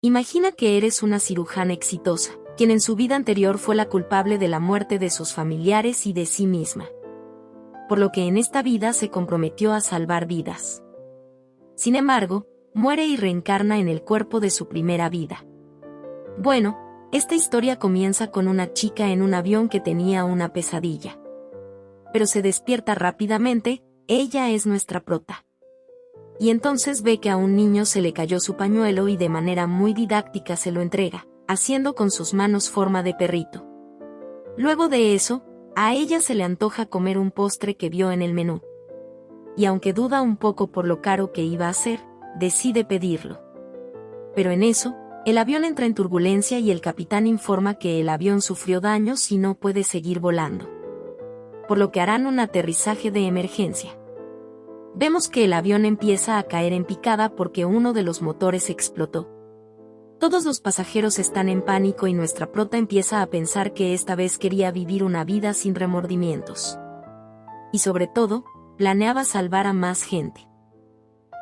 Imagina que eres una cirujana exitosa, quien en su vida anterior fue la culpable de la muerte de sus familiares y de sí misma. Por lo que en esta vida se comprometió a salvar vidas. Sin embargo, muere y reencarna en el cuerpo de su primera vida. Bueno, esta historia comienza con una chica en un avión que tenía una pesadilla. Pero se despierta rápidamente, ella es nuestra prota. Y entonces ve que a un niño se le cayó su pañuelo y de manera muy didáctica se lo entrega, haciendo con sus manos forma de perrito. Luego de eso, a ella se le antoja comer un postre que vio en el menú. Y aunque duda un poco por lo caro que iba a ser, decide pedirlo. Pero en eso, el avión entra en turbulencia y el capitán informa que el avión sufrió daños y no puede seguir volando. Por lo que harán un aterrizaje de emergencia. Vemos que el avión empieza a caer en picada porque uno de los motores explotó. Todos los pasajeros están en pánico y nuestra prota empieza a pensar que esta vez quería vivir una vida sin remordimientos. Y sobre todo, planeaba salvar a más gente.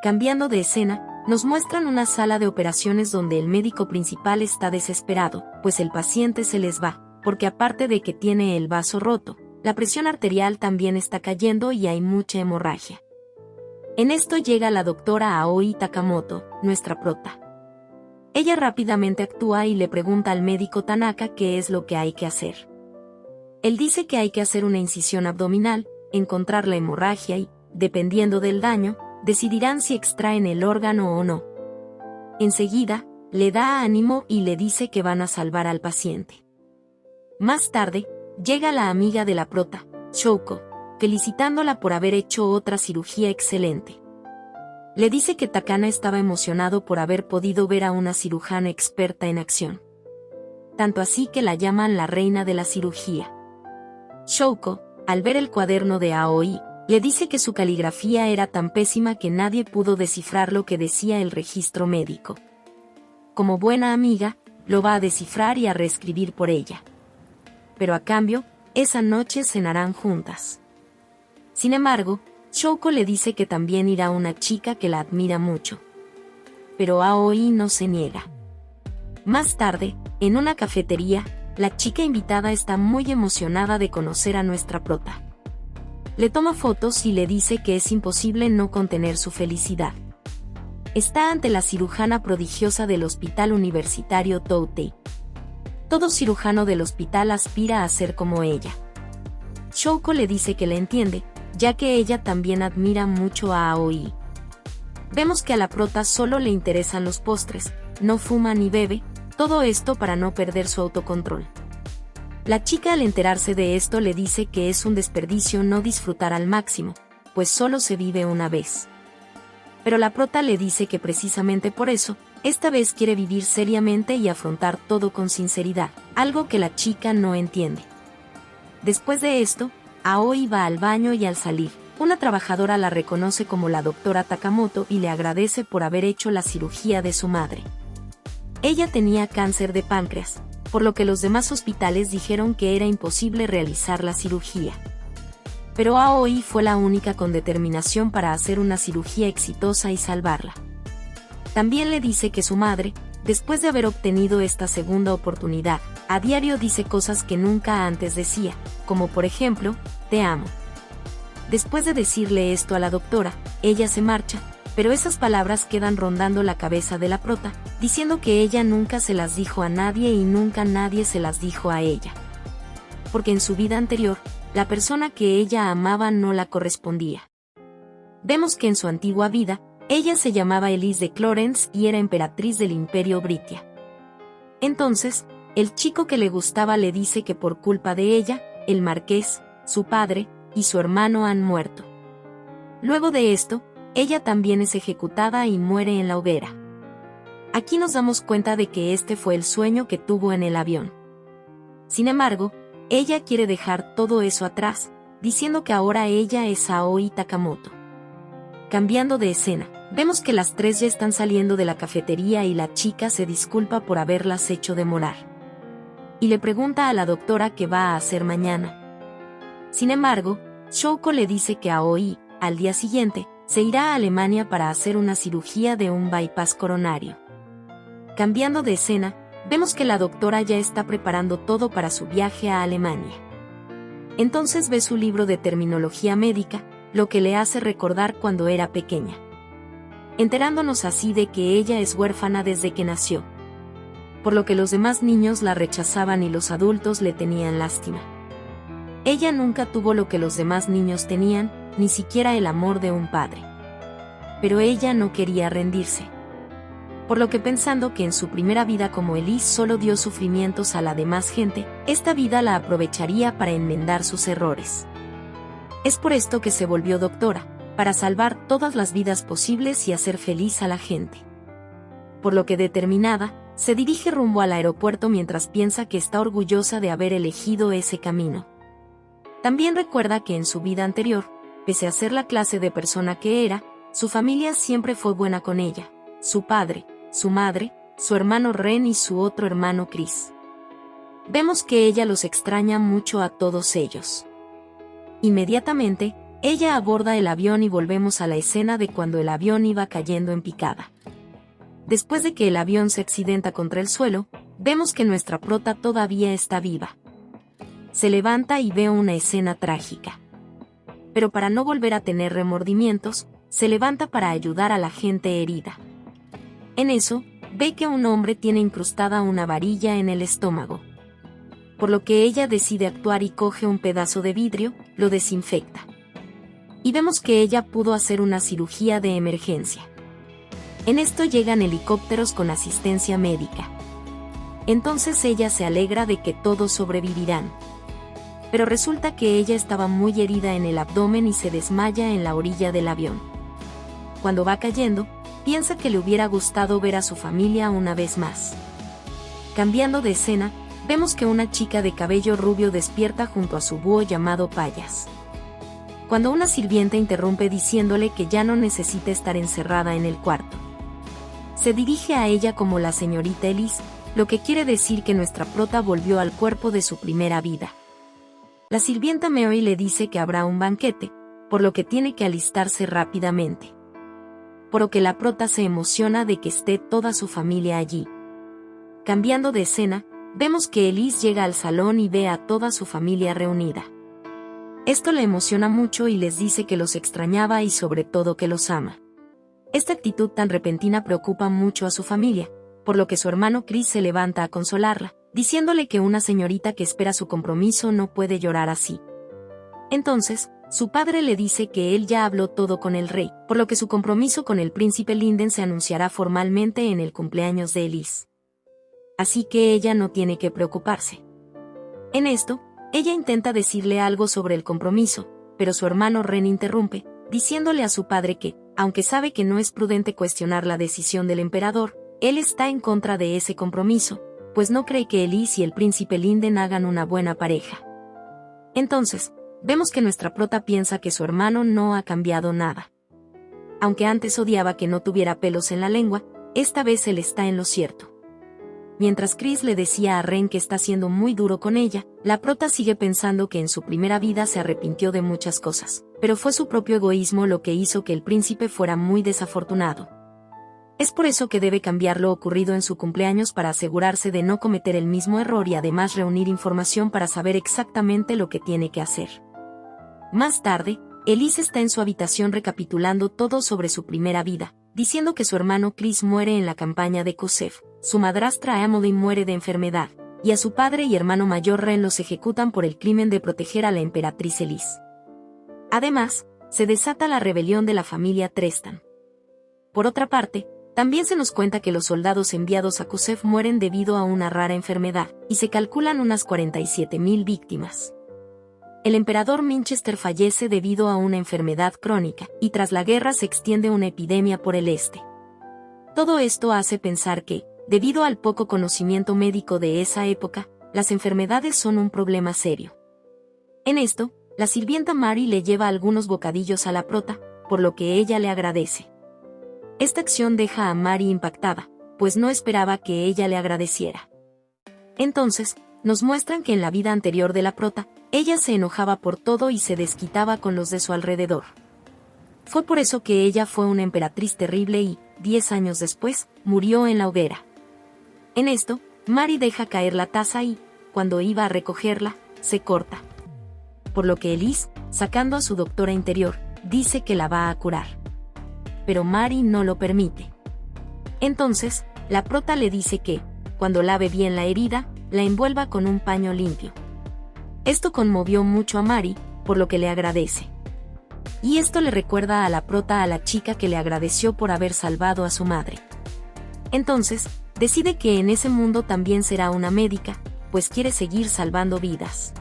Cambiando de escena, nos muestran una sala de operaciones donde el médico principal está desesperado, pues el paciente se les va, porque aparte de que tiene el vaso roto, la presión arterial también está cayendo y hay mucha hemorragia. En esto llega la doctora Aoi Takamoto, nuestra prota. Ella rápidamente actúa y le pregunta al médico Tanaka qué es lo que hay que hacer. Él dice que hay que hacer una incisión abdominal, encontrar la hemorragia y, dependiendo del daño, decidirán si extraen el órgano o no. Enseguida, le da ánimo y le dice que van a salvar al paciente. Más tarde, llega la amiga de la prota, Shouko, felicitándola por haber hecho otra cirugía excelente. Le dice que Takana estaba emocionado por haber podido ver a una cirujana experta en acción. Tanto así que la llaman la reina de la cirugía. Shouko, al ver el cuaderno de Aoi, le dice que su caligrafía era tan pésima que nadie pudo descifrar lo que decía el registro médico. Como buena amiga, lo va a descifrar y a reescribir por ella. Pero a cambio, esa noche cenarán juntas. Sin embargo, Shouko le dice que también irá una chica que la admira mucho. Pero Aoi no se niega. Más tarde, en una cafetería, la chica invitada está muy emocionada de conocer a nuestra prota. Le toma fotos y le dice que es imposible no contener su felicidad. Está ante la cirujana prodigiosa del Hospital Universitario Toutei. Todo cirujano del hospital aspira a ser como ella. Shouko le dice que le entiende, ya que ella también admira mucho a Aoi. Vemos que a la prota solo le interesan los postres, no fuma ni bebe, todo esto para no perder su autocontrol. La chica al enterarse de esto le dice que es un desperdicio no disfrutar al máximo, pues solo se vive una vez. Pero la prota le dice que precisamente por eso, esta vez quiere vivir seriamente y afrontar todo con sinceridad, algo que la chica no entiende. Después de esto, Aoi va al baño y al salir, una trabajadora la reconoce como la doctora Takamoto y le agradece por haber hecho la cirugía de su madre. Ella tenía cáncer de páncreas, por lo que los demás hospitales dijeron que era imposible realizar la cirugía. Pero Aoi fue la única con determinación para hacer una cirugía exitosa y salvarla. También le dice que su madre, después de haber obtenido esta segunda oportunidad, a diario dice cosas que nunca antes decía, como por ejemplo, te amo. Después de decirle esto a la doctora, ella se marcha, pero esas palabras quedan rondando la cabeza de la prota, diciendo que ella nunca se las dijo a nadie y nunca nadie se las dijo a ella. Porque en su vida anterior, la persona que ella amaba no la correspondía. Vemos que en su antigua vida, ella se llamaba Elise de Clarence y era emperatriz del Imperio Britia. Entonces, el chico que le gustaba le dice que por culpa de ella, el marqués, su padre, y su hermano han muerto. Luego de esto, ella también es ejecutada y muere en la hoguera. Aquí nos damos cuenta de que este fue el sueño que tuvo en el avión. Sin embargo, ella quiere dejar todo eso atrás, diciendo que ahora ella es Aoi Takamoto. Cambiando de escena, vemos que las tres ya están saliendo de la cafetería y la chica se disculpa por haberlas hecho demorar. Y le pregunta a la doctora qué va a hacer mañana. Sin embargo, Shouko le dice que Aoi, al día siguiente, se irá a Alemania para hacer una cirugía de un bypass coronario. Cambiando de escena, vemos que la doctora ya está preparando todo para su viaje a Alemania. Entonces ve su libro de terminología médica, lo que le hace recordar cuando era pequeña. Enterándonos así de que ella es huérfana desde que nació, por lo que los demás niños la rechazaban y los adultos le tenían lástima. Ella nunca tuvo lo que los demás niños tenían, ni siquiera el amor de un padre. Pero ella no quería rendirse. Por lo que pensando que en su primera vida como Elise solo dio sufrimientos a la demás gente, esta vida la aprovecharía para enmendar sus errores. Es por esto que se volvió doctora, para salvar todas las vidas posibles y hacer feliz a la gente. Por lo que determinada, se dirige rumbo al aeropuerto mientras piensa que está orgullosa de haber elegido ese camino. También recuerda que en su vida anterior, pese a ser la clase de persona que era, su familia siempre fue buena con ella, su padre, su madre, su hermano Ren y su otro hermano Chris. Vemos que ella los extraña mucho a todos ellos. Inmediatamente, ella aborda el avión y volvemos a la escena de cuando el avión iba cayendo en picada. Después de que el avión se accidenta contra el suelo, vemos que nuestra prota todavía está viva. Se levanta y ve una escena trágica. Pero para no volver a tener remordimientos, se levanta para ayudar a la gente herida. En eso, ve que un hombre tiene incrustada una varilla en el estómago. Por lo que ella decide actuar y coge un pedazo de vidrio, lo desinfecta. Y vemos que ella pudo hacer una cirugía de emergencia. En esto llegan helicópteros con asistencia médica. Entonces ella se alegra de que todos sobrevivirán. Pero resulta que ella estaba muy herida en el abdomen y se desmaya en la orilla del avión. Cuando va cayendo, piensa que le hubiera gustado ver a su familia una vez más. Cambiando de escena, vemos que una chica de cabello rubio despierta junto a su búho llamado Payas. Cuando una sirvienta interrumpe diciéndole que ya no necesita estar encerrada en el cuarto. Se dirige a ella como la señorita Elise, lo que quiere decir que nuestra prota volvió al cuerpo de su primera vida. La sirvienta Mary le dice que habrá un banquete, por lo que tiene que alistarse rápidamente. Por lo que la prota se emociona de que esté toda su familia allí. Cambiando de escena, vemos que Elise llega al salón y ve a toda su familia reunida. Esto le emociona mucho y les dice que los extrañaba y sobre todo que los ama. Esta actitud tan repentina preocupa mucho a su familia, por lo que su hermano Chris se levanta a consolarla, diciéndole que una señorita que espera su compromiso no puede llorar así. Entonces, su padre le dice que él ya habló todo con el rey, por lo que su compromiso con el príncipe Linden se anunciará formalmente en el cumpleaños de Elise. Así que ella no tiene que preocuparse. En esto, ella intenta decirle algo sobre el compromiso, pero su hermano Ren interrumpe, diciéndole a su padre que, aunque sabe que no es prudente cuestionar la decisión del emperador, él está en contra de ese compromiso, pues no cree que Elise y el príncipe Linden hagan una buena pareja. Entonces, vemos que nuestra prota piensa que su hermano no ha cambiado nada. Aunque antes odiaba que no tuviera pelos en la lengua, esta vez él está en lo cierto. Mientras Chris le decía a Ren que está siendo muy duro con ella, la prota sigue pensando que en su primera vida se arrepintió de muchas cosas, pero fue su propio egoísmo lo que hizo que el príncipe fuera muy desafortunado. Es por eso que debe cambiar lo ocurrido en su cumpleaños para asegurarse de no cometer el mismo error y además reunir información para saber exactamente lo que tiene que hacer. Más tarde, Elise está en su habitación recapitulando todo sobre su primera vida, diciendo que su hermano Chris muere en la campaña de Kosev, su madrastra Emily muere de enfermedad, y a su padre y hermano mayor Ren los ejecutan por el crimen de proteger a la emperatriz Elise. Además, se desata la rebelión de la familia Trestan. Por otra parte, también se nos cuenta que los soldados enviados a Kosev mueren debido a una rara enfermedad, y se calculan unas 47.000 víctimas. El emperador Minchester fallece debido a una enfermedad crónica, y tras la guerra se extiende una epidemia por el este. Todo esto hace pensar que, debido al poco conocimiento médico de esa época, las enfermedades son un problema serio. En esto, la sirvienta Mary le lleva algunos bocadillos a la prota, por lo que ella le agradece. Esta acción deja a Mary impactada, pues no esperaba que ella le agradeciera. Entonces, nos muestran que en la vida anterior de la prota, ella se enojaba por todo y se desquitaba con los de su alrededor. Fue por eso que ella fue una emperatriz terrible y, 10 años después, murió en la hoguera. En esto, Mary deja caer la taza y, cuando iba a recogerla, se corta. Por lo que Elise, sacando a su doctora interior, dice que la va a curar. Pero Mary no lo permite. Entonces, la prota le dice que, cuando lave bien la herida, la envuelva con un paño limpio. Esto conmovió mucho a Mary, por lo que le agradece. Y esto le recuerda a la prota a la chica que le agradeció por haber salvado a su madre. Entonces, decide que en ese mundo también será una médica, pues quiere seguir salvando vidas.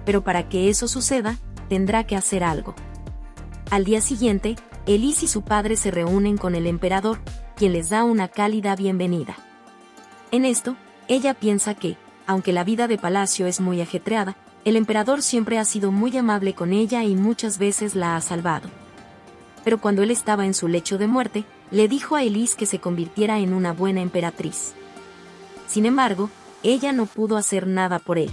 Pero para que eso suceda, tendrá que hacer algo. Al día siguiente, Elise y su padre se reúnen con el emperador, quien les da una cálida bienvenida. En esto, ella piensa que, aunque la vida de palacio es muy ajetreada, el emperador siempre ha sido muy amable con ella y muchas veces la ha salvado. Pero cuando él estaba en su lecho de muerte, le dijo a Elise que se convirtiera en una buena emperatriz. Sin embargo, ella no pudo hacer nada por él.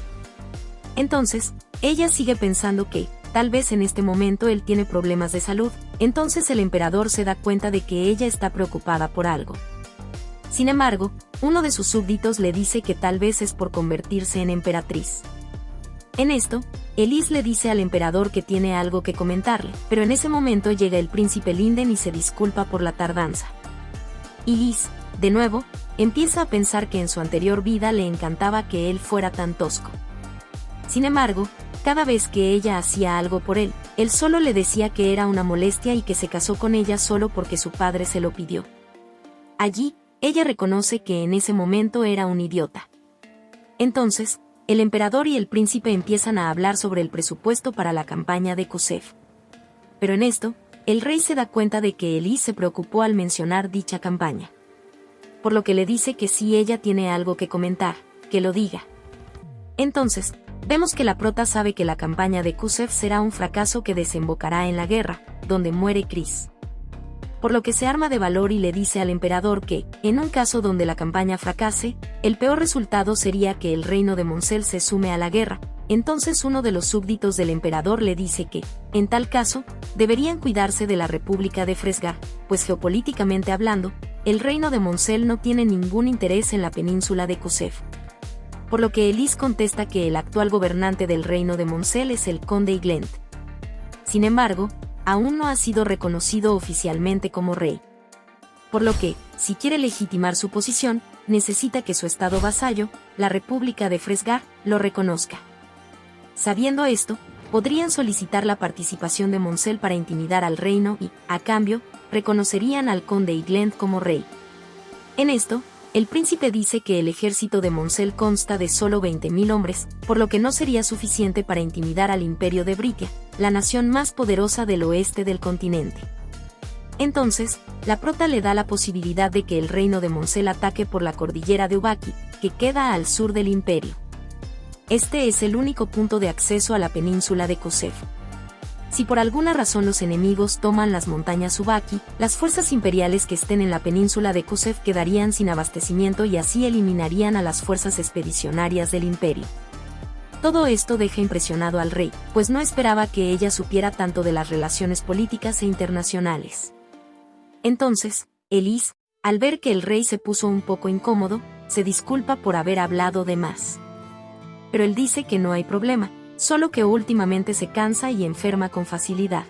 Entonces, ella sigue pensando que, tal vez en este momento él tiene problemas de salud, entonces el emperador se da cuenta de que ella está preocupada por algo. Sin embargo, uno de sus súbditos le dice que tal vez es por convertirse en emperatriz. En esto, Elise le dice al emperador que tiene algo que comentarle, pero en ese momento llega el príncipe Linden y se disculpa por la tardanza. Elise, de nuevo, empieza a pensar que en su anterior vida le encantaba que él fuera tan tosco. Sin embargo, cada vez que ella hacía algo por él, él solo le decía que era una molestia y que se casó con ella solo porque su padre se lo pidió. Allí, ella reconoce que en ese momento era un idiota. Entonces, el emperador y el príncipe empiezan a hablar sobre el presupuesto para la campaña de Kusev. Pero en esto, el rey se da cuenta de que Elise se preocupó al mencionar dicha campaña. Por lo que le dice que si ella tiene algo que comentar, que lo diga. Entonces, vemos que la prota sabe que la campaña de Kusev será un fracaso que desembocará en la guerra, donde muere Chris. Por lo que se arma de valor y le dice al emperador que, en un caso donde la campaña fracase, el peor resultado sería que el reino de Moncel se sume a la guerra. Entonces uno de los súbditos del emperador le dice que, en tal caso, deberían cuidarse de la República de Fresgar, pues geopolíticamente hablando, el reino de Moncel no tiene ningún interés en la península de Kusev. Por lo que Elise contesta que el actual gobernante del reino de Moncel es el conde Iglent. Sin embargo, aún no ha sido reconocido oficialmente como rey. Por lo que, si quiere legitimar su posición, necesita que su estado vasallo, la República de Fresgar, lo reconozca. Sabiendo esto, podrían solicitar la participación de Moncel para intimidar al reino y, a cambio, reconocerían al conde Iglent como rey. En esto, el príncipe dice que el ejército de Moncel consta de solo 20.000 hombres, por lo que no sería suficiente para intimidar al imperio de Briquia, la nación más poderosa del oeste del continente. Entonces, la prota le da la posibilidad de que el reino de Moncel ataque por la cordillera de Ubaki, que queda al sur del imperio. Este es el único punto de acceso a la península de Kusev. Si por alguna razón los enemigos toman las montañas Ubaki, las fuerzas imperiales que estén en la península de Kusev quedarían sin abastecimiento y así eliminarían a las fuerzas expedicionarias del imperio. Todo esto deja impresionado al rey, pues no esperaba que ella supiera tanto de las relaciones políticas e internacionales. Entonces, Elise, al ver que el rey se puso un poco incómodo, se disculpa por haber hablado de más. Pero él dice que no hay problema, solo que últimamente se cansa y enferma con facilidad.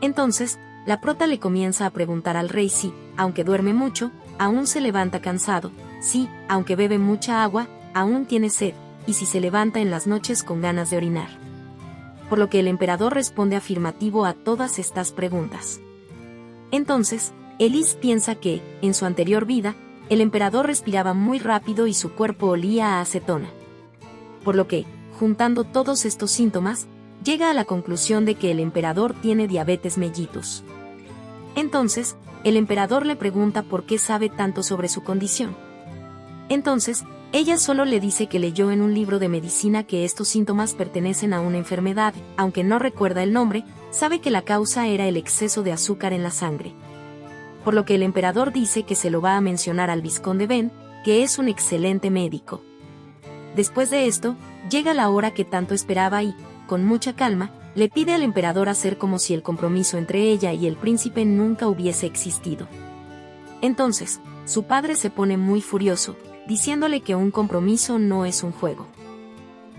Entonces, la prota le comienza a preguntar al rey si, aunque duerme mucho, aún se levanta cansado, si, aunque bebe mucha agua, aún tiene sed, y si se levanta en las noches con ganas de orinar. Por lo que el emperador responde afirmativo a todas estas preguntas. Entonces, Elise piensa que, en su anterior vida, el emperador respiraba muy rápido y su cuerpo olía a acetona. Por lo que, juntando todos estos síntomas, llega a la conclusión de que el emperador tiene diabetes mellitus. Entonces, el emperador le pregunta por qué sabe tanto sobre su condición. Entonces, ella solo le dice que leyó en un libro de medicina que estos síntomas pertenecen a una enfermedad, aunque no recuerda el nombre, sabe que la causa era el exceso de azúcar en la sangre. Por lo que el emperador dice que se lo va a mencionar al vizconde Ben, que es un excelente médico. Después de esto, llega la hora que tanto esperaba y, con mucha calma, le pide al emperador hacer como si el compromiso entre ella y el príncipe nunca hubiese existido. Entonces, su padre se pone muy furioso, diciéndole que un compromiso no es un juego.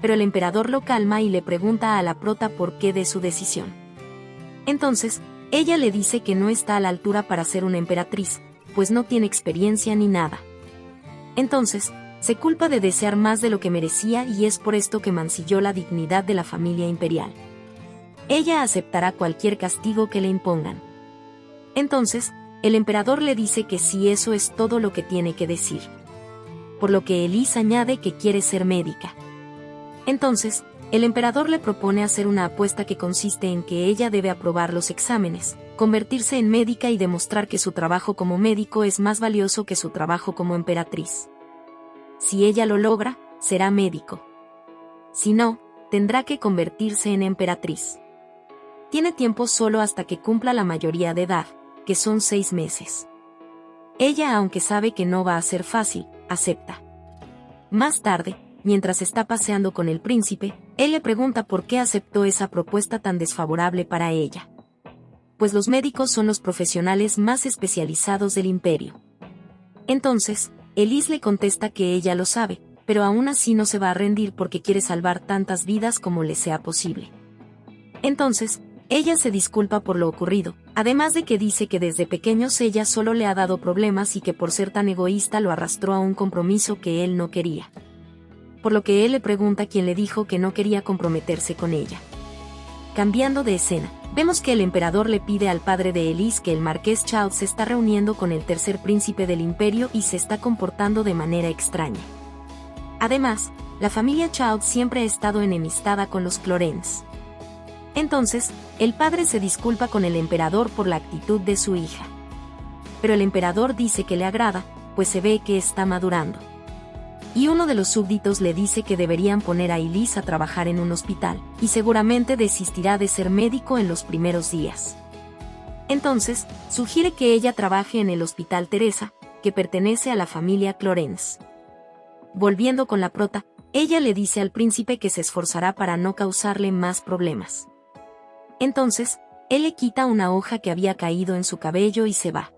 Pero el emperador lo calma y le pregunta a la prota por qué de su decisión. Entonces, ella le dice que no está a la altura para ser una emperatriz, pues no tiene experiencia ni nada. Entonces, se culpa de desear más de lo que merecía y es por esto que mancilló la dignidad de la familia imperial. Ella aceptará cualquier castigo que le impongan. Entonces, el emperador le dice que sí, eso es todo lo que tiene que decir. Por lo que Elise añade que quiere ser médica. Entonces, el emperador le propone hacer una apuesta que consiste en que ella debe aprobar los exámenes, convertirse en médica y demostrar que su trabajo como médico es más valioso que su trabajo como emperatriz. Si ella lo logra, será médico. Si no, tendrá que convertirse en emperatriz. Tiene tiempo solo hasta que cumpla la mayoría de edad, que son 6 meses. Ella, aunque sabe que no va a ser fácil, acepta. Más tarde, mientras está paseando con el príncipe, él le pregunta por qué aceptó esa propuesta tan desfavorable para ella. Pues los médicos son los profesionales más especializados del imperio. Entonces, Elise le contesta que ella lo sabe, pero aún así no se va a rendir porque quiere salvar tantas vidas como le sea posible. Entonces, ella se disculpa por lo ocurrido, además de que dice que desde pequeños ella solo le ha dado problemas y que por ser tan egoísta lo arrastró a un compromiso que él no quería. Por lo que él le pregunta quién le dijo que no quería comprometerse con ella. Cambiando de escena, vemos que el emperador le pide al padre de Elise que el marqués Charles se está reuniendo con el tercer príncipe del imperio y se está comportando de manera extraña. Además, la familia Charles siempre ha estado enemistada con los Clarence. Entonces, el padre se disculpa con el emperador por la actitud de su hija. Pero el emperador dice que le agrada, pues se ve que está madurando. Y uno de los súbditos le dice que deberían poner a Elise a trabajar en un hospital, y seguramente desistirá de ser médico en los primeros días. Entonces, sugiere que ella trabaje en el Hospital Teresa, que pertenece a la familia Clarence. Volviendo con la prota, ella le dice al príncipe que se esforzará para no causarle más problemas. Entonces, él le quita una hoja que había caído en su cabello y se va.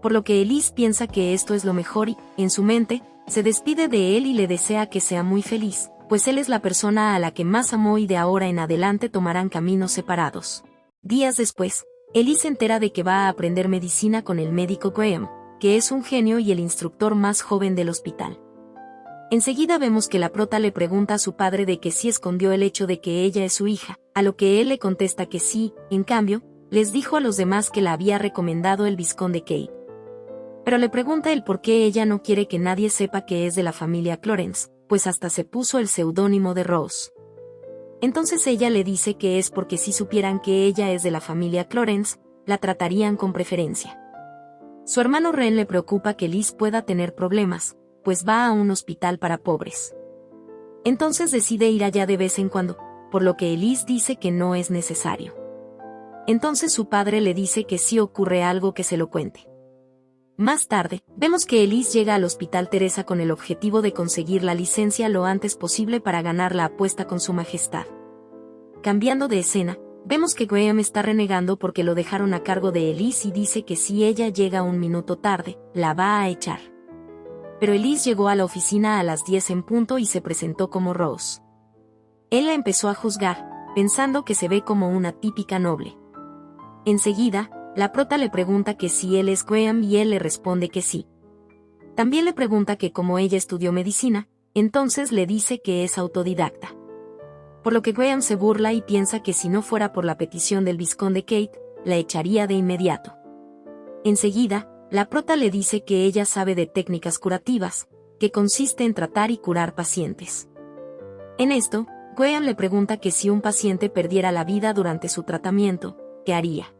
Por lo que Elise piensa que esto es lo mejor y, en su mente, se despide de él y le desea que sea muy feliz, pues él es la persona a la que más amó y de ahora en adelante tomarán caminos separados. Días después, Elise se entera de que va a aprender medicina con el médico Graham, que es un genio y el instructor más joven del hospital. Enseguida vemos que la prota le pregunta a su padre de que sí escondió el hecho de que ella es su hija, a lo que él le contesta que sí, en cambio, les dijo a los demás que la había recomendado el vizconde Kate. Pero le pregunta el por qué ella no quiere que nadie sepa que es de la familia Clarence, pues hasta se puso el seudónimo de Rose. Entonces ella le dice que es porque si supieran que ella es de la familia Clarence, la tratarían con preferencia. Su hermano Ren le preocupa que Liz pueda tener problemas, pues va a un hospital para pobres. Entonces decide ir allá de vez en cuando, por lo que Elise dice que no es necesario. Entonces su padre le dice que si ocurre algo que se lo cuente. Más tarde, vemos que Elise llega al Hospital Teresa con el objetivo de conseguir la licencia lo antes posible para ganar la apuesta con su majestad. Cambiando de escena, vemos que Graham está renegando porque lo dejaron a cargo de Elise y dice que si ella llega un minuto tarde, la va a echar. Pero Elise llegó a la oficina a las 10 en punto y se presentó como Rose. Él la empezó a juzgar, pensando que se ve como una típica noble. Enseguida, la prota le pregunta que si él es Graham y él le responde que sí. También le pregunta que como ella estudió medicina, entonces le dice que es autodidacta. Por lo que Graham se burla y piensa que si no fuera por la petición del vizconde Kate, la echaría de inmediato. Enseguida, la prota le dice que ella sabe de técnicas curativas, que consiste en tratar y curar pacientes. En esto, Graham le pregunta que si un paciente perdiera la vida durante su tratamiento, ¿qué haría?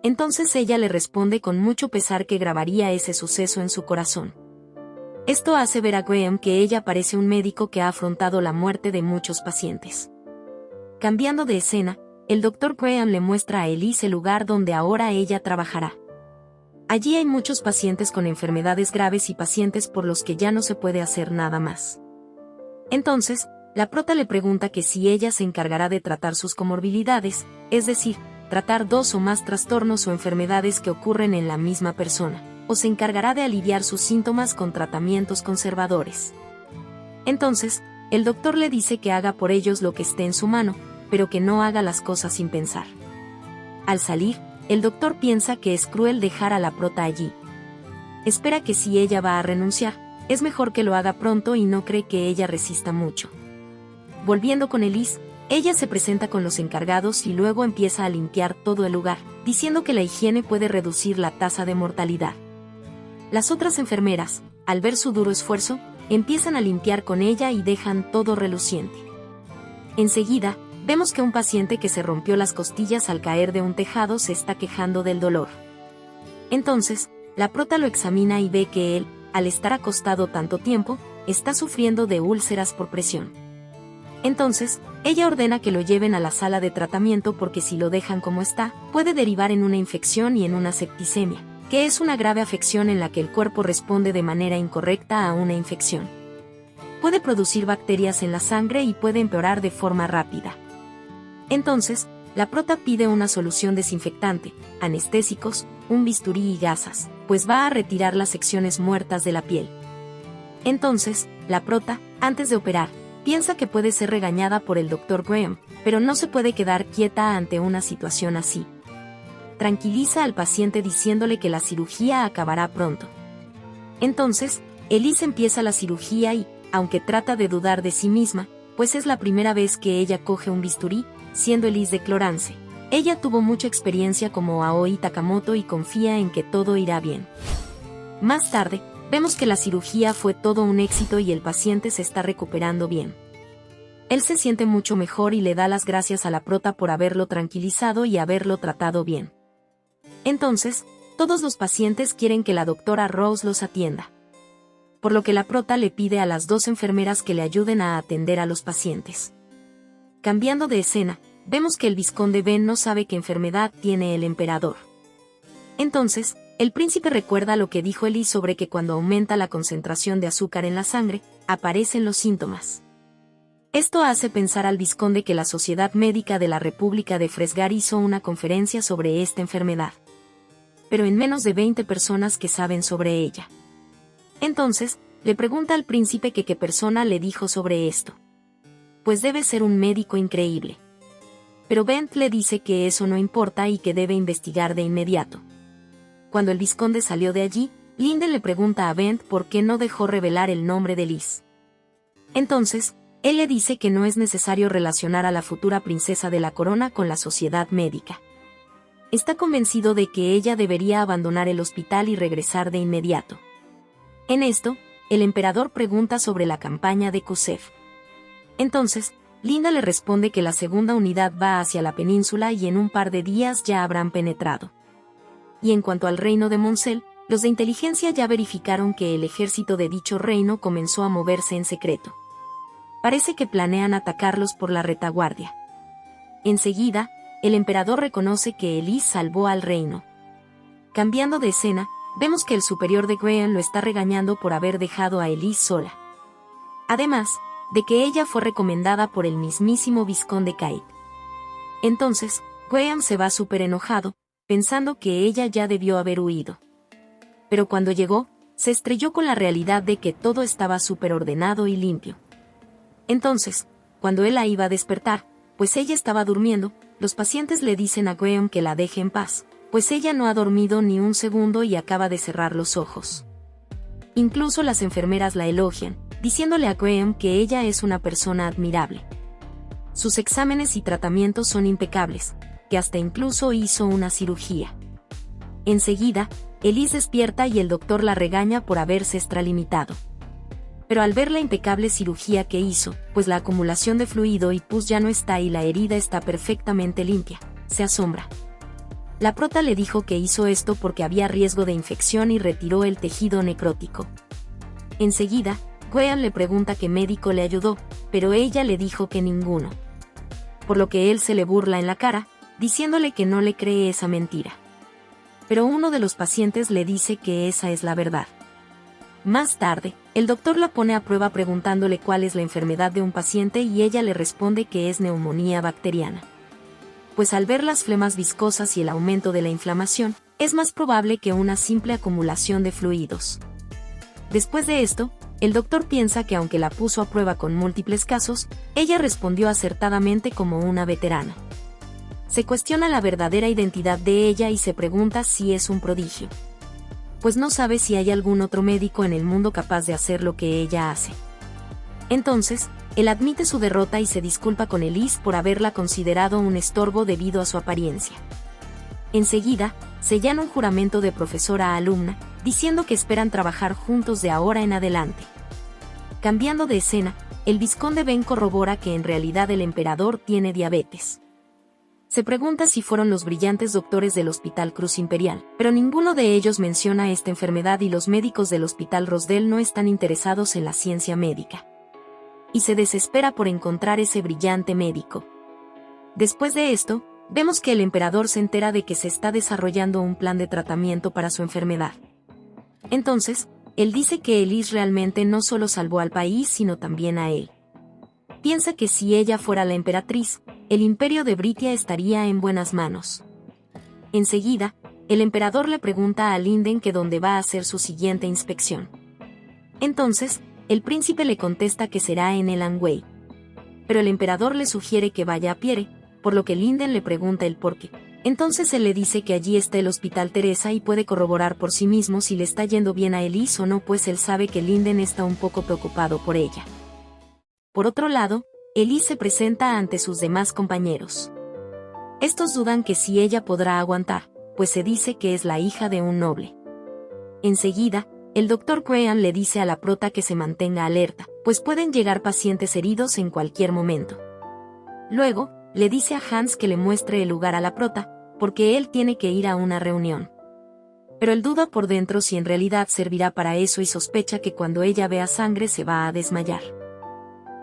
Entonces ella le responde con mucho pesar que grabaría ese suceso en su corazón. Esto hace ver a Graham que ella parece un médico que ha afrontado la muerte de muchos pacientes. Cambiando de escena, el Dr. Graham le muestra a Elise el lugar donde ahora ella trabajará. Allí hay muchos pacientes con enfermedades graves y pacientes por los que ya no se puede hacer nada más. Entonces, la prota le pregunta que si ella se encargará de tratar sus comorbilidades, es decir, tratar 2 o más trastornos o enfermedades que ocurren en la misma persona, o se encargará de aliviar sus síntomas con tratamientos conservadores. Entonces, el doctor le dice que haga por ellos lo que esté en su mano, pero que no haga las cosas sin pensar. Al salir, el doctor piensa que es cruel dejar a la prota allí. Espera que si ella va a renunciar, es mejor que lo haga pronto y no cree que ella resista mucho. Volviendo con Elise, ella se presenta con los encargados y luego empieza a limpiar todo el lugar, diciendo que la higiene puede reducir la tasa de mortalidad. Las otras enfermeras, al ver su duro esfuerzo, empiezan a limpiar con ella y dejan todo reluciente. Enseguida, vemos que un paciente que se rompió las costillas al caer de un tejado se está quejando del dolor. Entonces, la prota lo examina y ve que él, al estar acostado tanto tiempo, está sufriendo de úlceras por presión. Entonces, ella ordena que lo lleven a la sala de tratamiento porque si lo dejan como está, puede derivar en una infección y en una septicemia, que es una grave afección en la que el cuerpo responde de manera incorrecta a una infección. Puede producir bacterias en la sangre y puede empeorar de forma rápida. Entonces, la prota pide una solución desinfectante, anestésicos, un bisturí y gasas, pues va a retirar las secciones muertas de la piel. Entonces, la prota, antes de operar, piensa que puede ser regañada por el Dr. Graham, pero no se puede quedar quieta ante una situación así. Tranquiliza al paciente diciéndole que la cirugía acabará pronto. Entonces, Elise empieza la cirugía y, aunque trata de dudar de sí misma, pues es la primera vez que ella coge un bisturí, siendo Elise de Clorance. Ella tuvo mucha experiencia como Aoi Takamoto y confía en que todo irá bien. Más tarde, vemos que la cirugía fue todo un éxito y el paciente se está recuperando bien. Él se siente mucho mejor y le da las gracias a la prota por haberlo tranquilizado y haberlo tratado bien. Entonces, todos los pacientes quieren que la doctora Rose los atienda. Por lo que la prota le pide a las 2 enfermeras que le ayuden a atender a los pacientes. Cambiando de escena, vemos que el vizconde Ben no sabe qué enfermedad tiene el emperador. Entonces, el príncipe recuerda lo que dijo Elise sobre que cuando aumenta la concentración de azúcar en la sangre, aparecen los síntomas. Esto hace pensar al vizconde que la Sociedad Médica de la República de Fresgar hizo una conferencia sobre esta enfermedad. Pero en menos de 20 personas que saben sobre ella. Entonces, le pregunta al príncipe que qué persona le dijo sobre esto. Pues debe ser un médico increíble. Pero Bent le dice que eso no importa y que debe investigar de inmediato. Cuando el vizconde salió de allí, Linden le pregunta a Bent por qué no dejó revelar el nombre de Liz. Entonces, él le dice que no es necesario relacionar a la futura princesa de la corona con la sociedad médica. Está convencido de que ella debería abandonar el hospital y regresar de inmediato. En esto, el emperador pregunta sobre la campaña de Kusev. Entonces, Linda le responde que la segunda unidad va hacia la península y en un par de días ya habrán penetrado. Y en cuanto al reino de Moncel, los de inteligencia ya verificaron que el ejército de dicho reino comenzó a moverse en secreto. Parece que planean atacarlos por la retaguardia. Enseguida, el emperador reconoce que Elise salvó al reino. Cambiando de escena, vemos que el superior de Graham lo está regañando por haber dejado a Elise sola. Además, de que ella fue recomendada por el mismísimo vizconde Kate. Entonces, Graham se va súper enojado, pensando que ella ya debió haber huido. Pero cuando llegó, se estrelló con la realidad de que todo estaba súper ordenado y limpio. Entonces, cuando él la iba a despertar, pues ella estaba durmiendo, los pacientes le dicen a Graham que la deje en paz, pues ella no ha dormido ni un segundo y acaba de cerrar los ojos. Incluso las enfermeras la elogian, diciéndole a Graham que ella es una persona admirable. Sus exámenes y tratamientos son impecables, que hasta incluso hizo una cirugía. Enseguida, Elise despierta y el doctor la regaña por haberse extralimitado. Pero al ver la impecable cirugía que hizo, pues la acumulación de fluido y pus ya no está y la herida está perfectamente limpia, se asombra. La prota le dijo que hizo esto porque había riesgo de infección y retiró el tejido necrótico. Enseguida, Graham le pregunta qué médico le ayudó, pero ella le dijo que ninguno. Por lo que él se le burla en la cara, diciéndole que no le cree esa mentira. Pero uno de los pacientes le dice que esa es la verdad. Más tarde, el doctor la pone a prueba preguntándole cuál es la enfermedad de un paciente y ella le responde que es neumonía bacteriana. Pues al ver las flemas viscosas y el aumento de la inflamación, es más probable que una simple acumulación de fluidos. Después de esto, el doctor piensa que aunque la puso a prueba con múltiples casos, ella respondió acertadamente como una veterana. Se cuestiona la verdadera identidad de ella y se pregunta si es un prodigio. Pues no sabe si hay algún otro médico en el mundo capaz de hacer lo que ella hace. Entonces, él admite su derrota y se disculpa con Elise por haberla considerado un estorbo debido a su apariencia. Enseguida, sellan un juramento de profesora a alumna, diciendo que esperan trabajar juntos de ahora en adelante. Cambiando de escena, el vizconde Ben corrobora que en realidad el emperador tiene diabetes. Se pregunta si fueron los brillantes doctores del Hospital Cruz Imperial, pero ninguno de ellos menciona esta enfermedad y los médicos del Hospital Rosdell no están interesados en la ciencia médica. Y se desespera por encontrar ese brillante médico. Después de esto, vemos que el emperador se entera de que se está desarrollando un plan de tratamiento para su enfermedad. Entonces, él dice que Elise realmente no solo salvó al país sino también a él. Piensa que si ella fuera la emperatriz, el imperio de Britia estaría en buenas manos. Enseguida, el emperador le pregunta a Linden que dónde va a hacer su siguiente inspección. Entonces, el príncipe le contesta que será en Elanway. Pero el emperador le sugiere que vaya a pie, por lo que Linden le pregunta el por qué. Entonces él le dice que allí está el Hospital Teresa y puede corroborar por sí mismo si le está yendo bien a Elise o no, pues él sabe que Linden está un poco preocupado por ella. Por otro lado, Elise se presenta ante sus demás compañeros. Estos dudan que si ella podrá aguantar, pues se dice que es la hija de un noble. Enseguida, el Dr. Graham le dice a la prota que se mantenga alerta, pues pueden llegar pacientes heridos en cualquier momento. Luego, le dice a Hans que le muestre el lugar a la prota, porque él tiene que ir a una reunión. Pero él duda por dentro si en realidad servirá para eso y sospecha que cuando ella vea sangre se va a desmayar.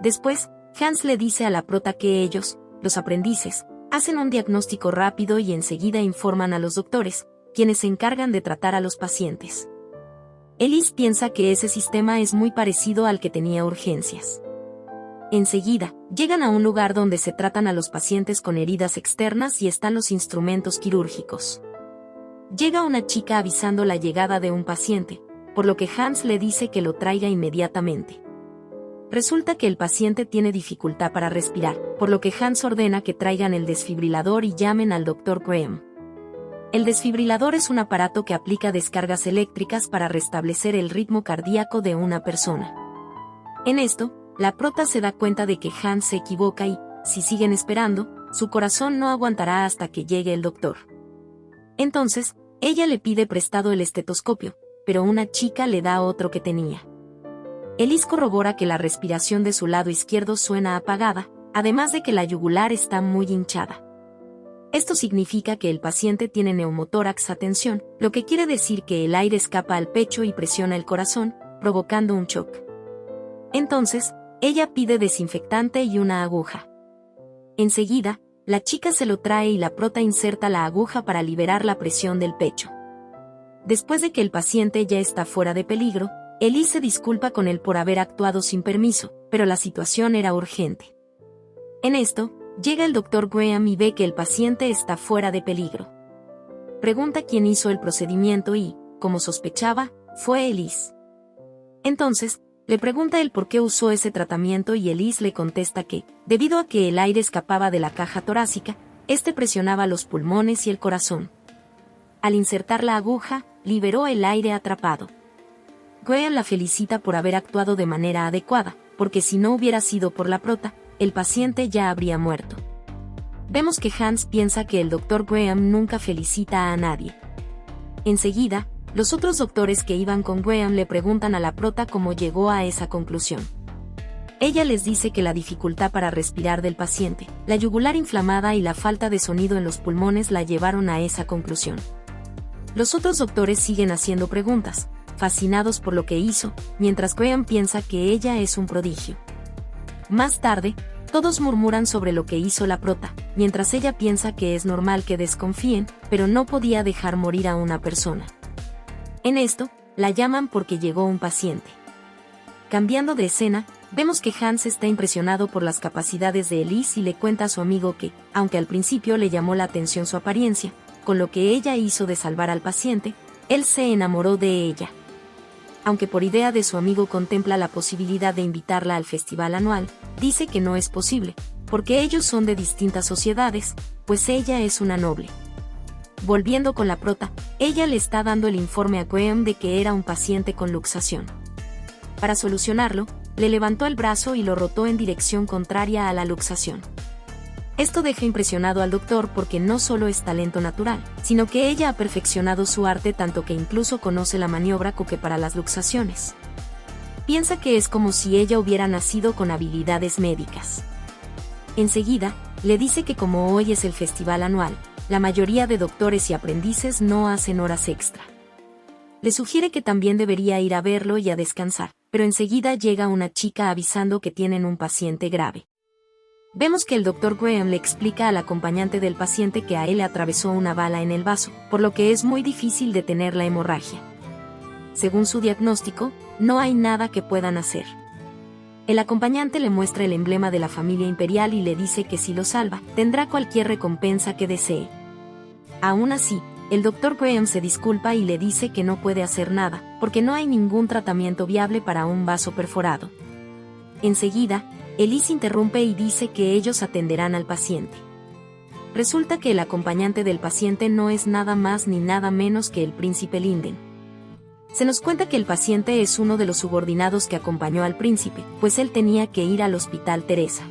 Después, Hans le dice a la prota que ellos, los aprendices, hacen un diagnóstico rápido y enseguida informan a los doctores, quienes se encargan de tratar a los pacientes. Elise piensa que ese sistema es muy parecido al que tenía urgencias. Enseguida, llegan a un lugar donde se tratan a los pacientes con heridas externas y están los instrumentos quirúrgicos. Llega una chica avisando la llegada de un paciente, por lo que Hans le dice que lo traiga inmediatamente. Resulta que el paciente tiene dificultad para respirar, por lo que Hans ordena que traigan el desfibrilador y llamen al Dr. Graham. El desfibrilador es un aparato que aplica descargas eléctricas para restablecer el ritmo cardíaco de una persona. En esto, la prota se da cuenta de que Hans se equivoca y, si siguen esperando, su corazón no aguantará hasta que llegue el doctor. Entonces, ella le pide prestado el estetoscopio, pero una chica le da otro que tenía. Elise corrobora que la respiración de su lado izquierdo suena apagada, además de que la yugular está muy hinchada. Esto significa que el paciente tiene neumotórax a tensión, lo que quiere decir que el aire escapa al pecho y presiona el corazón, provocando un shock. Entonces, ella pide desinfectante y una aguja. Enseguida, la chica se lo trae y la prota inserta la aguja para liberar la presión del pecho. Después de que el paciente ya está fuera de peligro, Elise se disculpa con él por haber actuado sin permiso, pero la situación era urgente. En esto, llega el Dr. Graham y ve que el paciente está fuera de peligro. Pregunta quién hizo el procedimiento y, como sospechaba, fue Elise. Entonces, le pregunta el por qué usó ese tratamiento y Elise le contesta que, debido a que el aire escapaba de la caja torácica, este presionaba los pulmones y el corazón. Al insertar la aguja, liberó el aire atrapado. Graham la felicita por haber actuado de manera adecuada, porque si no hubiera sido por la prota, el paciente ya habría muerto. Vemos que Hans piensa que el Dr. Graham nunca felicita a nadie. Enseguida, los otros doctores que iban con Graham le preguntan a la prota cómo llegó a esa conclusión. Ella les dice que la dificultad para respirar del paciente, la yugular inflamada y la falta de sonido en los pulmones la llevaron a esa conclusión. Los otros doctores siguen haciendo preguntas, fascinados por lo que hizo, mientras Graham piensa que ella es un prodigio. Más tarde, todos murmuran sobre lo que hizo la prota, mientras ella piensa que es normal que desconfíen, pero no podía dejar morir a una persona. En esto, la llaman porque llegó un paciente. Cambiando de escena, vemos que Hans está impresionado por las capacidades de Elise y le cuenta a su amigo que, aunque al principio le llamó la atención su apariencia, con lo que ella hizo de salvar al paciente, él se enamoró de ella. Aunque por idea de su amigo contempla la posibilidad de invitarla al festival anual, dice que no es posible, porque ellos son de distintas sociedades, pues ella es una noble. Volviendo con la prota, ella le está dando el informe a Graham de que era un paciente con luxación. Para solucionarlo, le levantó el brazo y lo rotó en dirección contraria a la luxación. Esto deja impresionado al doctor porque no solo es talento natural, sino que ella ha perfeccionado su arte tanto que incluso conoce la maniobra coque para las luxaciones. Piensa que es como si ella hubiera nacido con habilidades médicas. Enseguida, le dice que como hoy es el festival anual, la mayoría de doctores y aprendices no hacen horas extra. Le sugiere que también debería ir a verlo y a descansar, pero enseguida llega una chica avisando que tienen un paciente grave. Vemos que el Dr. Graham le explica al acompañante del paciente que a él le atravesó una bala en el vaso, por lo que es muy difícil detener la hemorragia. Según su diagnóstico, no hay nada que puedan hacer. El acompañante le muestra el emblema de la familia imperial y le dice que si lo salva, tendrá cualquier recompensa que desee. Aún así, el Dr. Graham se disculpa y le dice que no puede hacer nada, porque no hay ningún tratamiento viable para un vaso perforado. Enseguida, Elise interrumpe y dice que ellos atenderán al paciente. Resulta que el acompañante del paciente no es nada más ni nada menos que el príncipe Linden. Se nos cuenta que el paciente es uno de los subordinados que acompañó al príncipe, pues él tenía que ir al Hospital Teresa.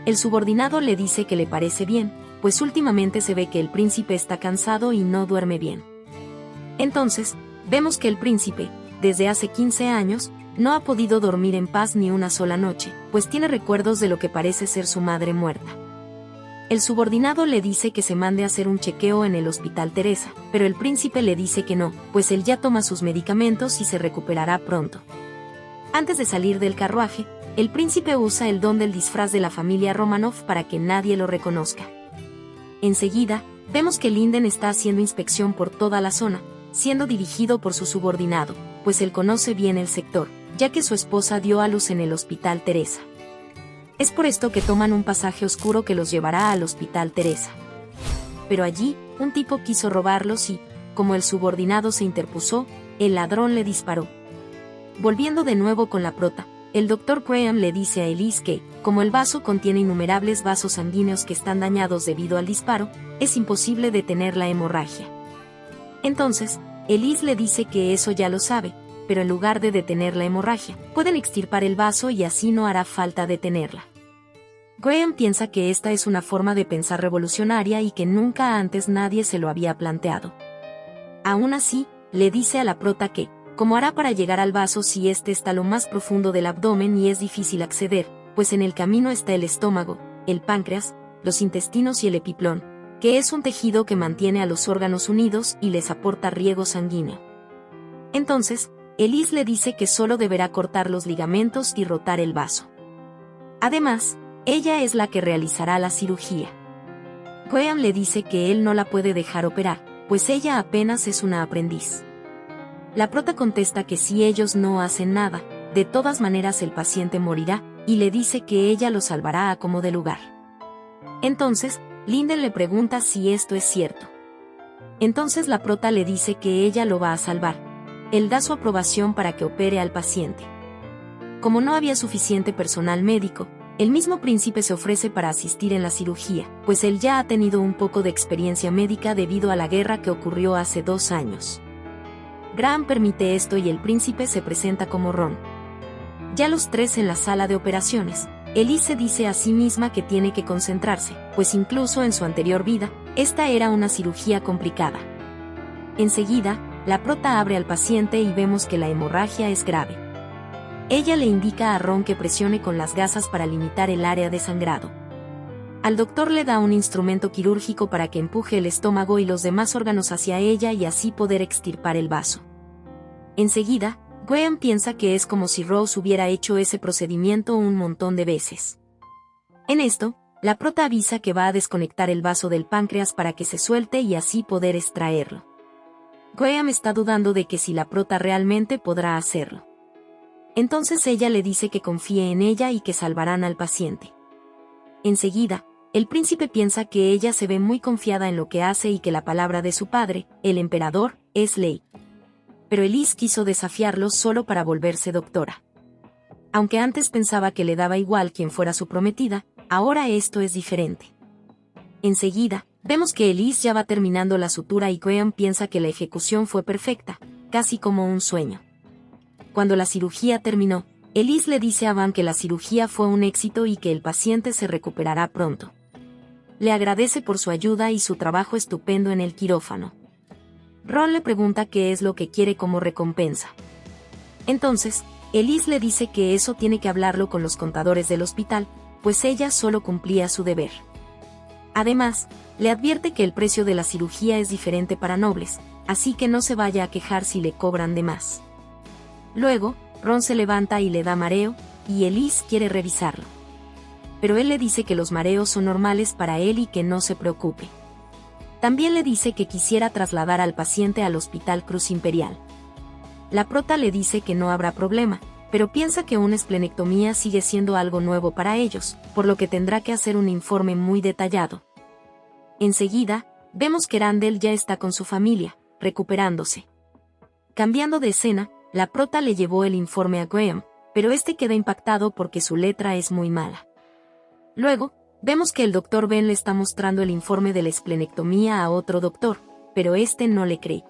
El subordinado le dice que le parece bien, pues últimamente se ve que el príncipe está cansado y no duerme bien. Entonces, vemos que el príncipe, desde hace 15 años, no ha podido dormir en paz ni una sola noche, pues tiene recuerdos de lo que parece ser su madre muerta. El subordinado le dice que se mande a hacer un chequeo en el Hospital Teresa, pero el príncipe le dice que no, pues él ya toma sus medicamentos y se recuperará pronto. Antes de salir del carruaje, el príncipe usa el don del disfraz de la familia Romanov para que nadie lo reconozca. Enseguida, vemos que Linden está haciendo inspección por toda la zona, siendo dirigido por su subordinado, pues él conoce bien el sector, ya que su esposa dio a luz en el Hospital Teresa. Es por esto que toman un pasaje oscuro que los llevará al Hospital Teresa. Pero allí, un tipo quiso robarlos y, como el subordinado se interpuso, el ladrón le disparó. Volviendo de nuevo con la prota, el Dr. Graham le dice a Elise que, como el vaso contiene innumerables vasos sanguíneos que están dañados debido al disparo, es imposible detener la hemorragia. Entonces, Elise le dice que eso ya lo sabe, pero en lugar de detener la hemorragia, pueden extirpar el vaso y así no hará falta detenerla. Graham piensa que esta es una forma de pensar revolucionaria y que nunca antes nadie se lo había planteado. Aún así, le dice a la prota que, ¿cómo hará para llegar al vaso si este está lo más profundo del abdomen y es difícil acceder, pues en el camino está el estómago, el páncreas, los intestinos y el epiplón, que es un tejido que mantiene a los órganos unidos y les aporta riego sanguíneo? Entonces, Elise le dice que solo deberá cortar los ligamentos y rotar el vaso. Además, ella es la que realizará la cirugía. Graham le dice que él no la puede dejar operar, pues ella apenas es una aprendiz. La prota contesta que si ellos no hacen nada, de todas maneras el paciente morirá, y le dice que ella lo salvará a como de lugar. Entonces, Linden le pregunta si esto es cierto. Entonces la prota le dice que ella lo va a salvar. Él da su aprobación para que opere al paciente. Como no había suficiente personal médico, el mismo príncipe se ofrece para asistir en la cirugía, pues él ya ha tenido un poco de experiencia médica debido a la guerra que ocurrió hace 2 años. Graham permite esto y el príncipe se presenta como Ron. Ya los 3 en la sala de operaciones, Elise dice a sí misma que tiene que concentrarse, pues incluso en su anterior vida, esta era una cirugía complicada. Enseguida, la prota abre al paciente y vemos que la hemorragia es grave. Ella le indica a Ron que presione con las gasas para limitar el área de sangrado. Al doctor le da un instrumento quirúrgico para que empuje el estómago y los demás órganos hacia ella y así poder extirpar el vaso. Enseguida, Graham piensa que es como si Rose hubiera hecho ese procedimiento un montón de veces. En esto, la prota avisa que va a desconectar el vaso del páncreas para que se suelte y así poder extraerlo. Graham está dudando de que si la prota realmente podrá hacerlo. Entonces ella le dice que confíe en ella y que salvarán al paciente. Enseguida, El príncipe piensa que ella se ve muy confiada en lo que hace y que la palabra de su padre, el emperador, es ley. Pero Elise quiso desafiarlo solo para volverse doctora. Aunque antes pensaba que le daba igual quién fuera su prometida, ahora esto es diferente. Enseguida, vemos que Elise ya va terminando la sutura y Graham piensa que la ejecución fue perfecta, casi como un sueño. Cuando la cirugía terminó, Elise le dice a Van que la cirugía fue un éxito y que el paciente se recuperará pronto. Le agradece por su ayuda y su trabajo estupendo en el quirófano. Ron le pregunta qué es lo que quiere como recompensa. Entonces, Elise le dice que eso tiene que hablarlo con los contadores del hospital, pues ella solo cumplía su deber. Además, le advierte que el precio de la cirugía es diferente para nobles, así que no se vaya a quejar si le cobran de más. Luego, Ron se levanta y le da mareo, y Elise quiere revisarlo. Pero él le dice que los mareos son normales para él y que no se preocupe. También le dice que quisiera trasladar al paciente al Hospital Cruz Imperial. La prota le dice que no habrá problema, pero piensa que una esplenectomía sigue siendo algo nuevo para ellos, por lo que tendrá que hacer un informe muy detallado. Enseguida, vemos que Randall ya está con su familia, recuperándose. Cambiando de escena, la prota le llevó el informe a Graham, pero este queda impactado porque su letra es muy mala. Luego, vemos que el Dr. Ben le está mostrando el informe de la esplenectomía a otro doctor, pero este no le cree.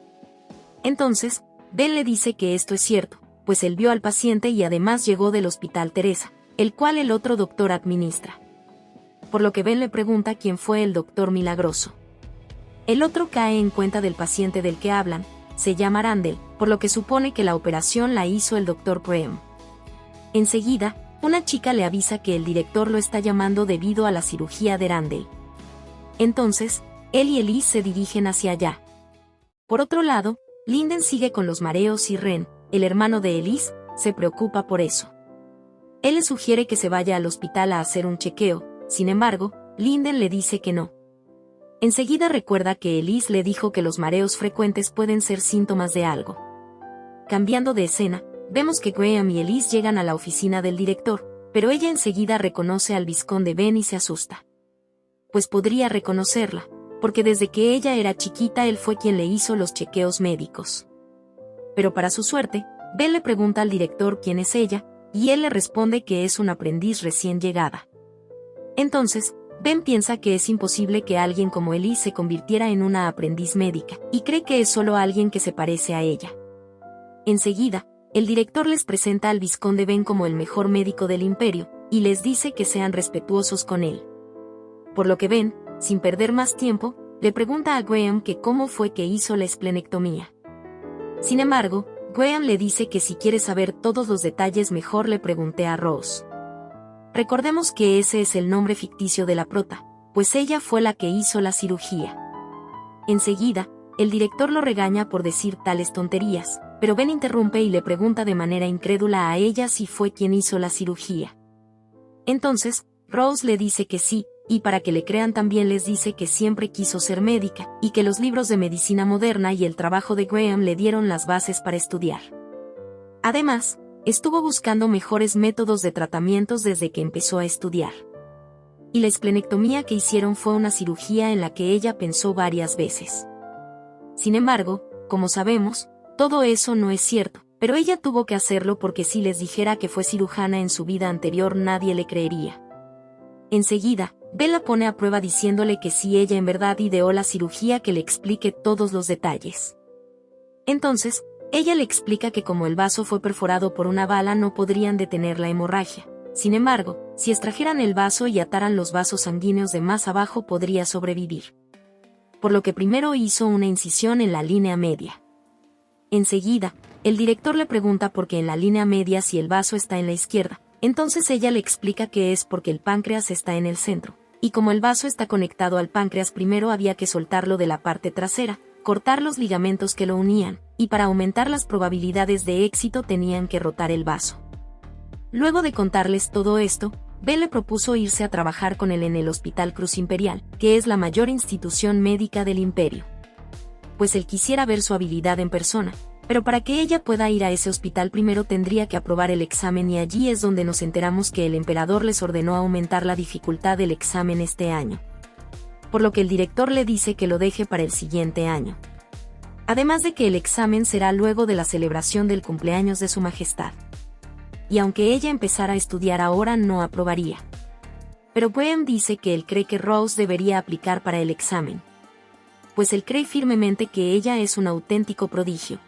Entonces, Ben le dice que esto es cierto, pues él vio al paciente y además llegó del Hospital Teresa, el cual el otro doctor administra. Por lo que Ben le pregunta quién fue el doctor milagroso. El otro cae en cuenta del paciente del que hablan, se llama Randall, por lo que supone que la operación la hizo el Dr. Graham. Enseguida, una chica le avisa que el director lo está llamando debido a la cirugía de Randall. Entonces, él y Elise se dirigen hacia allá. Por otro lado, Linden sigue con los mareos y Ren, el hermano de Elise, se preocupa por eso. Él le sugiere que se vaya al hospital a hacer un chequeo, sin embargo, Linden le dice que no. Enseguida recuerda que Elise le dijo que los mareos frecuentes pueden ser síntomas de algo. Cambiando de escena, vemos que Graham y Elise llegan a la oficina del director, pero ella enseguida reconoce al vizconde Ben y se asusta. Pues podría reconocerla, porque desde que ella era chiquita él fue quien le hizo los chequeos médicos. Pero para su suerte, Ben le pregunta al director quién es ella, y él le responde que es un aprendiz recién llegada. Entonces, Ben piensa que es imposible que alguien como Elise se convirtiera en una aprendiz médica, y cree que es solo alguien que se parece a ella. Enseguida, el director les presenta al vizconde Ben como el mejor médico del imperio, y les dice que sean respetuosos con él. Por lo que Ben, sin perder más tiempo, le pregunta a Graham que cómo fue que hizo la esplenectomía. Sin embargo, Graham le dice que si quiere saber todos los detalles mejor le pregunte a Rose. Recordemos que ese es el nombre ficticio de la prota, pues ella fue la que hizo la cirugía. Enseguida, el director lo regaña por decir tales tonterías, pero Ben interrumpe y le pregunta de manera incrédula a ella si fue quien hizo la cirugía. Entonces, Rose le dice que sí, y para que le crean también les dice que siempre quiso ser médica, y que los libros de medicina moderna y el trabajo de Graham le dieron las bases para estudiar. Además, estuvo buscando mejores métodos de tratamientos desde que empezó a estudiar. Y la esplenectomía que hicieron fue una cirugía en la que ella pensó varias veces. Sin embargo, como sabemos, todo eso no es cierto, pero ella tuvo que hacerlo porque si les dijera que fue cirujana en su vida anterior nadie le creería. Enseguida, Ben la pone a prueba diciéndole que si ella en verdad ideó la cirugía que le explique todos los detalles. Entonces, ella le explica que como el vaso fue perforado por una bala no podrían detener la hemorragia. Sin embargo, si extrajeran el vaso y ataran los vasos sanguíneos de más abajo podría sobrevivir. Por lo que primero hizo una incisión en la línea media. Enseguida, el director le pregunta por qué en la línea media si el vaso está en la izquierda. Entonces ella le explica que es porque el páncreas está en el centro, y como el vaso está conectado al páncreas primero había que soltarlo de la parte trasera, cortar los ligamentos que lo unían, y para aumentar las probabilidades de éxito tenían que rotar el vaso. Luego de contarles todo esto, Ben le propuso irse a trabajar con él en el Hospital Cruz Imperial, que es la mayor institución médica del imperio. Pues él quisiera ver su habilidad en persona, Pero para que ella pueda ir a ese hospital primero tendría que aprobar el examen y allí es donde nos enteramos que el emperador les ordenó aumentar la dificultad del examen este año. Por lo que el director le dice que lo deje para el siguiente año. Además de que el examen será luego de la celebración del cumpleaños de su majestad. Y aunque ella empezara a estudiar ahora no aprobaría. Pero Boehm dice que él cree que Rose debería aplicar para el examen. Pues él cree firmemente que ella es un auténtico prodigio.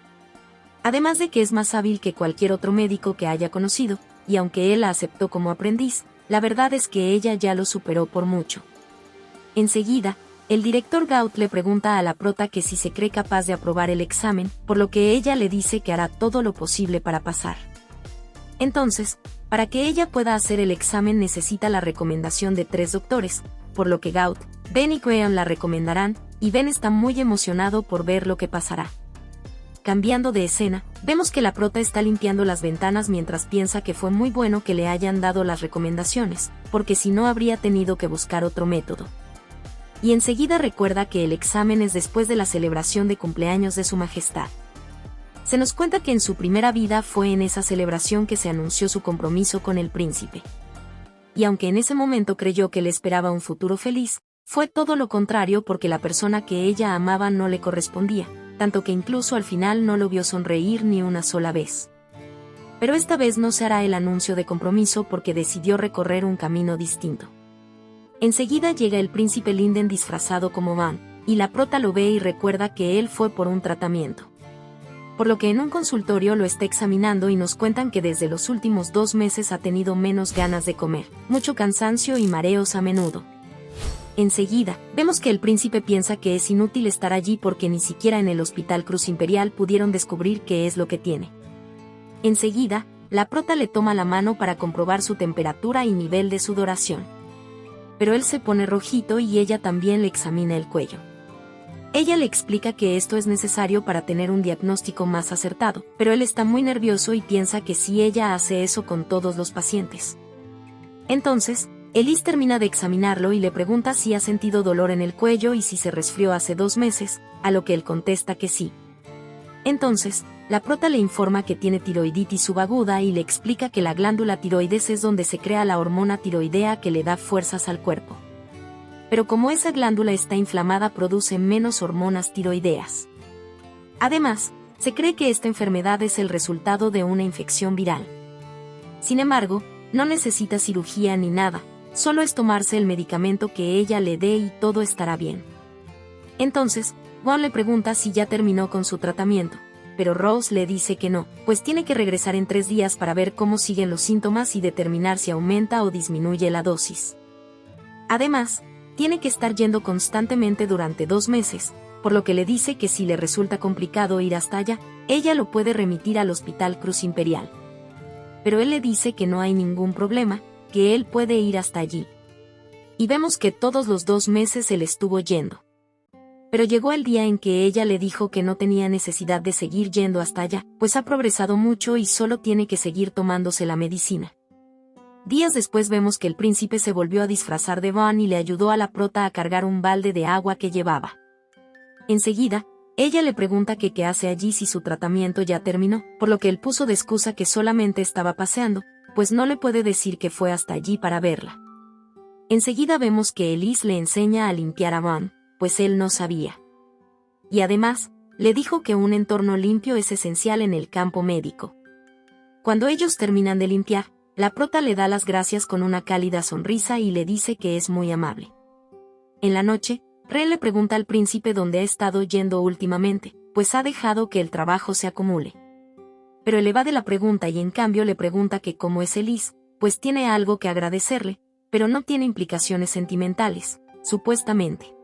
Además de que es más hábil que cualquier otro médico que haya conocido, y aunque él la aceptó como aprendiz, la verdad es que ella ya lo superó por mucho. Enseguida, el director Gaut le pregunta a la prota que si se cree capaz de aprobar el examen, por lo que ella le dice que hará todo lo posible para pasar. Entonces, para que ella pueda hacer el examen necesita la recomendación de 3 doctores, por lo que Gaut, Ben y Graham la recomendarán, y Ben está muy emocionado por ver lo que pasará. Cambiando de escena, vemos que la prota está limpiando las ventanas mientras piensa que fue muy bueno que le hayan dado las recomendaciones, porque si no habría tenido que buscar otro método. Y enseguida recuerda que el examen es después de la celebración de cumpleaños de su majestad. Se nos cuenta que en su primera vida fue en esa celebración que se anunció su compromiso con el príncipe. Y aunque en ese momento creyó que le esperaba un futuro feliz, fue todo lo contrario porque la persona que ella amaba no le correspondía, tanto que incluso al final no lo vio sonreír ni una sola vez. Pero esta vez no se hará el anuncio de compromiso porque decidió recorrer un camino distinto. Enseguida llega el príncipe Linden disfrazado como Van, y la prota lo ve y recuerda que él fue por un tratamiento. Por lo que en un consultorio lo está examinando y nos cuentan que desde los últimos 2 meses ha tenido menos ganas de comer, mucho cansancio y mareos a menudo. Enseguida, vemos que el príncipe piensa que es inútil estar allí porque ni siquiera en el Hospital Cruz Imperial pudieron descubrir qué es lo que tiene. Enseguida, la prota le toma la mano para comprobar su temperatura y nivel de sudoración. Pero él se pone rojito y ella también le examina el cuello. Ella le explica que esto es necesario para tener un diagnóstico más acertado, pero él está muy nervioso y piensa que si ella hace eso con todos los pacientes. Entonces, Elise termina de examinarlo y le pregunta si ha sentido dolor en el cuello y si se resfrió hace 2 meses, a lo que él contesta que sí. Entonces, la prota le informa que tiene tiroiditis subaguda y le explica que la glándula tiroides es donde se crea la hormona tiroidea que le da fuerzas al cuerpo. Pero como esa glándula está inflamada produce menos hormonas tiroideas. Además, se cree que esta enfermedad es el resultado de una infección viral. Sin embargo, no necesita cirugía ni nada, solo es tomarse el medicamento que ella le dé y todo estará bien. Entonces, Juan le pregunta si ya terminó con su tratamiento, pero Rose le dice que no, pues tiene que regresar en 3 días para ver cómo siguen los síntomas y determinar si aumenta o disminuye la dosis. Además, tiene que estar yendo constantemente durante 2 meses, por lo que le dice que si le resulta complicado ir hasta allá, ella lo puede remitir al Hospital Cruz Imperial. Pero él le dice que no hay ningún problema, que él puede ir hasta allí. Y vemos que todos los 2 meses él estuvo yendo. Pero llegó el día en que ella le dijo que no tenía necesidad de seguir yendo hasta allá, pues ha progresado mucho y solo tiene que seguir tomándose la medicina. Días después vemos que el príncipe se volvió a disfrazar de Van y le ayudó a la prota a cargar un balde de agua que llevaba. Enseguida, ella le pregunta que qué hace allí si su tratamiento ya terminó, por lo que él puso de excusa que solamente estaba paseando, pues no le puede decir que fue hasta allí para verla. Enseguida vemos que Elise le enseña a limpiar a Van, pues él no sabía. Y además, le dijo que un entorno limpio es esencial en el campo médico. Cuando ellos terminan de limpiar, la prota le da las gracias con una cálida sonrisa y le dice que es muy amable. En la noche, Ren le pregunta al príncipe dónde ha estado yendo últimamente, pues ha dejado que el trabajo se acumule. Pero él evade la pregunta y en cambio le pregunta que cómo es Elise, pues tiene algo que agradecerle, pero no tiene implicaciones sentimentales, supuestamente.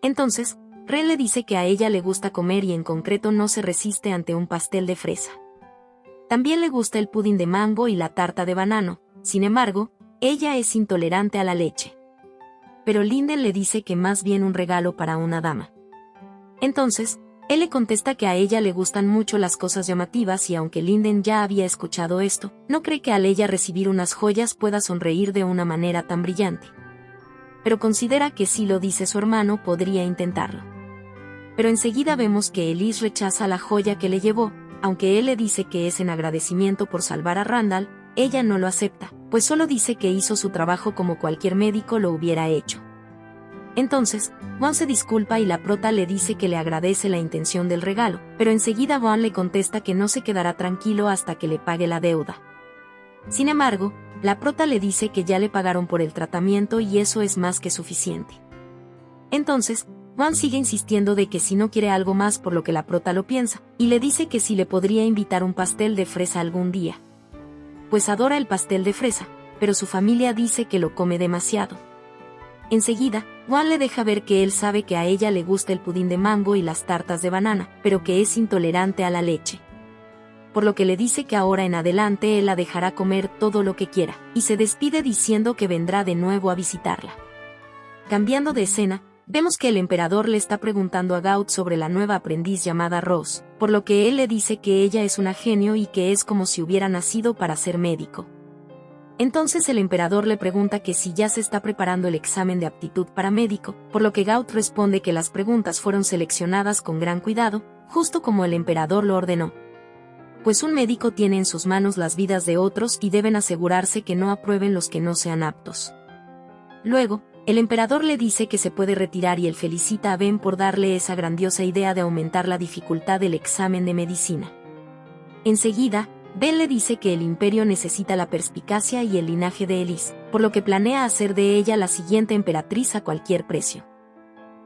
Entonces, Ren le dice que a ella le gusta comer y en concreto no se resiste ante un pastel de fresa. También le gusta el pudín de mango y la tarta de banano, sin embargo, ella es intolerante a la leche. Pero Linden le dice que más bien un regalo para una dama. Entonces, él le contesta que a ella le gustan mucho las cosas llamativas y aunque Linden ya había escuchado esto, no cree que al ella recibir unas joyas pueda sonreír de una manera tan brillante. Pero considera que si lo dice su hermano podría intentarlo. Pero enseguida vemos que Elise rechaza la joya que le llevó, aunque él le dice que es en agradecimiento por salvar a Randall, ella no lo acepta, pues solo dice que hizo su trabajo como cualquier médico lo hubiera hecho. Entonces, Vaughn se disculpa y la prota le dice que le agradece la intención del regalo, pero enseguida Vaughn le contesta que no se quedará tranquilo hasta que le pague la deuda. Sin embargo, la prota le dice que ya le pagaron por el tratamiento y eso es más que suficiente. Entonces, Vaughn sigue insistiendo de que si no quiere algo más, por lo que la prota lo piensa, y le dice que si le podría invitar un pastel de fresa algún día. Pues adora el pastel de fresa, pero su familia dice que lo come demasiado. Enseguida, Vaughn le deja ver que él sabe que a ella le gusta el pudín de mango y las tartas de banana, pero que es intolerante a la leche. Por lo que le dice que ahora en adelante él la dejará comer todo lo que quiera, y se despide diciendo que vendrá de nuevo a visitarla. Cambiando de escena, vemos que el emperador le está preguntando a Gaut sobre la nueva aprendiz llamada Rose, por lo que él le dice que ella es una genio y que es como si hubiera nacido para ser médico. Entonces el emperador le pregunta que si ya se está preparando el examen de aptitud para médico, por lo que Gaut responde que las preguntas fueron seleccionadas con gran cuidado, justo como el emperador lo ordenó. Pues un médico tiene en sus manos las vidas de otros y deben asegurarse que no aprueben los que no sean aptos. Luego, el emperador le dice que se puede retirar y él felicita a Ben por darle esa grandiosa idea de aumentar la dificultad del examen de medicina. Enseguida, Ben le dice que el imperio necesita la perspicacia y el linaje de Elise, por lo que planea hacer de ella la siguiente emperatriz a cualquier precio.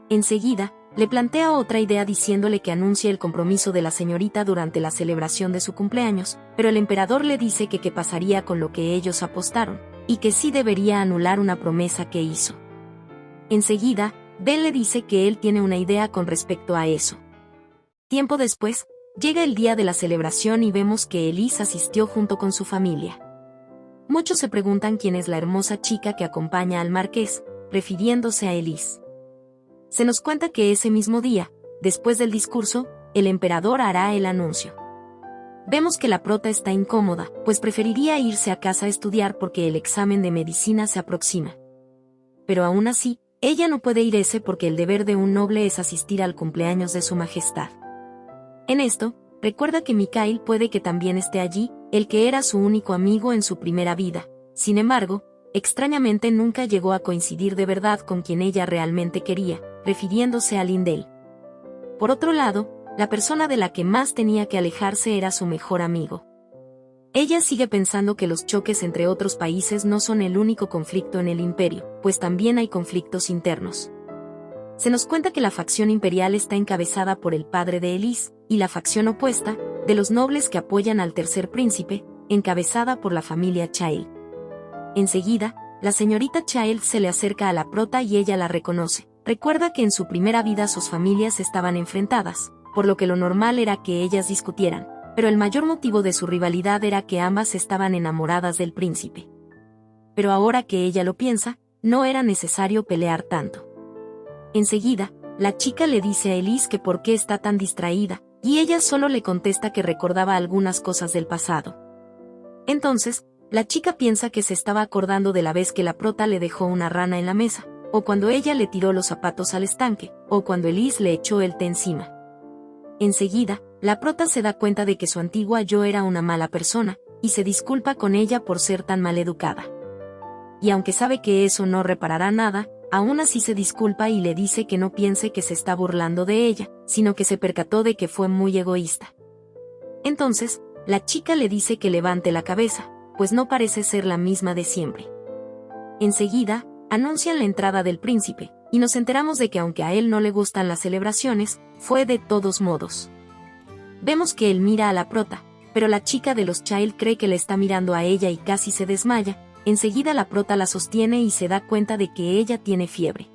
Enseguida, le plantea otra idea diciéndole que anuncie el compromiso de la señorita durante la celebración de su cumpleaños, pero el emperador le dice que qué pasaría con lo que ellos apostaron, y que sí debería anular una promesa que hizo. Enseguida, Ben le dice que él tiene una idea con respecto a eso. Tiempo después, llega el día de la celebración y vemos que Elise asistió junto con su familia. Muchos se preguntan quién es la hermosa chica que acompaña al marqués, refiriéndose a Elise. Se nos cuenta que ese mismo día, después del discurso, el emperador hará el anuncio. Vemos que la prota está incómoda, pues preferiría irse a casa a estudiar porque el examen de medicina se aproxima. Pero aún así, ella no puede irse porque el deber de un noble es asistir al cumpleaños de su majestad. En esto, recuerda que Mikhail puede que también esté allí, el que era su único amigo en su primera vida. Sin embargo, extrañamente nunca llegó a coincidir de verdad con quien ella realmente quería, refiriéndose a Lindell. Por otro lado, la persona de la que más tenía que alejarse era su mejor amigo. Ella sigue pensando que los choques entre otros países no son el único conflicto en el imperio, pues también hay conflictos internos. Se nos cuenta que la facción imperial está encabezada por el padre de Elise, y la facción opuesta, de los nobles que apoyan al tercer príncipe, encabezada por la familia Child. Enseguida, la señorita Child se le acerca a la prota y ella la reconoce. Recuerda que en su primera vida sus familias estaban enfrentadas, por lo que lo normal era que ellas discutieran, pero el mayor motivo de su rivalidad era que ambas estaban enamoradas del príncipe. Pero ahora que ella lo piensa, no era necesario pelear tanto. Enseguida, la chica le dice a Elise que por qué está tan distraída, y ella solo le contesta que recordaba algunas cosas del pasado. Entonces, la chica piensa que se estaba acordando de la vez que la prota le dejó una rana en la mesa, o cuando ella le tiró los zapatos al estanque, o cuando Elise le echó el té encima. Enseguida, la prota se da cuenta de que su antigua yo era una mala persona, y se disculpa con ella por ser tan maleducada. Y aunque sabe que eso no reparará nada, aún así se disculpa y le dice que no piense que se está burlando de ella, sino que se percató de que fue muy egoísta. Entonces, la chica le dice que levante la cabeza, pues no parece ser la misma de siempre. Enseguida, anuncian la entrada del príncipe, y nos enteramos de que aunque a él no le gustan las celebraciones, fue de todos modos. Vemos que él mira a la prota, pero la chica de los Child cree que le está mirando a ella y casi se desmaya. Enseguida la prota la sostiene y se da cuenta de que ella tiene fiebre.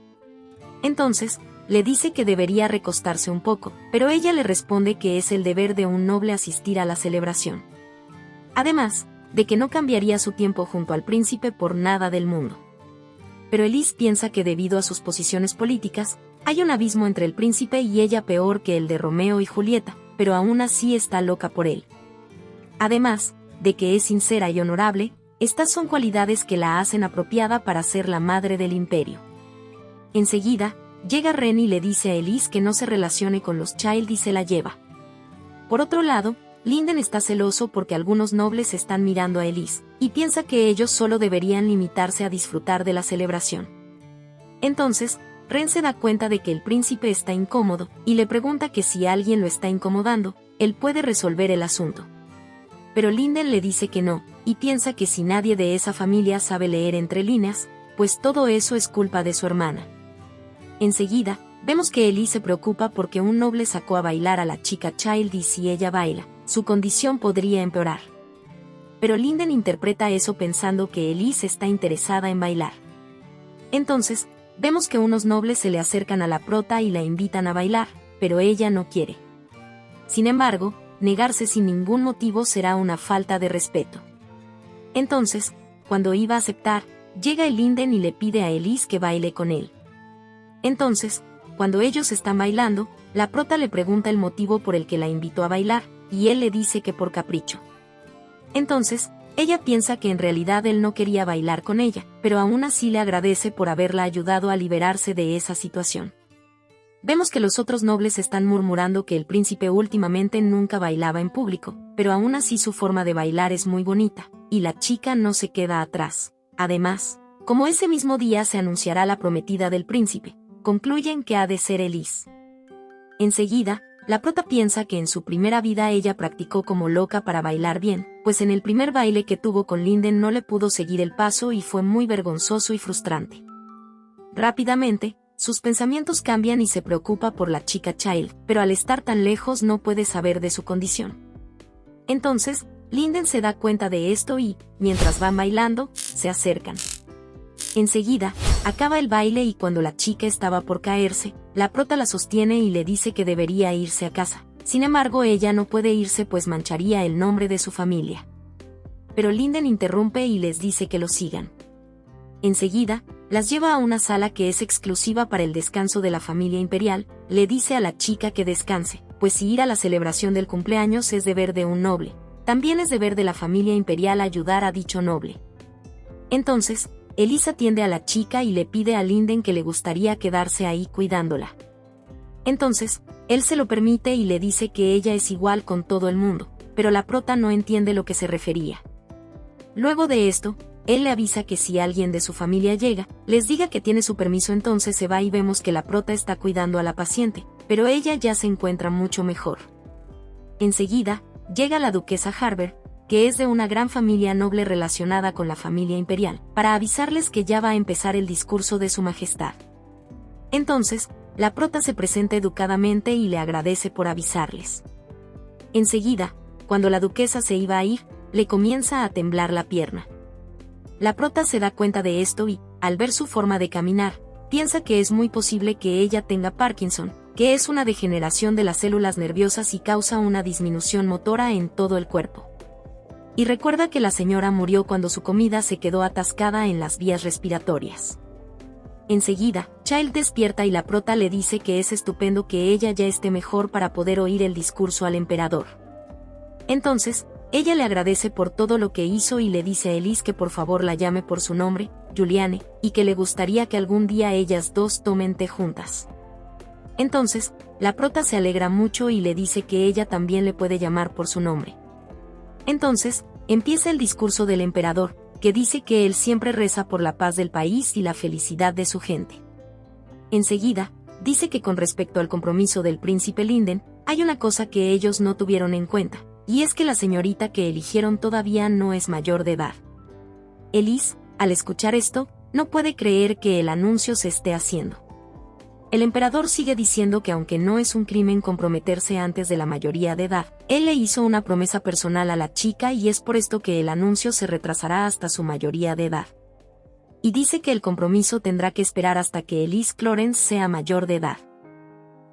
Entonces, le dice que debería recostarse un poco, pero ella le responde que es el deber de un noble asistir a la celebración. Además, de que no cambiaría su tiempo junto al príncipe por nada del mundo. Pero Elise piensa que debido a sus posiciones políticas, hay un abismo entre el príncipe y ella peor que el de Romeo y Julieta, pero aún así está loca por él. Además, de que es sincera y honorable, estas son cualidades que la hacen apropiada para ser la madre del imperio. Enseguida, llega Ren y le dice a Elise que no se relacione con los Child y se la lleva. Por otro lado, Linden está celoso porque algunos nobles están mirando a Elise, y piensa que ellos solo deberían limitarse a disfrutar de la celebración. Entonces, Ren se da cuenta de que el príncipe está incómodo, y le pregunta que si alguien lo está incomodando, él puede resolver el asunto. Pero Linden le dice que no, y piensa que si nadie de esa familia sabe leer entre líneas, pues todo eso es culpa de su hermana. Enseguida, vemos que Elise se preocupa porque un noble sacó a bailar a la chica Child y si ella baila, su condición podría empeorar. Pero Linden interpreta eso pensando que Elise está interesada en bailar. Entonces, vemos que unos nobles se le acercan a la prota y la invitan a bailar, pero ella no quiere. Sin embargo, negarse sin ningún motivo será una falta de respeto. Entonces, cuando iba a aceptar, llega el Linden y le pide a Elise que baile con él. Entonces, cuando ellos están bailando, la prota le pregunta el motivo por el que la invitó a bailar, y él le dice que por capricho. Entonces, ella piensa que en realidad él no quería bailar con ella, pero aún así le agradece por haberla ayudado a liberarse de esa situación. Vemos que los otros nobles están murmurando que el príncipe últimamente nunca bailaba en público, pero aún así su forma de bailar es muy bonita, y la chica no se queda atrás. Además, como ese mismo día se anunciará la prometida del príncipe, concluyen que ha de ser Elise. Enseguida, la prota piensa que en su primera vida ella practicó como loca para bailar bien, pues en el primer baile que tuvo con Linden no le pudo seguir el paso y fue muy vergonzoso y frustrante. Rápidamente, sus pensamientos cambian y se preocupa por la chica Child, pero al estar tan lejos no puede saber de su condición. Entonces, Linden se da cuenta de esto y, mientras van bailando, se acercan. Enseguida, acaba el baile y cuando la chica estaba por caerse, la prota la sostiene y le dice que debería irse a casa. Sin embargo, ella no puede irse pues mancharía el nombre de su familia. Pero Linden interrumpe y les dice que lo sigan. Enseguida, las lleva a una sala que es exclusiva para el descanso de la familia imperial, le dice a la chica que descanse, pues si ir a la celebración del cumpleaños es deber de un noble, también es deber de la familia imperial ayudar a dicho noble. Entonces, Elise atiende a la chica y le pide a Linden que le gustaría quedarse ahí cuidándola. Entonces, él se lo permite y le dice que ella es igual con todo el mundo, pero la prota no entiende lo que se refería. Luego de esto, él le avisa que si alguien de su familia llega, les diga que tiene su permiso, entonces se va y vemos que la prota está cuidando a la paciente, pero ella ya se encuentra mucho mejor. Enseguida, llega la duquesa Harber, que es de una gran familia noble relacionada con la familia imperial, para avisarles que ya va a empezar el discurso de su majestad. Entonces, la prota se presenta educadamente y le agradece por avisarles. Enseguida, cuando la duquesa se iba a ir, le comienza a temblar la pierna. La prota se da cuenta de esto y, al ver su forma de caminar, piensa que es muy posible que ella tenga Parkinson, que es una degeneración de las células nerviosas y causa una disminución motora en todo el cuerpo. Y recuerda que la señora murió cuando su comida se quedó atascada en las vías respiratorias. Enseguida, Child despierta y la prota le dice que es estupendo que ella ya esté mejor para poder oír el discurso al emperador. Entonces, ella le agradece por todo lo que hizo y le dice a Elise que por favor la llame por su nombre, Juliane, y que le gustaría que algún día ellas dos tomen té juntas. Entonces, la prota se alegra mucho y le dice que ella también le puede llamar por su nombre. Entonces, empieza el discurso del emperador, que dice que él siempre reza por la paz del país y la felicidad de su gente. Enseguida, dice que con respecto al compromiso del príncipe Linden, hay una cosa que ellos no tuvieron en cuenta, y es que la señorita que eligieron todavía no es mayor de edad. Elise, al escuchar esto, no puede creer que el anuncio se esté haciendo. El emperador sigue diciendo que aunque no es un crimen comprometerse antes de la mayoría de edad, él le hizo una promesa personal a la chica y es por esto que el anuncio se retrasará hasta su mayoría de edad. Y dice que el compromiso tendrá que esperar hasta que Elise Clarence sea mayor de edad.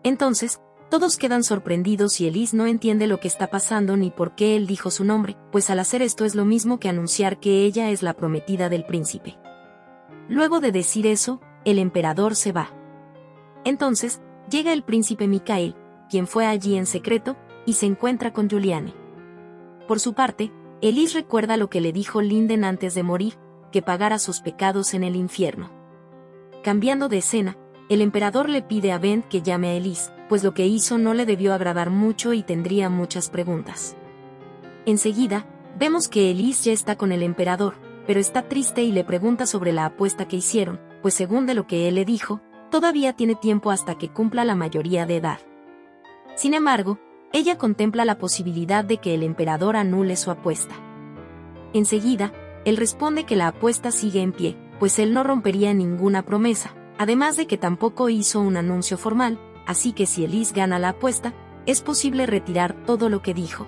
Entonces, todos quedan sorprendidos y Elise no entiende lo que está pasando ni por qué él dijo su nombre, pues al hacer esto es lo mismo que anunciar que ella es la prometida del príncipe. Luego de decir eso, el emperador se va. Entonces, llega el príncipe Mikael, quien fue allí en secreto, y se encuentra con Juliane. Por su parte, Elise recuerda lo que le dijo Linden antes de morir, que pagara sus pecados en el infierno. Cambiando de escena, El emperador le pide a Bent que llame a Elise, pues lo que hizo no le debió agradar mucho y tendría muchas preguntas. Enseguida, vemos que Elise ya está con el emperador, pero está triste y le pregunta sobre la apuesta que hicieron, pues según de lo que él le dijo, todavía tiene tiempo hasta que cumpla la mayoría de edad. Sin embargo, ella contempla la posibilidad de que el emperador anule su apuesta. Enseguida, él responde que la apuesta sigue en pie, pues él no rompería ninguna promesa, además de que tampoco hizo un anuncio formal, así que si Elise gana la apuesta, es posible retirar todo lo que dijo.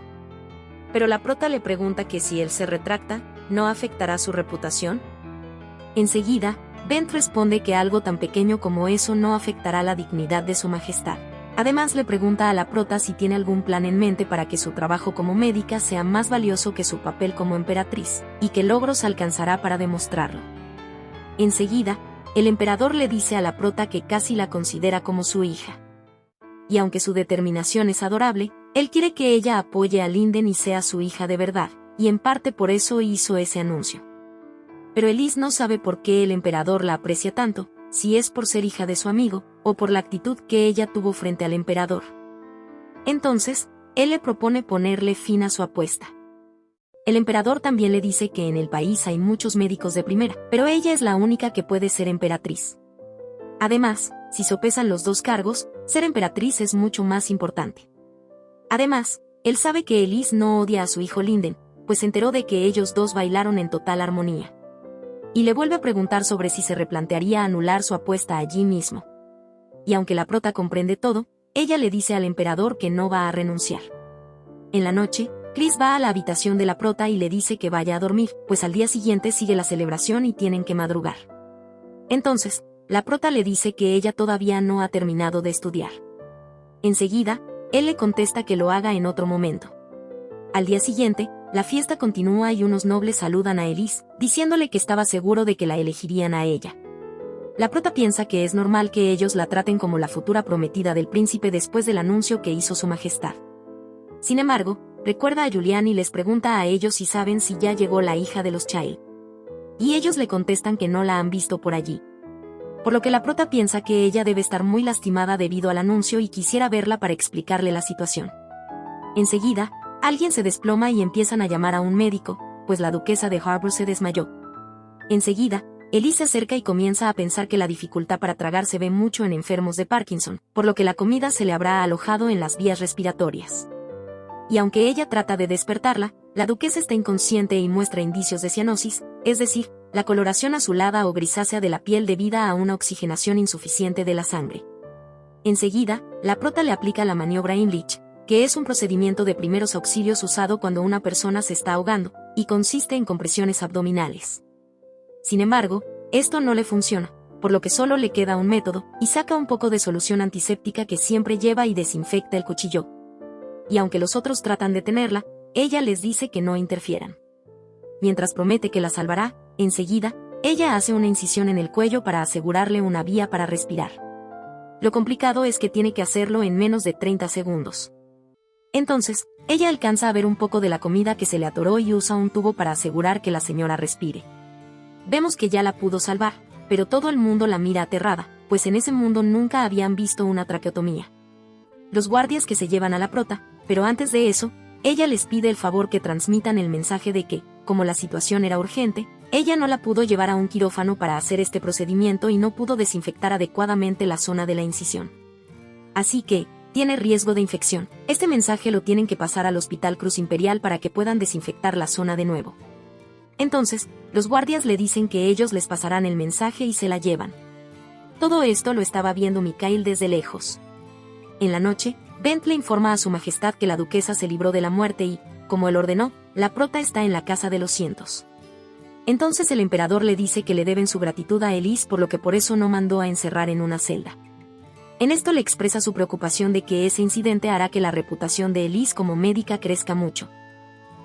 Pero la prota le pregunta que si él se retracta, ¿no afectará su reputación? Enseguida, Bent responde que algo tan pequeño como eso no afectará la dignidad de su majestad. Además le pregunta a la prota si tiene algún plan en mente para que su trabajo como médica sea más valioso que su papel como emperatriz, y qué logros alcanzará para demostrarlo. Enseguida, el emperador le dice a la prota que casi la considera como su hija. Y aunque su determinación es adorable, él quiere que ella apoye a Linden y sea su hija de verdad, y en parte por eso hizo ese anuncio. Pero Elise no sabe por qué el emperador la aprecia tanto, si es por ser hija de su amigo, o por la actitud que ella tuvo frente al emperador. Entonces, él le propone ponerle fin a su apuesta. El emperador también le dice que en el país hay muchos médicos de primera, pero ella es la única que puede ser emperatriz. Además, si sopesan los dos cargos, ser emperatriz es mucho más importante. Además, él sabe que Elise no odia a su hijo Linden, pues se enteró de que ellos dos bailaron en total armonía. Y le vuelve a preguntar sobre si se replantearía anular su apuesta allí mismo. Y aunque la prota comprende todo, ella le dice al emperador que no va a renunciar. En la noche, Chris va a la habitación de la prota y le dice que vaya a dormir, pues al día siguiente sigue la celebración y tienen que madrugar. Entonces, la prota le dice que ella todavía no ha terminado de estudiar. Enseguida, él le contesta que lo haga en otro momento. Al día siguiente, la fiesta continúa y unos nobles saludan a Elise, diciéndole que estaba seguro de que la elegirían a ella. La prota piensa que es normal que ellos la traten como la futura prometida del príncipe después del anuncio que hizo su majestad. Sin embargo, recuerda a Julian y les pregunta a ellos si saben si ya llegó la hija de los Child. Y ellos le contestan que no la han visto por allí. Por lo que la prota piensa que ella debe estar muy lastimada debido al anuncio y quisiera verla para explicarle la situación. Enseguida, alguien se desploma y empiezan a llamar a un médico, pues la duquesa de Harbour se desmayó. Enseguida, Elise se acerca y comienza a pensar que la dificultad para tragar se ve mucho en enfermos de Parkinson, por lo que la comida se le habrá alojado en las vías respiratorias. Y aunque ella trata de despertarla, la duquesa está inconsciente y muestra indicios de cianosis, es decir, la coloración azulada o grisácea de la piel debido a una oxigenación insuficiente de la sangre. Enseguida, la prota le aplica la maniobra Imlich, que es un procedimiento de primeros auxilios usado cuando una persona se está ahogando, y consiste en compresiones abdominales. Sin embargo, esto no le funciona, por lo que solo le queda un método, y saca un poco de solución antiséptica que siempre lleva y desinfecta el cuchillo. Y aunque los otros tratan de detenerla, ella les dice que no interfieran. Mientras promete que la salvará, enseguida, ella hace una incisión en el cuello para asegurarle una vía para respirar. Lo complicado es que tiene que hacerlo en menos de 30 segundos. Entonces, ella alcanza a ver un poco de la comida que se le atoró y usa un tubo para asegurar que la señora respire. Vemos que ya la pudo salvar, pero todo el mundo la mira aterrada, pues en ese mundo nunca habían visto una traqueotomía. Los guardias que se llevan a la prota, pero antes de eso, ella les pide el favor que transmitan el mensaje de que, como la situación era urgente, ella no la pudo llevar a un quirófano para hacer este procedimiento y no pudo desinfectar adecuadamente la zona de la incisión. Así que, tiene riesgo de infección. Este mensaje lo tienen que pasar al Hospital Cruz Imperial para que puedan desinfectar la zona de nuevo. Entonces, los guardias le dicen que ellos les pasarán el mensaje y se la llevan. Todo esto lo estaba viendo Mikhail desde lejos. En la noche, Bent le informa a su majestad que la duquesa se libró de la muerte y, como él ordenó, la prota está en la casa de los cientos. Entonces el emperador le dice que le deben su gratitud a Elise por lo que por eso no mandó a encerrar en una celda. En esto le expresa su preocupación de que ese incidente hará que la reputación de Elise como médica crezca mucho.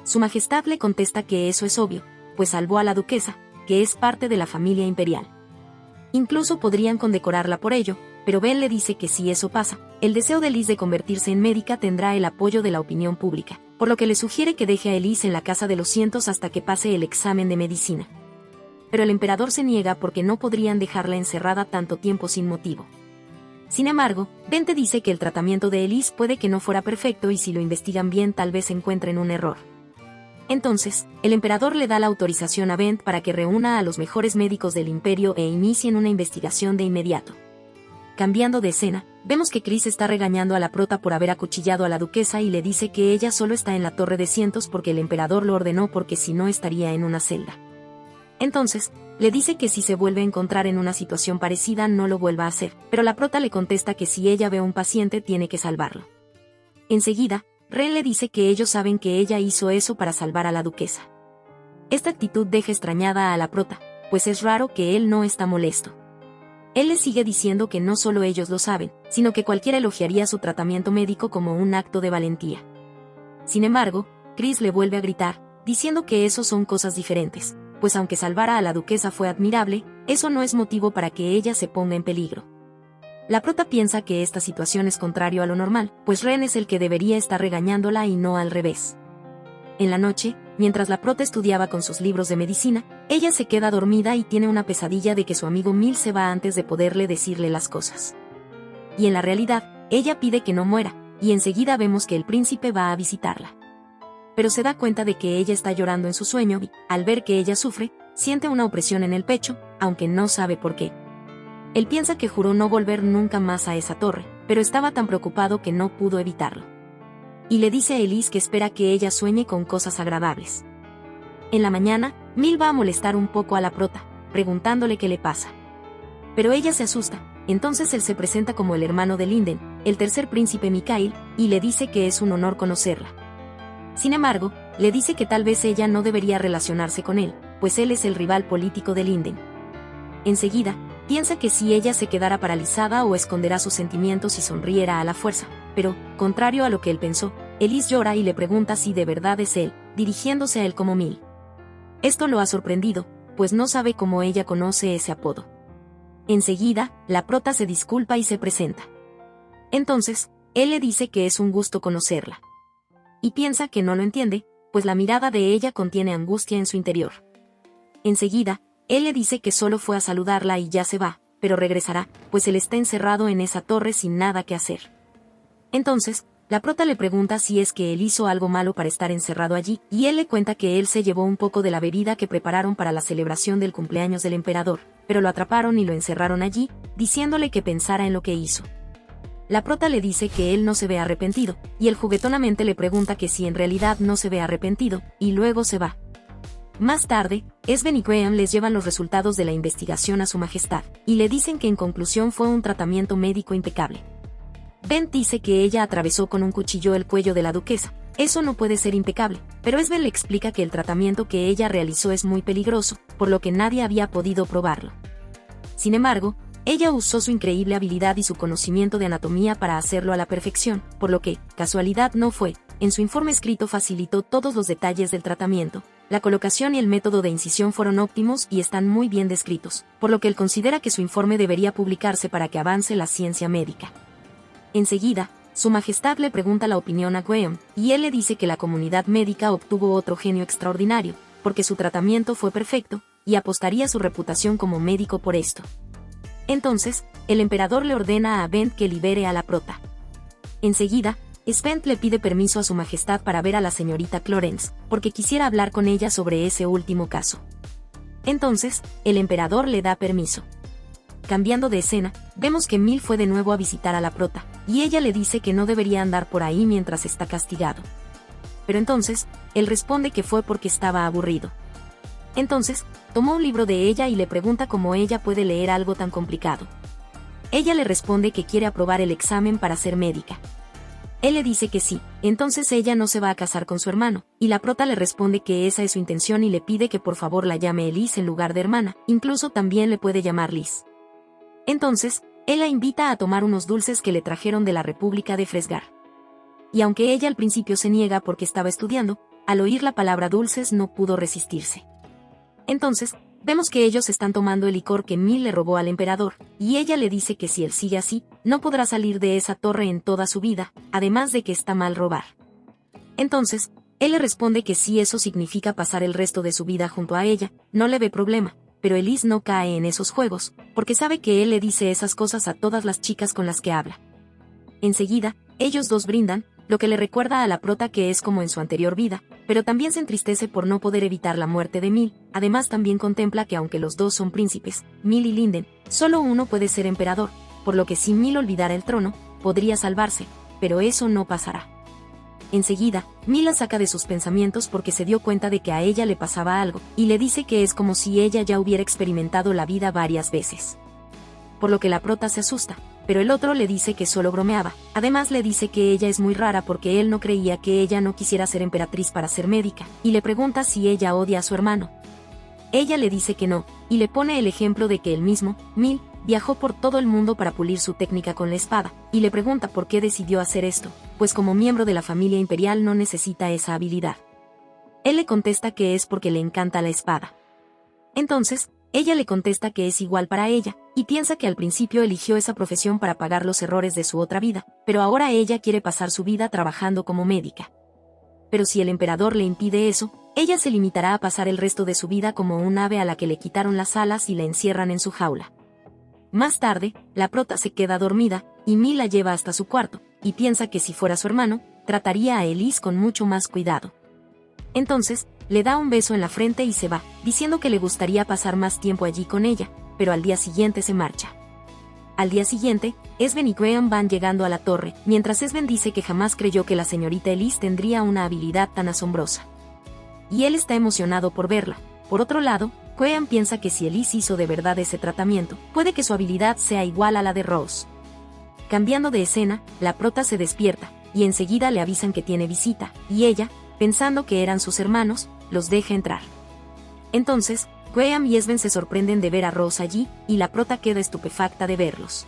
Su majestad le contesta que eso es obvio, pues salvó a la duquesa, que es parte de la familia imperial. Incluso podrían condecorarla por ello, pero Ben le dice que si eso pasa, el deseo de Elise de convertirse en médica tendrá el apoyo de la opinión pública, por lo que le sugiere que deje a Elise en la casa de los cientos hasta que pase el examen de medicina. Pero el emperador se niega porque no podrían dejarla encerrada tanto tiempo sin motivo. Sin embargo, Ben te dice que el tratamiento de Elise puede que no fuera perfecto y si lo investigan bien tal vez encuentren un error. Entonces, el emperador le da la autorización a Ben para que reúna a los mejores médicos del imperio e inicien una investigación de inmediato. Cambiando de escena, vemos que Chris está regañando a la prota por haber acuchillado a la duquesa y le dice que ella solo está en la Torre de Cientos porque el emperador lo ordenó porque si no estaría en una celda. Entonces, le dice que si se vuelve a encontrar en una situación parecida no lo vuelva a hacer, pero la prota le contesta que si ella ve a un paciente tiene que salvarlo. Enseguida, Ren le dice que ellos saben que ella hizo eso para salvar a la duquesa. Esta actitud deja extrañada a la prota, pues es raro que él no está molesto. Él le sigue diciendo que no solo ellos lo saben, sino que cualquiera elogiaría su tratamiento médico como un acto de valentía. Sin embargo, Chris le vuelve a gritar, diciendo que eso son cosas diferentes, pues aunque salvara a la duquesa fue admirable, eso no es motivo para que ella se ponga en peligro. La prota piensa que esta situación es contrario a lo normal, pues Ren es el que debería estar regañándola y no al revés. En la noche, mientras la prota estudiaba con sus libros de medicina, ella se queda dormida y tiene una pesadilla de que su amigo Mil se va antes de poderle decirle las cosas. Y en la realidad, ella pide que no muera, y enseguida vemos que el príncipe va a visitarla. Pero se da cuenta de que ella está llorando en su sueño y, al ver que ella sufre, siente una opresión en el pecho, aunque no sabe por qué. Él piensa que juró no volver nunca más a esa torre, pero estaba tan preocupado que no pudo evitarlo. Y le dice a Elise que espera que ella sueñe con cosas agradables. En la mañana, Mil va a molestar un poco a la prota, preguntándole qué le pasa. Pero ella se asusta, entonces él se presenta como el hermano de Linden, el tercer príncipe Mikhail, y le dice que es un honor conocerla. Sin embargo, le dice que tal vez ella no debería relacionarse con él, pues él es el rival político de Linden. Enseguida, piensa que si ella se quedara paralizada o esconderá sus sentimientos y sonriera a la fuerza, pero, contrario a lo que él pensó, Elise llora y le pregunta si de verdad es él, dirigiéndose a él como Mil. Esto lo ha sorprendido, pues no sabe cómo ella conoce ese apodo. Enseguida, la prota se disculpa y se presenta. Entonces, él le dice que es un gusto conocerla. Y piensa que no lo entiende, pues la mirada de ella contiene angustia en su interior. Enseguida, él le dice que solo fue a saludarla y ya se va, pero regresará, pues él está encerrado en esa torre sin nada que hacer. Entonces, la prota le pregunta si es que él hizo algo malo para estar encerrado allí, y él le cuenta que él se llevó un poco de la bebida que prepararon para la celebración del cumpleaños del emperador, pero lo atraparon y lo encerraron allí, diciéndole que pensara en lo que hizo. La prota le dice que él no se ve arrepentido, y él juguetonamente le pregunta que si en realidad no se ve arrepentido, y luego se va. Más tarde, Esben y Graham les llevan los resultados de la investigación a su majestad, y le dicen que en conclusión fue un tratamiento médico impecable. Ben dice que ella atravesó con un cuchillo el cuello de la duquesa. Eso no puede ser impecable, pero Esben le explica que el tratamiento que ella realizó es muy peligroso, por lo que nadie había podido probarlo. Sin embargo, ella usó su increíble habilidad y su conocimiento de anatomía para hacerlo a la perfección, por lo que, casualidad no fue, en su informe escrito facilitó todos los detalles del tratamiento. La colocación y el método de incisión fueron óptimos y están muy bien descritos, por lo que él considera que su informe debería publicarse para que avance la ciencia médica. Enseguida, su majestad le pregunta la opinión a Graham, y él le dice que la comunidad médica obtuvo otro genio extraordinario, porque su tratamiento fue perfecto, y apostaría su reputación como médico por esto. Entonces, el emperador le ordena a Bent que libere a la prota. Enseguida, Spent le pide permiso a su majestad para ver a la señorita Clarence, porque quisiera hablar con ella sobre ese último caso. Entonces, el emperador le da permiso. Cambiando de escena, vemos que Mil fue de nuevo a visitar a la prota, y ella le dice que no debería andar por ahí mientras está castigado. Pero entonces, él responde que fue porque estaba aburrido. Entonces, tomó un libro de ella y le pregunta cómo ella puede leer algo tan complicado. Ella le responde que quiere aprobar el examen para ser médica. Él le dice que sí, entonces ella no se va a casar con su hermano, y la prota le responde que esa es su intención y le pide que por favor la llame Elise en lugar de hermana, incluso también le puede llamar Liz. Entonces, él la invita a tomar unos dulces que le trajeron de la República de Fresgar. Y aunque ella al principio se niega porque estaba estudiando, al oír la palabra dulces no pudo resistirse. Entonces, vemos que ellos están tomando el licor que Mil le robó al emperador, y ella le dice que si él sigue así, no podrá salir de esa torre en toda su vida, además de que está mal robar. Entonces, él le responde que si eso significa pasar el resto de su vida junto a ella, no le ve problema, pero Elise no cae en esos juegos, porque sabe que él le dice esas cosas a todas las chicas con las que habla. Enseguida, ellos dos brindan, lo que le recuerda a la prota que es como en su anterior vida, pero también se entristece por no poder evitar la muerte de Mil. Además también contempla que aunque los dos son príncipes, Mil y Linden, solo uno puede ser emperador, por lo que si Mil olvidara el trono, podría salvarse, pero eso no pasará. Enseguida, Mil la saca de sus pensamientos porque se dio cuenta de que a ella le pasaba algo, y le dice que es como si ella ya hubiera experimentado la vida varias veces. Por lo que la prota se asusta, pero el otro le dice que solo bromeaba. Además le dice que ella es muy rara porque él no creía que ella no quisiera ser emperatriz para ser médica, y le pregunta si ella odia a su hermano. Ella le dice que no, y le pone el ejemplo de que él mismo, Mil, viajó por todo el mundo para pulir su técnica con la espada, y le pregunta por qué decidió hacer esto, pues como miembro de la familia imperial no necesita esa habilidad. Él le contesta que es porque le encanta la espada. Entonces, ella le contesta que es igual para ella, y piensa que al principio eligió esa profesión para pagar los errores de su otra vida, pero ahora ella quiere pasar su vida trabajando como médica. Pero si el emperador le impide eso, ella se limitará a pasar el resto de su vida como un ave a la que le quitaron las alas y la encierran en su jaula. Más tarde, la prota se queda dormida, y Mil la lleva hasta su cuarto, y piensa que si fuera su hermano, trataría a Elise con mucho más cuidado. Entonces, le da un beso en la frente y se va, diciendo que le gustaría pasar más tiempo allí con ella, pero al día siguiente se marcha. Al día siguiente, Esben y Graham van llegando a la torre, mientras Esben dice que jamás creyó que la señorita Elise tendría una habilidad tan asombrosa. Y él está emocionado por verla. Por otro lado, Graham piensa que si Elise hizo de verdad ese tratamiento, puede que su habilidad sea igual a la de Rose. Cambiando de escena, la prota se despierta, y enseguida le avisan que tiene visita, y ella, pensando que eran sus hermanos, los deja entrar. Entonces, Graham y Esben se sorprenden de ver a Rose allí, y la prota queda estupefacta de verlos.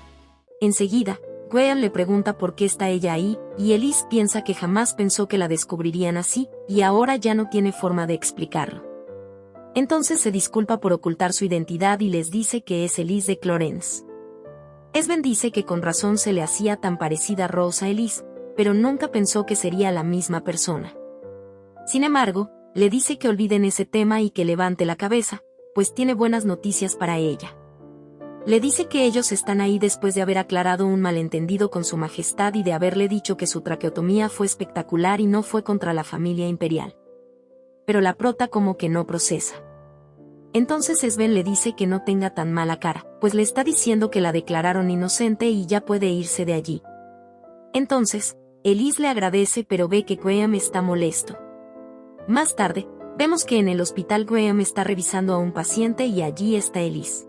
Enseguida, Graham le pregunta por qué está ella ahí, y Elise piensa que jamás pensó que la descubrirían así, y ahora ya no tiene forma de explicarlo. Entonces se disculpa por ocultar su identidad y les dice que es Elise de Clarence. Esben dice que con razón se le hacía tan parecida Rose a Elise, pero nunca pensó que sería la misma persona. Sin embargo, le dice que olviden ese tema y que levante la cabeza, pues tiene buenas noticias para ella. Le dice que ellos están ahí después de haber aclarado un malentendido con su majestad y de haberle dicho que su traqueotomía fue espectacular y no fue contra la familia imperial. Pero la prota como que no procesa. Entonces Esben le dice que no tenga tan mala cara, pues le está diciendo que la declararon inocente y ya puede irse de allí. Entonces, Elise le agradece pero ve que Graham está molesto. Más tarde, vemos que en el hospital Graham está revisando a un paciente y allí está Elise.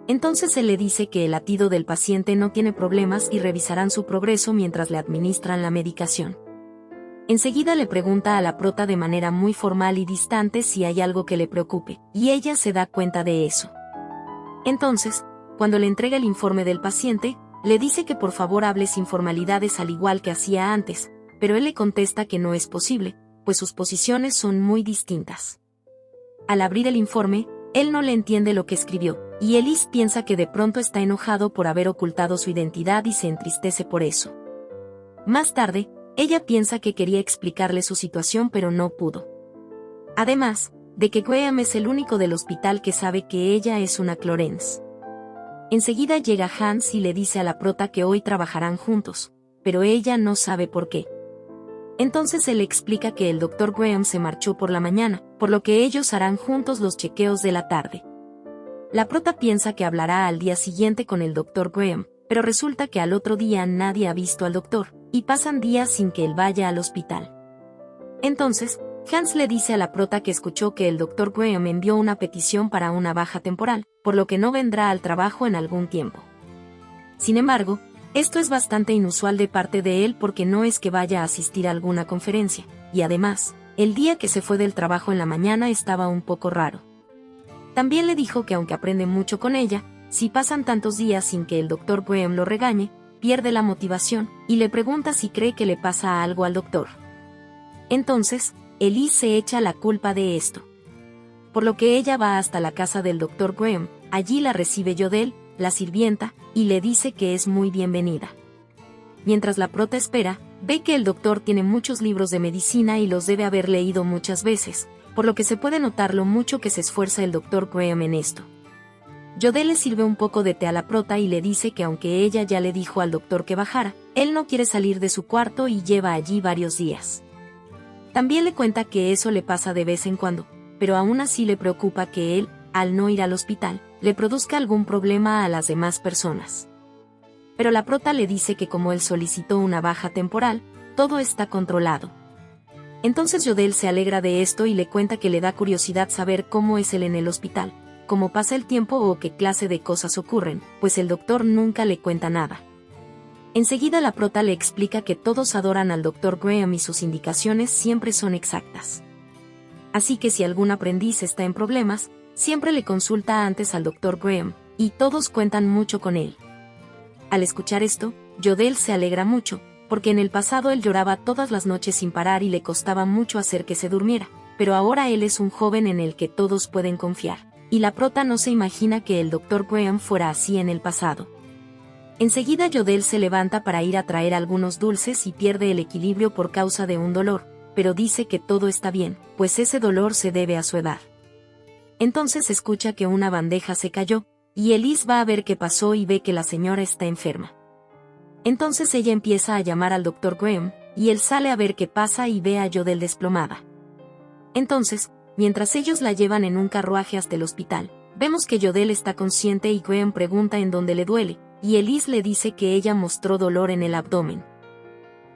Entonces él le dice que el latido del paciente no tiene problemas y revisarán su progreso mientras le administran la medicación. Enseguida le pregunta a la prota de manera muy formal y distante si hay algo que le preocupe, y ella se da cuenta de eso. Entonces, cuando le entrega el informe del paciente, le dice que por favor hable sin formalidades al igual que hacía antes, pero él le contesta que no es posible, pues sus posiciones son muy distintas. Al abrir el informe, él no le entiende lo que escribió, y Elise piensa que de pronto está enojado por haber ocultado su identidad y se entristece por eso. Más tarde, ella piensa que quería explicarle su situación pero no pudo. Además, de que Graham es el único del hospital que sabe que ella es una Clarence. Enseguida llega Hans y le dice a la prota que hoy trabajarán juntos, pero ella no sabe por qué. Entonces él explica que el Dr. Graham se marchó por la mañana, por lo que ellos harán juntos los chequeos de la tarde. La prota piensa que hablará al día siguiente con el Dr. Graham, pero resulta que al otro día nadie ha visto al doctor, y pasan días sin que él vaya al hospital. Entonces, Hans le dice a la prota que escuchó que el Dr. Graham envió una petición para una baja temporal, por lo que no vendrá al trabajo en algún tiempo. Sin embargo, esto es bastante inusual de parte de él porque no es que vaya a asistir a alguna conferencia, y además, el día que se fue del trabajo en la mañana estaba un poco raro. También le dijo que aunque aprende mucho con ella, si pasan tantos días sin que el Dr. Graham lo regañe, pierde la motivación, y le pregunta si cree que le pasa algo al doctor. Entonces, Elise se echa la culpa de esto. Por lo que ella va hasta la casa del Dr. Graham, allí la recibe Yodel, la sirvienta, y le dice que es muy bienvenida. Mientras la prota espera, ve que el doctor tiene muchos libros de medicina y los debe haber leído muchas veces, por lo que se puede notar lo mucho que se esfuerza el Dr. Graham en esto. Jodelle le sirve un poco de té a la prota y le dice que aunque ella ya le dijo al doctor que bajara, él no quiere salir de su cuarto y lleva allí varios días. También le cuenta que eso le pasa de vez en cuando, pero aún así le preocupa que él, al no ir al hospital, le produzca algún problema a las demás personas. Pero la prota le dice que como él solicitó una baja temporal, todo está controlado. Entonces Jodelle se alegra de esto y le cuenta que le da curiosidad saber cómo es él en el hospital, cómo pasa el tiempo o qué clase de cosas ocurren, pues el doctor nunca le cuenta nada. Enseguida la prota le explica que todos adoran al Dr. Graham y sus indicaciones siempre son exactas. Así que si algún aprendiz está en problemas, siempre le consulta antes al Dr. Graham, y todos cuentan mucho con él. Al escuchar esto, Jodelle se alegra mucho, porque en el pasado él lloraba todas las noches sin parar y le costaba mucho hacer que se durmiera, pero ahora él es un joven en el que todos pueden confiar, y la prota no se imagina que el Dr. Graham fuera así en el pasado. Enseguida Jodelle se levanta para ir a traer algunos dulces y pierde el equilibrio por causa de un dolor, pero dice que todo está bien, pues ese dolor se debe a su edad. Entonces escucha que una bandeja se cayó, y Elise va a ver qué pasó y ve que la señora está enferma. Entonces ella empieza a llamar al Dr. Graham, y él sale a ver qué pasa y ve a Jodelle desplomada. Entonces, mientras ellos la llevan en un carruaje hasta el hospital, vemos que Jodelle está consciente y Graham pregunta en dónde le duele, y Elise le dice que ella mostró dolor en el abdomen.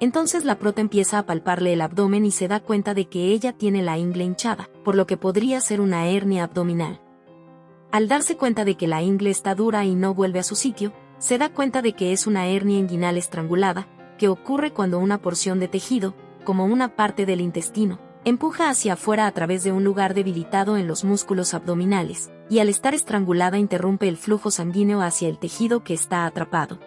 Entonces la prota empieza a palparle el abdomen y se da cuenta de que ella tiene la ingle hinchada, por lo que podría ser una hernia abdominal. Al darse cuenta de que la ingle está dura y no vuelve a su sitio, se da cuenta de que es una hernia inguinal estrangulada, que ocurre cuando una porción de tejido, como una parte del intestino, empuja hacia afuera a través de un lugar debilitado en los músculos abdominales, y al estar estrangulada interrumpe el flujo sanguíneo hacia el tejido que está atrapado.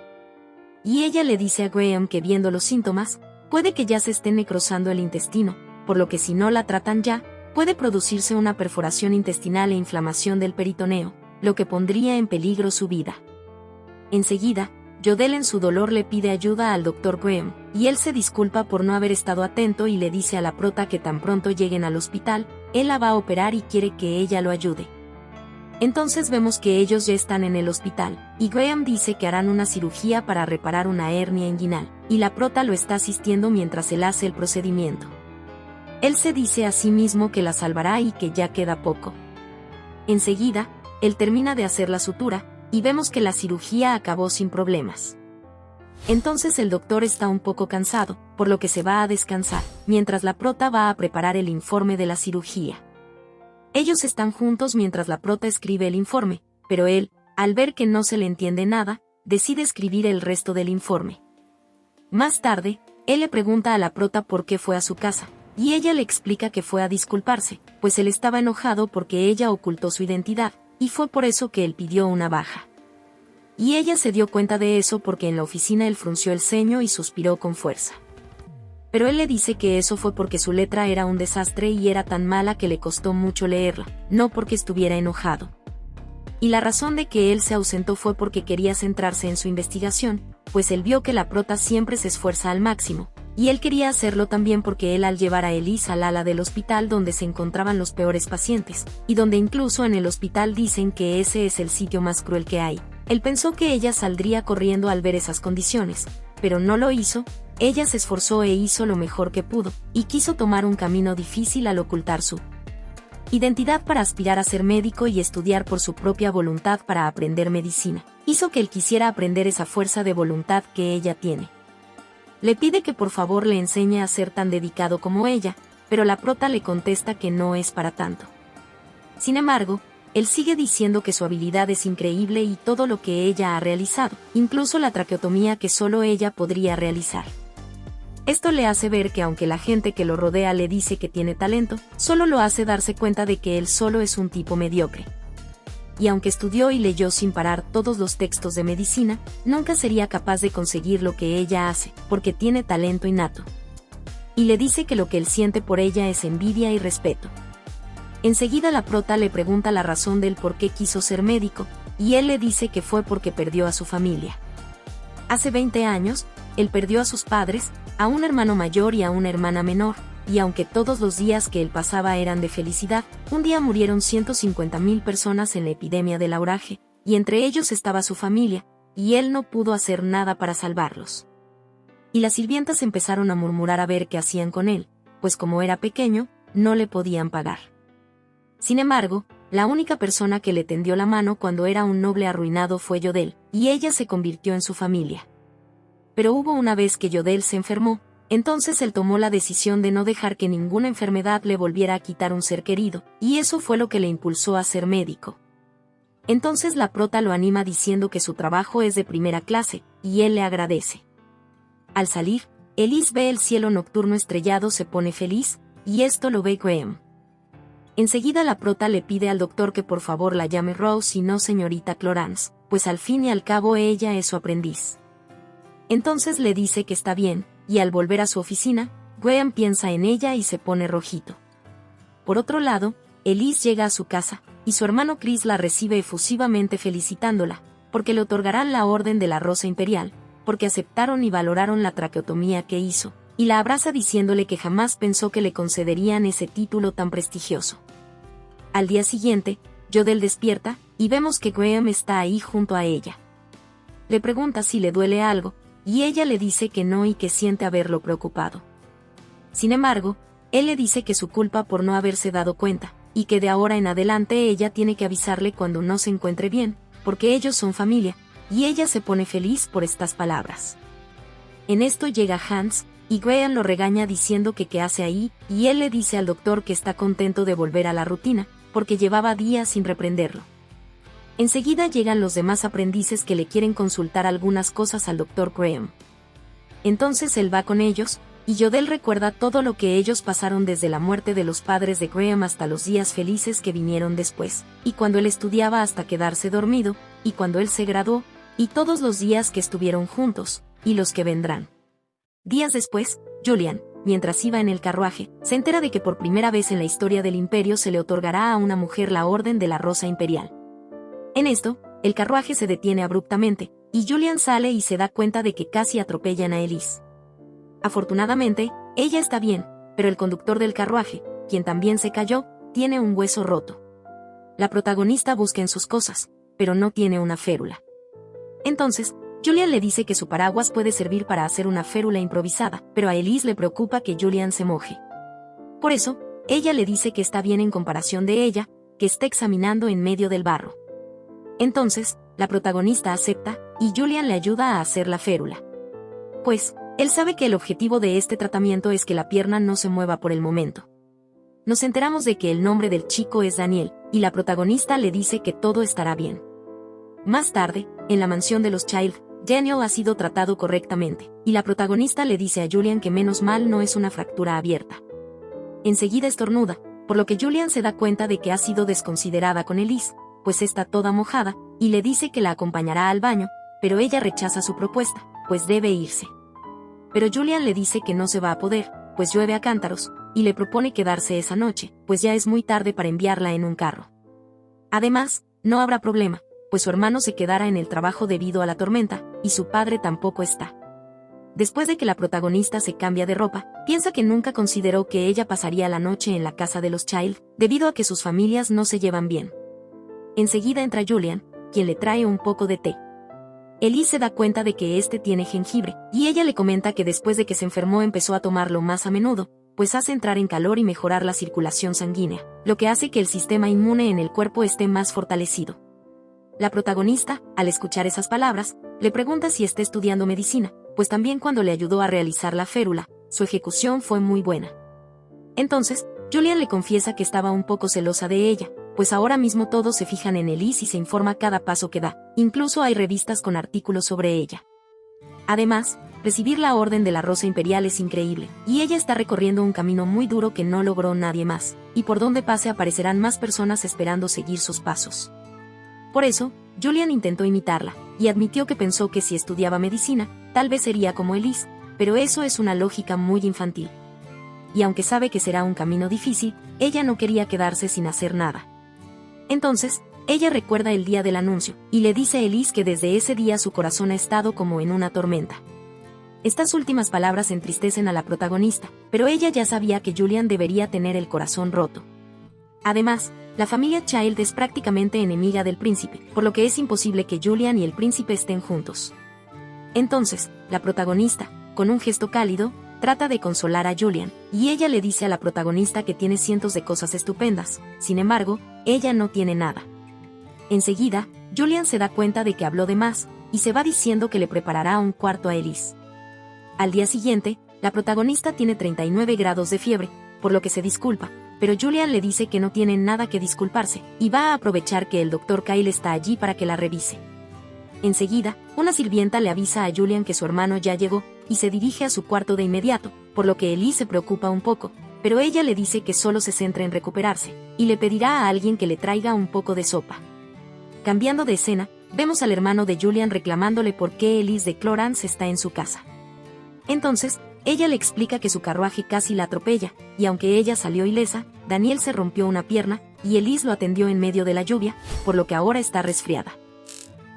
Y ella le dice a Graham que viendo los síntomas, puede que ya se esté necrosando el intestino, por lo que si no la tratan ya, puede producirse una perforación intestinal e inflamación del peritoneo, lo que pondría en peligro su vida. Enseguida, Jodelle en su dolor le pide ayuda al Dr. Graham, y él se disculpa por no haber estado atento y le dice a la prota que tan pronto lleguen al hospital, él la va a operar y quiere que ella lo ayude. Entonces vemos que ellos ya están en el hospital, y Graham dice que harán una cirugía para reparar una hernia inguinal, y la prota lo está asistiendo mientras él hace el procedimiento. Él se dice a sí mismo que la salvará y que ya queda poco. Enseguida, él termina de hacer la sutura, y vemos que la cirugía acabó sin problemas. Entonces el doctor está un poco cansado, por lo que se va a descansar, mientras la prota va a preparar el informe de la cirugía. Ellos están juntos mientras la prota escribe el informe, pero él, al ver que no se le entiende nada, decide escribir el resto del informe. Más tarde, él le pregunta a la prota por qué fue a su casa, y ella le explica que fue a disculparse, pues él estaba enojado porque ella ocultó su identidad, y fue por eso que él pidió una baja. Y ella se dio cuenta de eso porque en la oficina él frunció el ceño y suspiró con fuerza. Pero él le dice que eso fue porque su letra era un desastre y era tan mala que le costó mucho leerla, no porque estuviera enojado. Y la razón de que él se ausentó fue porque quería centrarse en su investigación, pues él vio que la prota siempre se esfuerza al máximo, y él quería hacerlo también porque él al llevar a Elise al ala del hospital donde se encontraban los peores pacientes, y donde incluso en el hospital dicen que ese es el sitio más cruel que hay, él pensó que ella saldría corriendo al ver esas condiciones, pero no lo hizo. Ella se esforzó e hizo lo mejor que pudo, y quiso tomar un camino difícil al ocultar su identidad para aspirar a ser médico y estudiar por su propia voluntad para aprender medicina. Hizo que él quisiera aprender esa fuerza de voluntad que ella tiene. Le pide que por favor le enseñe a ser tan dedicado como ella, pero la prota le contesta que no es para tanto. Sin embargo, él sigue diciendo que su habilidad es increíble y todo lo que ella ha realizado, incluso la traqueotomía que solo ella podría realizar. Esto le hace ver que aunque la gente que lo rodea le dice que tiene talento, solo lo hace darse cuenta de que él solo es un tipo mediocre. Y aunque estudió y leyó sin parar todos los textos de medicina, nunca sería capaz de conseguir lo que ella hace, porque tiene talento innato. Y le dice que lo que él siente por ella es envidia y respeto. Enseguida la prota le pregunta la razón del por qué quiso ser médico, y él le dice que fue porque perdió a su familia. Hace 20 años, él perdió a sus padres, a un hermano mayor y a una hermana menor, y aunque todos los días que él pasaba eran de felicidad, un día murieron 150.000 personas en la epidemia del auraje, y entre ellos estaba su familia, y él no pudo hacer nada para salvarlos. Y las sirvientas empezaron a murmurar a ver qué hacían con él, pues como era pequeño, no le podían pagar. Sin embargo, la única persona que le tendió la mano cuando era un noble arruinado fue Yodel, y ella se convirtió en su familia. Pero hubo una vez que Yodel se enfermó, entonces él tomó la decisión de no dejar que ninguna enfermedad le volviera a quitar un ser querido, y eso fue lo que le impulsó a ser médico. Entonces la prota lo anima diciendo que su trabajo es de primera clase, y él le agradece. Al salir, Elise ve el cielo nocturno estrellado, se pone feliz, y esto lo ve Graham. Enseguida la prota le pide al doctor que por favor la llame Rose y no señorita Clorance, pues al fin y al cabo ella es su aprendiz. Entonces le dice que está bien, y al volver a su oficina, Graham piensa en ella y se pone rojito. Por otro lado, Elise llega a su casa, y su hermano Chris la recibe efusivamente felicitándola, porque le otorgarán la Orden de la Rosa Imperial, porque aceptaron y valoraron la traqueotomía que hizo, y la abraza diciéndole que jamás pensó que le concederían ese título tan prestigioso. Al día siguiente, Yodel despierta, y vemos que Graham está ahí junto a ella. Le pregunta si le duele algo, y ella le dice que no y que siente haberlo preocupado. Sin embargo, él le dice que su culpa por no haberse dado cuenta, y que de ahora en adelante ella tiene que avisarle cuando no se encuentre bien, porque ellos son familia, y ella se pone feliz por estas palabras. En esto llega Hans, y Graham lo regaña diciendo que qué hace ahí, y él le dice al doctor que está contento de volver a la rutina, porque llevaba días sin reprenderlo. Enseguida llegan los demás aprendices que le quieren consultar algunas cosas al doctor Graham. Entonces él va con ellos, y Yodel recuerda todo lo que ellos pasaron desde la muerte de los padres de Graham hasta los días felices que vinieron después, y cuando él estudiaba hasta quedarse dormido, y cuando él se graduó, y todos los días que estuvieron juntos, y los que vendrán. Días después, Julian, mientras iba en el carruaje, se entera de que por primera vez en la historia del imperio se le otorgará a una mujer la Orden de la Rosa Imperial. En esto, el carruaje se detiene abruptamente, y Julian sale y se da cuenta de que casi atropellan a Elise. Afortunadamente, ella está bien, pero el conductor del carruaje, quien también se cayó, tiene un hueso roto. La protagonista busca en sus cosas, pero no tiene una férula. Entonces, Julian le dice que su paraguas puede servir para hacer una férula improvisada, pero a Elise le preocupa que Julian se moje. Por eso, ella le dice que está bien en comparación de ella, que está examinando en medio del barro. Entonces, la protagonista acepta, y Julian le ayuda a hacer la férula. Pues, él sabe que el objetivo de este tratamiento es que la pierna no se mueva por el momento. Nos enteramos de que el nombre del chico es Daniel, y la protagonista le dice que todo estará bien. Más tarde, en la mansión de los Child, Daniel ha sido tratado correctamente, y la protagonista le dice a Julian que menos mal no es una fractura abierta. Enseguida estornuda, por lo que Julian se da cuenta de que ha sido desconsiderada con Elise, pues está toda mojada, y le dice que la acompañará al baño, pero ella rechaza su propuesta, pues debe irse. Pero Julian le dice que no se va a poder, pues llueve a cántaros, y le propone quedarse esa noche, pues ya es muy tarde para enviarla en un carro. Además, no habrá problema, pues su hermano se quedará en el trabajo debido a la tormenta, y su padre tampoco está. Después de que la protagonista se cambia de ropa, piensa que nunca consideró que ella pasaría la noche en la casa de los Child, debido a que sus familias no se llevan bien. Enseguida entra Julian, quien le trae un poco de té. Elise se da cuenta de que este tiene jengibre, y ella le comenta que después de que se enfermó empezó a tomarlo más a menudo, pues hace entrar en calor y mejorar la circulación sanguínea, lo que hace que el sistema inmune en el cuerpo esté más fortalecido. La protagonista, al escuchar esas palabras, le pregunta si está estudiando medicina, pues también cuando le ayudó a realizar la férula, su ejecución fue muy buena. Entonces, Julian le confiesa que estaba un poco celosa de ella, pues ahora mismo todos se fijan en Elise y se informa cada paso que da, incluso hay revistas con artículos sobre ella. Además, recibir la Orden de la Rosa Imperial es increíble, y ella está recorriendo un camino muy duro que no logró nadie más, y por donde pase aparecerán más personas esperando seguir sus pasos. Por eso, Julian intentó imitarla, y admitió que pensó que si estudiaba medicina, tal vez sería como Elise, pero eso es una lógica muy infantil. Y aunque sabe que será un camino difícil, ella no quería quedarse sin hacer nada. Entonces, ella recuerda el día del anuncio, y le dice a Elise que desde ese día su corazón ha estado como en una tormenta. Estas últimas palabras entristecen a la protagonista, pero ella ya sabía que Julian debería tener el corazón roto. Además, la familia Child es prácticamente enemiga del príncipe, por lo que es imposible que Julian y el príncipe estén juntos. Entonces, la protagonista, con un gesto cálido, trata de consolar a Julian, y ella le dice a la protagonista que tiene cientos de cosas estupendas, sin embargo, ella no tiene nada. Enseguida, Julian se da cuenta de que habló de más, y se va diciendo que le preparará un cuarto a Elise. Al día siguiente, la protagonista tiene 39 grados de fiebre, por lo que se disculpa, pero Julian le dice que no tiene nada que disculparse, y va a aprovechar que el Dr. Kyle está allí para que la revise. Enseguida, una sirvienta le avisa a Julian que su hermano ya llegó, y se dirige a su cuarto de inmediato, por lo que Elise se preocupa un poco, pero ella le dice que solo se centre en recuperarse, y le pedirá a alguien que le traiga un poco de sopa. Cambiando de escena, vemos al hermano de Julian reclamándole por qué Elise de Clorance está en su casa. Entonces, ella le explica que su carruaje casi la atropella, y aunque ella salió ilesa, Daniel se rompió una pierna, y Elise lo atendió en medio de la lluvia, por lo que ahora está resfriada.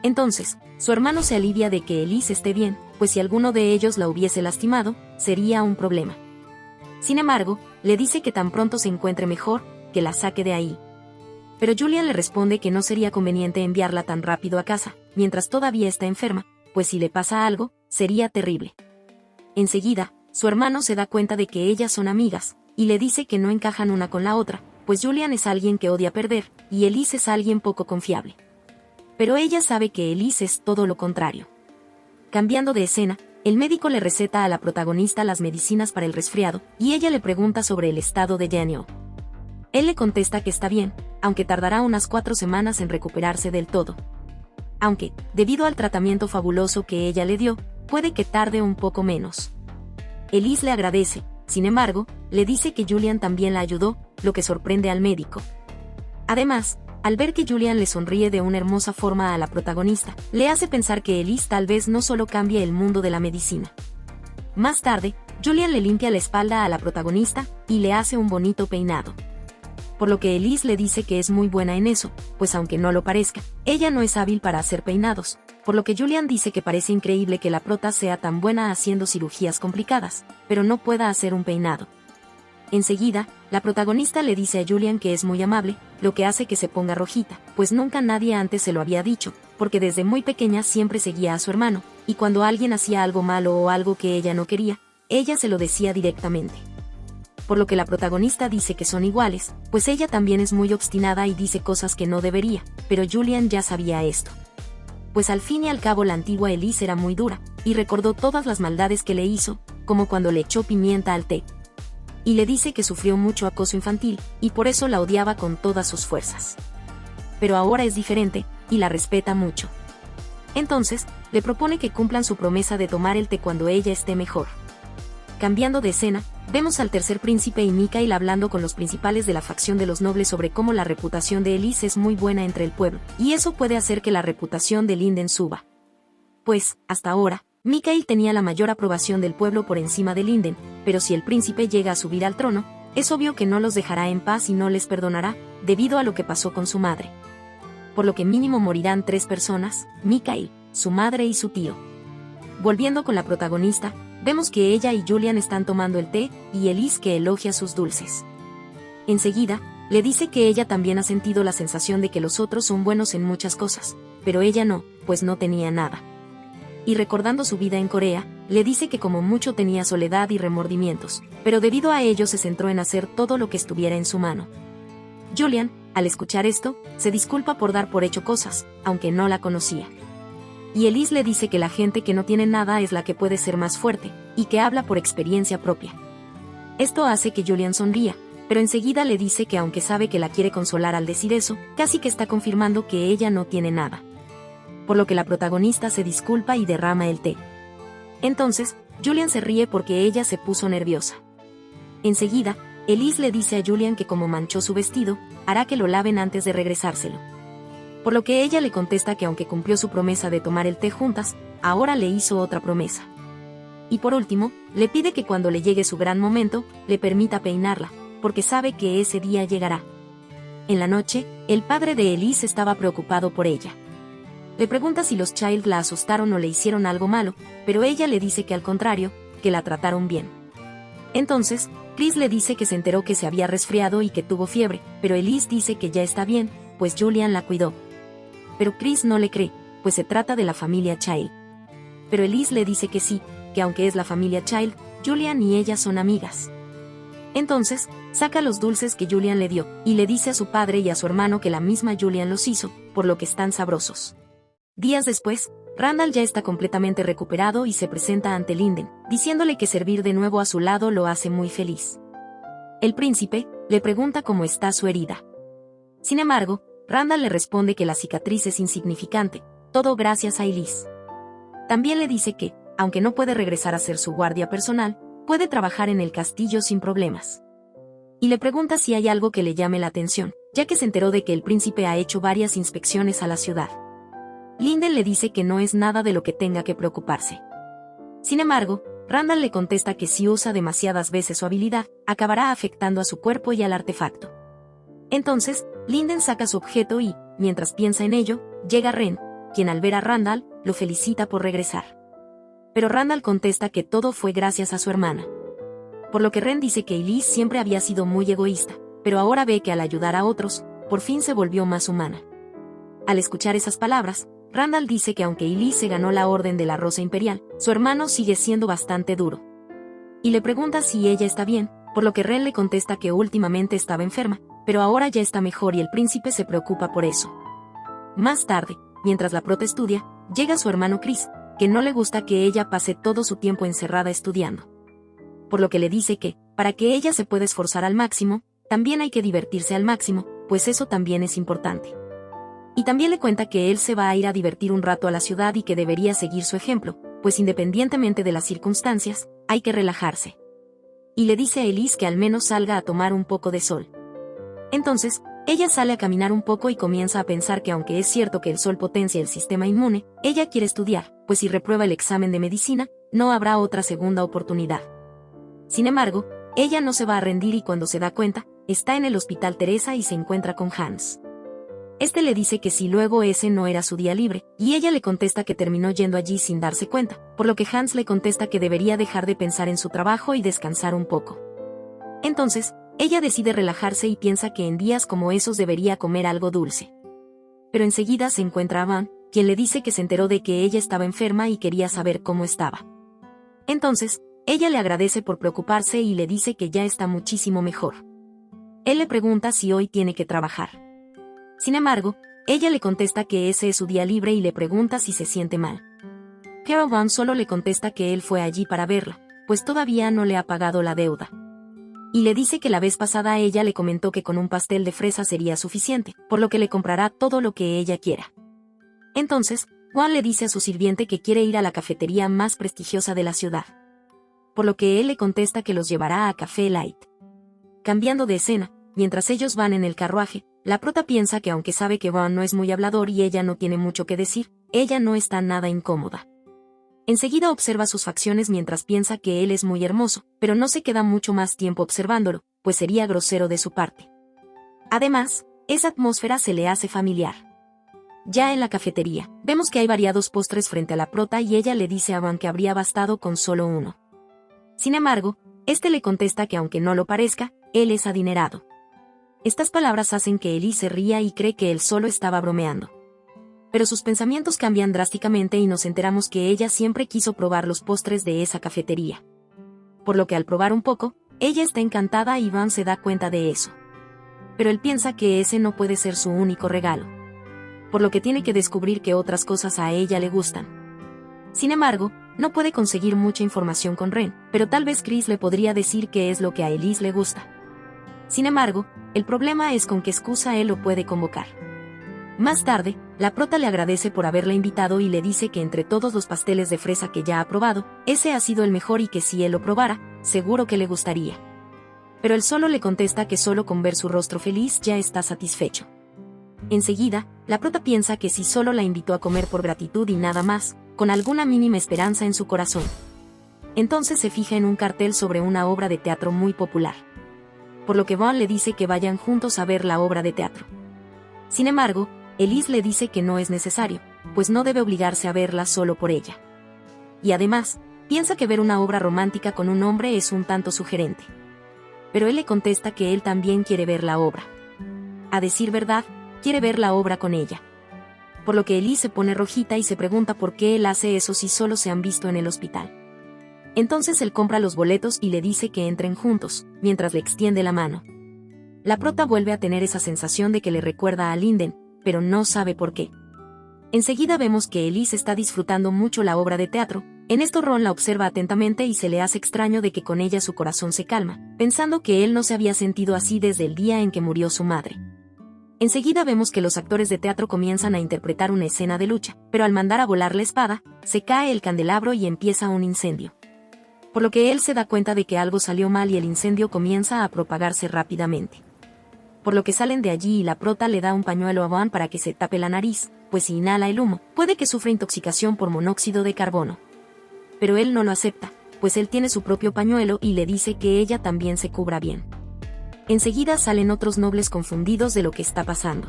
Entonces, su hermano se alivia de que Elise esté bien, pues si alguno de ellos la hubiese lastimado, sería un problema. Sin embargo, le dice que tan pronto se encuentre mejor, que la saque de ahí. Pero Julian le responde que no sería conveniente enviarla tan rápido a casa, mientras todavía está enferma, pues si le pasa algo, sería terrible. Enseguida, su hermano se da cuenta de que ellas son amigas, y le dice que no encajan una con la otra, pues Julian es alguien que odia perder, y Elise es alguien poco confiable. Pero ella sabe que Elise es todo lo contrario. Cambiando de escena, el médico le receta a la protagonista las medicinas para el resfriado, y ella le pregunta sobre el estado de Daniel. Él le contesta que está bien, aunque tardará unas 4 semanas en recuperarse del todo. Aunque, debido al tratamiento fabuloso que ella le dio, puede que tarde un poco menos. Elise le agradece, sin embargo, le dice que Julian también la ayudó, lo que sorprende al médico. Además, al ver que Julian le sonríe de una hermosa forma a la protagonista, le hace pensar que Elise tal vez no solo cambie el mundo de la medicina. Más tarde, Julian le limpia la espalda a la protagonista, y le hace un bonito peinado. Por lo que Elise le dice que es muy buena en eso, pues aunque no lo parezca, ella no es hábil para hacer peinados, por lo que Julian dice que parece increíble que la prota sea tan buena haciendo cirugías complicadas, pero no pueda hacer un peinado. Enseguida, la protagonista le dice a Julian que es muy amable, lo que hace que se ponga rojita, pues nunca nadie antes se lo había dicho, porque desde muy pequeña siempre seguía a su hermano, y cuando alguien hacía algo malo o algo que ella no quería, ella se lo decía directamente. Por lo que la protagonista dice que son iguales, pues ella también es muy obstinada y dice cosas que no debería, pero Julian ya sabía esto. Pues al fin y al cabo la antigua Elise era muy dura, y recordó todas las maldades que le hizo, como cuando le echó pimienta al té. Y le dice que sufrió mucho acoso infantil, y por eso la odiaba con todas sus fuerzas. Pero ahora es diferente, y la respeta mucho. Entonces, le propone que cumplan su promesa de tomar el té cuando ella esté mejor. Cambiando de escena, vemos al tercer príncipe y Mikhail hablando con los principales de la facción de los nobles sobre cómo la reputación de Elise es muy buena entre el pueblo, y eso puede hacer que la reputación de Linden suba. Pues, hasta ahora, Mikhail tenía la mayor aprobación del pueblo por encima de Linden, pero si el príncipe llega a subir al trono, es obvio que no los dejará en paz y no les perdonará, debido a lo que pasó con su madre. Por lo que mínimo morirán 3 personas, Mikhail, su madre y su tío. Volviendo con la protagonista, vemos que ella y Julian están tomando el té, y Elise que elogia sus dulces. Enseguida, le dice que ella también ha sentido la sensación de que los otros son buenos en muchas cosas, pero ella no, pues no tenía nada. Y recordando su vida en Corea, le dice que como mucho tenía soledad y remordimientos, pero debido a ello se centró en hacer todo lo que estuviera en su mano. Julian, al escuchar esto, se disculpa por dar por hecho cosas, aunque no la conocía. Y Elise le dice que la gente que no tiene nada es la que puede ser más fuerte, y que habla por experiencia propia. Esto hace que Julian sonría, pero enseguida le dice que aunque sabe que la quiere consolar al decir eso, casi que está confirmando que ella no tiene nada. Por lo que la protagonista se disculpa y derrama el té. Entonces, Julian se ríe porque ella se puso nerviosa. Enseguida, Elise le dice a Julian que como manchó su vestido, hará que lo laven antes de regresárselo. Por lo que ella le contesta que aunque cumplió su promesa de tomar el té juntas, ahora le hizo otra promesa. Y por último, le pide que cuando le llegue su gran momento, le permita peinarla, porque sabe que ese día llegará. En la noche, el padre de Elise estaba preocupado por ella. Le pregunta si los Child la asustaron o le hicieron algo malo, pero ella le dice que al contrario, que la trataron bien. Entonces, Chris le dice que se enteró que se había resfriado y que tuvo fiebre, pero Elise dice que ya está bien, pues Julian la cuidó. Pero Chris no le cree, pues se trata de la familia Child. Pero Elise le dice que sí, que aunque es la familia Child, Julian y ella son amigas. Entonces, saca los dulces que Julian le dio, y le dice a su padre y a su hermano que la misma Julian los hizo, por lo que están sabrosos. Días después, Randall ya está completamente recuperado y se presenta ante Linden, diciéndole que servir de nuevo a su lado lo hace muy feliz. El príncipe le pregunta cómo está su herida. Sin embargo, Randall le responde que la cicatriz es insignificante, todo gracias a Elise. También le dice que, aunque no puede regresar a ser su guardia personal, puede trabajar en el castillo sin problemas. Y le pregunta si hay algo que le llame la atención, ya que se enteró de que el príncipe ha hecho varias inspecciones a la ciudad. Linden le dice que no es nada de lo que tenga que preocuparse. Sin embargo, Randall le contesta que si usa demasiadas veces su habilidad, acabará afectando a su cuerpo y al artefacto. Entonces, Linden saca su objeto y, mientras piensa en ello, llega Ren, quien al ver a Randall, lo felicita por regresar. Pero Randall contesta que todo fue gracias a su hermana. Por lo que Ren dice que Elise siempre había sido muy egoísta, pero ahora ve que al ayudar a otros, por fin se volvió más humana. Al escuchar esas palabras, Randall dice que aunque Elise se ganó la Orden de la Rosa Imperial, su hermano sigue siendo bastante duro. Y le pregunta si ella está bien, por lo que Ren le contesta que últimamente estaba enferma, pero ahora ya está mejor y el príncipe se preocupa por eso. Más tarde, mientras la prota estudia, llega su hermano Chris, que no le gusta que ella pase todo su tiempo encerrada estudiando. Por lo que le dice que, para que ella se pueda esforzar al máximo, también hay que divertirse al máximo, pues eso también es importante. Y también le cuenta que él se va a ir a divertir un rato a la ciudad y que debería seguir su ejemplo, pues independientemente de las circunstancias, hay que relajarse. Y le dice a Elise que al menos salga a tomar un poco de sol. Entonces, ella sale a caminar un poco y comienza a pensar que aunque es cierto que el sol potencia el sistema inmune, ella quiere estudiar, pues si reprueba el examen de medicina, no habrá otra segunda oportunidad. Sin embargo, ella no se va a rendir y cuando se da cuenta, está en el hospital Teresa y se encuentra con Hans. Este le dice que si luego ese no era su día libre, y ella le contesta que terminó yendo allí sin darse cuenta, por lo que Hans le contesta que debería dejar de pensar en su trabajo y descansar un poco. Entonces, ella decide relajarse y piensa que en días como esos debería comer algo dulce. Pero enseguida se encuentra a Van, quien le dice que se enteró de que ella estaba enferma y quería saber cómo estaba. Entonces, ella le agradece por preocuparse y le dice que ya está muchísimo mejor. Él le pregunta si hoy tiene que trabajar. Sin embargo, ella le contesta que ese es su día libre y le pregunta si se siente mal. Pero Van solo le contesta que él fue allí para verla, pues todavía no le ha pagado la deuda. Y le dice que la vez pasada ella le comentó que con un pastel de fresa sería suficiente, por lo que le comprará todo lo que ella quiera. Entonces, Juan le dice a su sirviente que quiere ir a la cafetería más prestigiosa de la ciudad. Por lo que él le contesta que los llevará a Café Light. Cambiando de escena, mientras ellos van en el carruaje, la prota piensa que aunque sabe que Juan no es muy hablador y ella no tiene mucho que decir, ella no está nada incómoda. Enseguida observa sus facciones mientras piensa que él es muy hermoso, pero no se queda mucho más tiempo observándolo, pues sería grosero de su parte. Además, esa atmósfera se le hace familiar. Ya en la cafetería, vemos que hay variados postres frente a la prota y ella le dice a Van que habría bastado con solo uno. Sin embargo, este le contesta que aunque no lo parezca, él es adinerado. Estas palabras hacen que Elise se ría y cree que él solo estaba bromeando. Pero sus pensamientos cambian drásticamente y nos enteramos que ella siempre quiso probar los postres de esa cafetería. Por lo que al probar un poco, ella está encantada y Van se da cuenta de eso. Pero él piensa que ese no puede ser su único regalo. Por lo que tiene que descubrir que otras cosas a ella le gustan. Sin embargo, no puede conseguir mucha información con Ren, pero tal vez Chris le podría decir qué es lo que a Elise le gusta. Sin embargo, el problema es con qué excusa él lo puede convocar. Más tarde, la prota le agradece por haberla invitado y le dice que entre todos los pasteles de fresa que ya ha probado, ese ha sido el mejor y que si él lo probara, seguro que le gustaría. Pero él solo le contesta que solo con ver su rostro feliz ya está satisfecho. Enseguida, la prota piensa que si solo la invitó a comer por gratitud y nada más, con alguna mínima esperanza en su corazón. Entonces se fija en un cartel sobre una obra de teatro muy popular. Por lo que Vaughn le dice que vayan juntos a ver la obra de teatro. Sin embargo, Elise le dice que no es necesario, pues no debe obligarse a verla solo por ella. Y además, piensa que ver una obra romántica con un hombre es un tanto sugerente. Pero él le contesta que él también quiere ver la obra. A decir verdad, quiere ver la obra con ella. Por lo que Elise se pone rojita y se pregunta por qué él hace eso si solo se han visto en el hospital. Entonces él compra los boletos y le dice que entren juntos, mientras le extiende la mano. La prota vuelve a tener esa sensación de que le recuerda a Linden, pero no sabe por qué. Enseguida vemos que Elise está disfrutando mucho la obra de teatro. En esto Ron la observa atentamente y se le hace extraño de que con ella su corazón se calma, pensando que él no se había sentido así desde el día en que murió su madre. Enseguida vemos que los actores de teatro comienzan a interpretar una escena de lucha, pero al mandar a volar la espada, se cae el candelabro y empieza un incendio. Por lo que él se da cuenta de que algo salió mal y el incendio comienza a propagarse rápidamente. Por lo que salen de allí y la prota le da un pañuelo a Vaughn para que se tape la nariz, pues si inhala el humo, puede que sufra intoxicación por monóxido de carbono. Pero él no lo acepta, pues él tiene su propio pañuelo y le dice que ella también se cubra bien. Enseguida salen otros nobles confundidos de lo que está pasando.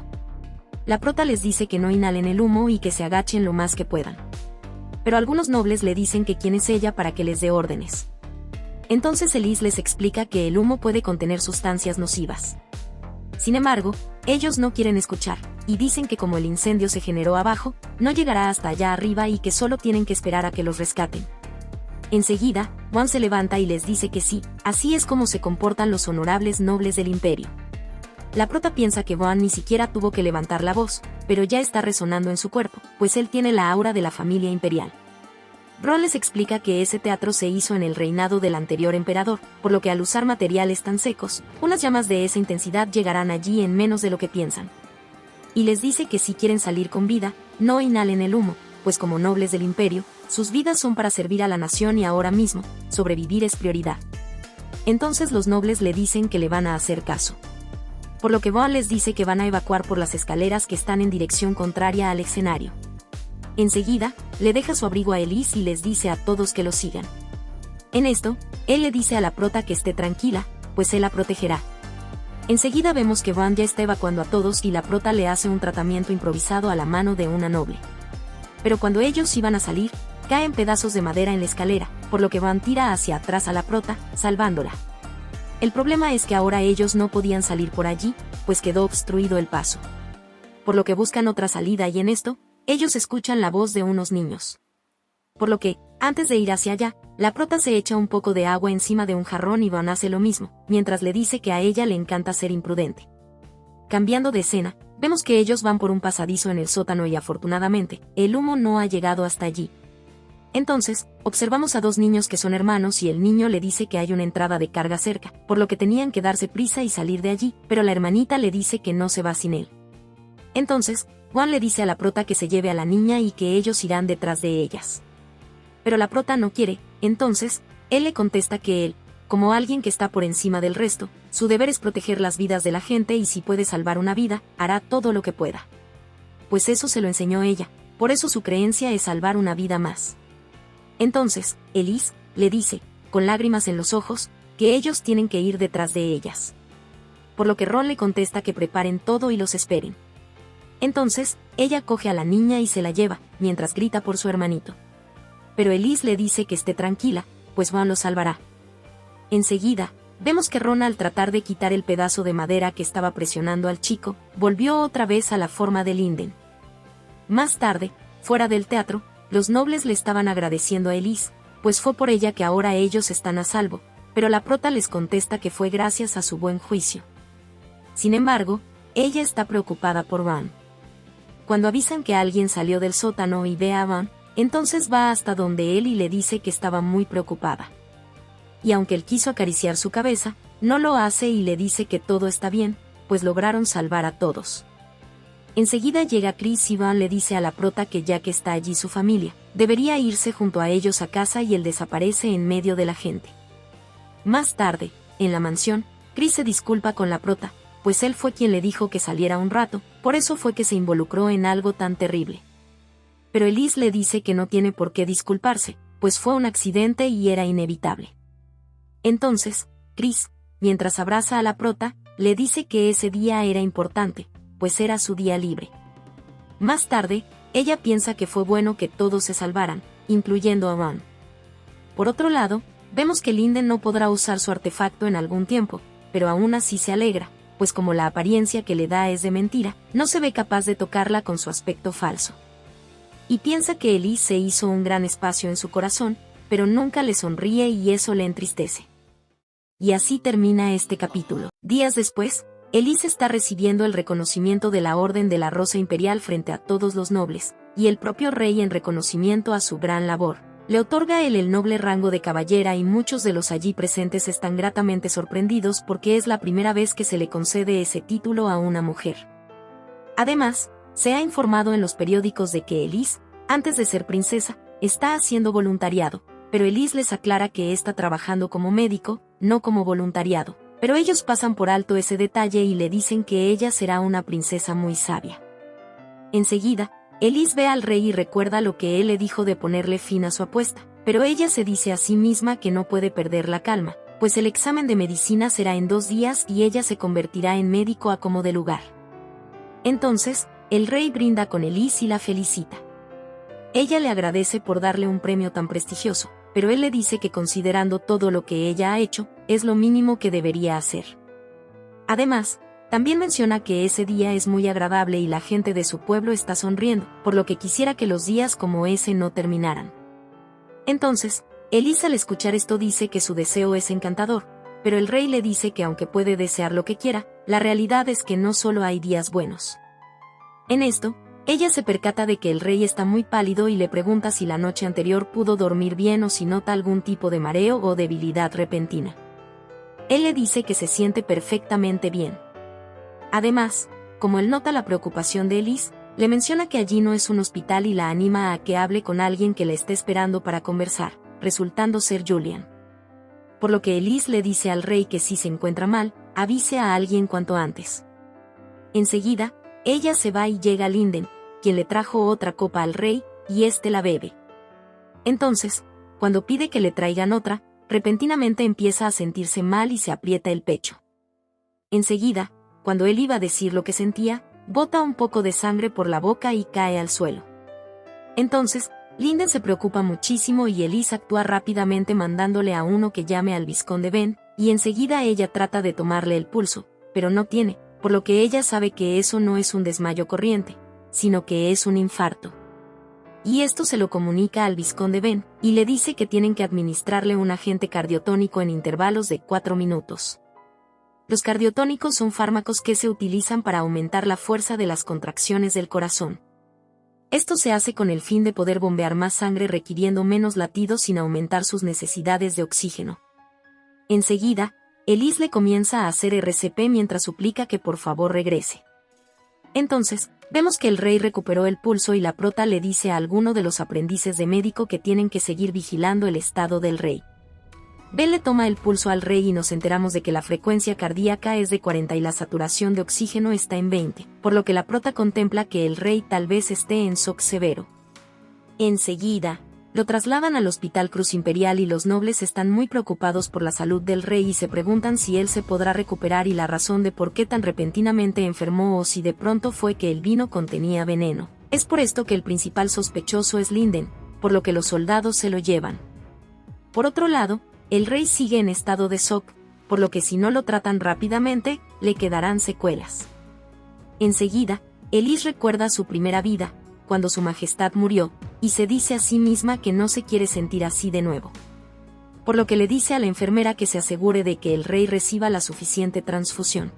La prota les dice que no inhalen el humo y que se agachen lo más que puedan. Pero algunos nobles le dicen que quién es ella para que les dé órdenes. Entonces Elise les explica que el humo puede contener sustancias nocivas. Sin embargo, ellos no quieren escuchar, y dicen que como el incendio se generó abajo, no llegará hasta allá arriba y que solo tienen que esperar a que los rescaten. Enseguida, Vaughn se levanta y les dice que sí, así es como se comportan los honorables nobles del imperio. La prota piensa que Vaughn ni siquiera tuvo que levantar la voz, pero ya está resonando en su cuerpo, pues él tiene la aura de la familia imperial. Ron les explica que ese teatro se hizo en el reinado del anterior emperador, por lo que al usar materiales tan secos, unas llamas de esa intensidad llegarán allí en menos de lo que piensan. Y les dice que si quieren salir con vida, no inhalen el humo, pues como nobles del imperio, sus vidas son para servir a la nación y ahora mismo, sobrevivir es prioridad. Entonces los nobles le dicen que le van a hacer caso. Por lo que Vaughn les dice que van a evacuar por las escaleras que están en dirección contraria al escenario. Enseguida, le deja su abrigo a Elise y les dice a todos que lo sigan. En esto, él le dice a la prota que esté tranquila, pues él la protegerá. Enseguida vemos que Vaughn ya está evacuando a todos y la prota le hace un tratamiento improvisado a la mano de una noble. Pero cuando ellos iban a salir, caen pedazos de madera en la escalera, por lo que Vaughn tira hacia atrás a la prota, salvándola. El problema es que ahora ellos no podían salir por allí, pues quedó obstruido el paso. Por lo que buscan otra salida y en esto, ellos escuchan la voz de unos niños. Por lo que, antes de ir hacia allá, la prota se echa un poco de agua encima de un jarrón y Vaughn hace lo mismo, mientras le dice que a ella le encanta ser imprudente. Cambiando de escena, vemos que ellos van por un pasadizo en el sótano y afortunadamente, el humo no ha llegado hasta allí. Entonces, observamos a dos niños que son hermanos y el niño le dice que hay una entrada de carga cerca, por lo que tenían que darse prisa y salir de allí, pero la hermanita le dice que no se va sin él. Entonces, Vaughn le dice a la prota que se lleve a la niña y que ellos irán detrás de ellas. Pero la prota no quiere, entonces, él le contesta que él, como alguien que está por encima del resto, su deber es proteger las vidas de la gente y si puede salvar una vida, hará todo lo que pueda. Pues eso se lo enseñó ella, por eso su creencia es salvar una vida más. Entonces, Elise le dice, con lágrimas en los ojos, que ellos tienen que ir detrás de ellas. Por lo que Ron le contesta que preparen todo y los esperen. Entonces, ella coge a la niña y se la lleva, mientras grita por su hermanito. Pero Elise le dice que esté tranquila, pues Vaughn lo salvará. Enseguida, vemos que Ron al tratar de quitar el pedazo de madera que estaba presionando al chico, volvió otra vez a la forma de Linden. Más tarde, fuera del teatro, los nobles le estaban agradeciendo a Elise, pues fue por ella que ahora ellos están a salvo, pero la prota les contesta que fue gracias a su buen juicio. Sin embargo, ella está preocupada por Vaughn. Cuando avisan que alguien salió del sótano y ve a Vaughn, entonces va hasta donde él y le dice que estaba muy preocupada. Y aunque él quiso acariciar su cabeza, no lo hace y le dice que todo está bien, pues lograron salvar a todos. Enseguida llega Chris y Vaughn le dice a la prota que ya que está allí su familia, debería irse junto a ellos a casa y él desaparece en medio de la gente. Más tarde, en la mansión, Chris se disculpa con la prota, pues él fue quien le dijo que saliera un rato, por eso fue que se involucró en algo tan terrible. Pero Elise le dice que no tiene por qué disculparse, pues fue un accidente y era inevitable. Entonces, Chris, mientras abraza a la prota, le dice que ese día era importante, pues era su día libre. Más tarde, ella piensa que fue bueno que todos se salvaran, incluyendo a Ron. Por otro lado, vemos que Linden no podrá usar su artefacto en algún tiempo, pero aún así se alegra, pues como la apariencia que le da es de mentira, no se ve capaz de tocarla con su aspecto falso. Y piensa que Elise se hizo un gran espacio en su corazón, pero nunca le sonríe y eso le entristece. Y así termina este capítulo. Días después, Elise está recibiendo el reconocimiento de la Orden de la Rosa Imperial frente a todos los nobles, y el propio rey en reconocimiento a su gran labor. Le otorga el noble rango de caballera y muchos de los allí presentes están gratamente sorprendidos porque es la primera vez que se le concede ese título a una mujer. Además, se ha informado en los periódicos de que Elise, antes de ser princesa, está haciendo voluntariado, pero Elise les aclara que está trabajando como médico, no como voluntariado, pero ellos pasan por alto ese detalle y le dicen que ella será una princesa muy sabia. Enseguida, Elise ve al rey y recuerda lo que él le dijo de ponerle fin a su apuesta, pero ella se dice a sí misma que no puede perder la calma, pues el examen de medicina será en 2 días y ella se convertirá en médico a como de lugar. Entonces, el rey brinda con Elise y la felicita. Ella le agradece por darle un premio tan prestigioso, pero él le dice que considerando todo lo que ella ha hecho, es lo mínimo que debería hacer. Además, también menciona que ese día es muy agradable y la gente de su pueblo está sonriendo, por lo que quisiera que los días como ese no terminaran. Entonces, Elise al escuchar esto dice que su deseo es encantador, pero el rey le dice que aunque puede desear lo que quiera, la realidad es que no solo hay días buenos. En esto, ella se percata de que el rey está muy pálido y le pregunta si la noche anterior pudo dormir bien o si nota algún tipo de mareo o debilidad repentina. Él le dice que se siente perfectamente bien. Además, como él nota la preocupación de Elise, le menciona que allí no es un hospital y la anima a que hable con alguien que le esté esperando para conversar, resultando ser Julian. Por lo que Elise le dice al rey que si se encuentra mal, avise a alguien cuanto antes. Enseguida, ella se va y llega a Linden, quien le trajo otra copa al rey, y éste la bebe. Entonces, cuando pide que le traigan otra, repentinamente empieza a sentirse mal y se aprieta el pecho. Enseguida, cuando él iba a decir lo que sentía, bota un poco de sangre por la boca y cae al suelo. Entonces, Linden se preocupa muchísimo y Elise actúa rápidamente mandándole a uno que llame al vizconde Ben, y enseguida ella trata de tomarle el pulso, pero no tiene, por lo que ella sabe que eso no es un desmayo corriente, sino que es un infarto. Y esto se lo comunica al vizconde Ben, y le dice que tienen que administrarle un agente cardiotónico en intervalos de 4 minutos. Los cardiotónicos son fármacos que se utilizan para aumentar la fuerza de las contracciones del corazón. Esto se hace con el fin de poder bombear más sangre requiriendo menos latidos sin aumentar sus necesidades de oxígeno. Enseguida, Elise le comienza a hacer RCP mientras suplica que por favor regrese. Entonces, vemos que el rey recuperó el pulso y la prota le dice a alguno de los aprendices de médico que tienen que seguir vigilando el estado del rey. Ben le toma el pulso al rey y nos enteramos de que la frecuencia cardíaca es de 40 y la saturación de oxígeno está en 20, por lo que la prota contempla que el rey tal vez esté en shock severo. Enseguida, lo trasladan al Hospital Cruz Imperial y los nobles están muy preocupados por la salud del rey y se preguntan si él se podrá recuperar y la razón de por qué tan repentinamente enfermó o si de pronto fue que el vino contenía veneno. Es por esto que el principal sospechoso es Linden, por lo que los soldados se lo llevan. Por otro lado, el rey sigue en estado de shock, por lo que si no lo tratan rápidamente, le quedarán secuelas. Enseguida, Elise recuerda su primera vida, cuando su majestad murió, y se dice a sí misma que no se quiere sentir así de nuevo. Por lo que le dice a la enfermera que se asegure de que el rey reciba la suficiente transfusión.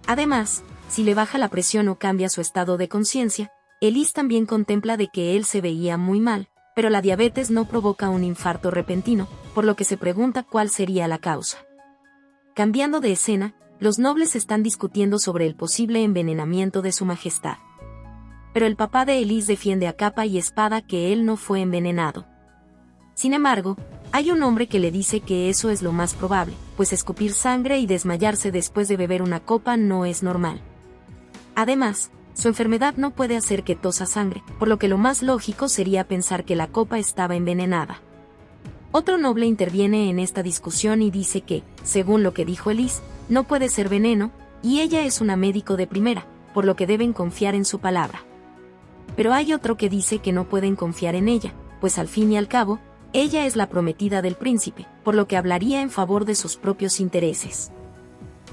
Además, si le baja la presión o cambia su estado de conciencia, Elise también contempla de que él se veía muy mal, pero la diabetes no provoca un infarto repentino, por lo que se pregunta cuál sería la causa. Cambiando de escena, los nobles están discutiendo sobre el posible envenenamiento de su majestad. Pero el papá de Elise defiende a capa y espada que él no fue envenenado. Sin embargo, hay un hombre que le dice que eso es lo más probable, pues escupir sangre y desmayarse después de beber una copa no es normal. Además, su enfermedad no puede hacer que tosa sangre, por lo que lo más lógico sería pensar que la copa estaba envenenada. Otro noble interviene en esta discusión y dice que, según lo que dijo Elise, no puede ser veneno, y ella es una médico de primera, por lo que deben confiar en su palabra. Pero hay otro que dice que no pueden confiar en ella, pues al fin y al cabo, ella es la prometida del príncipe, por lo que hablaría en favor de sus propios intereses.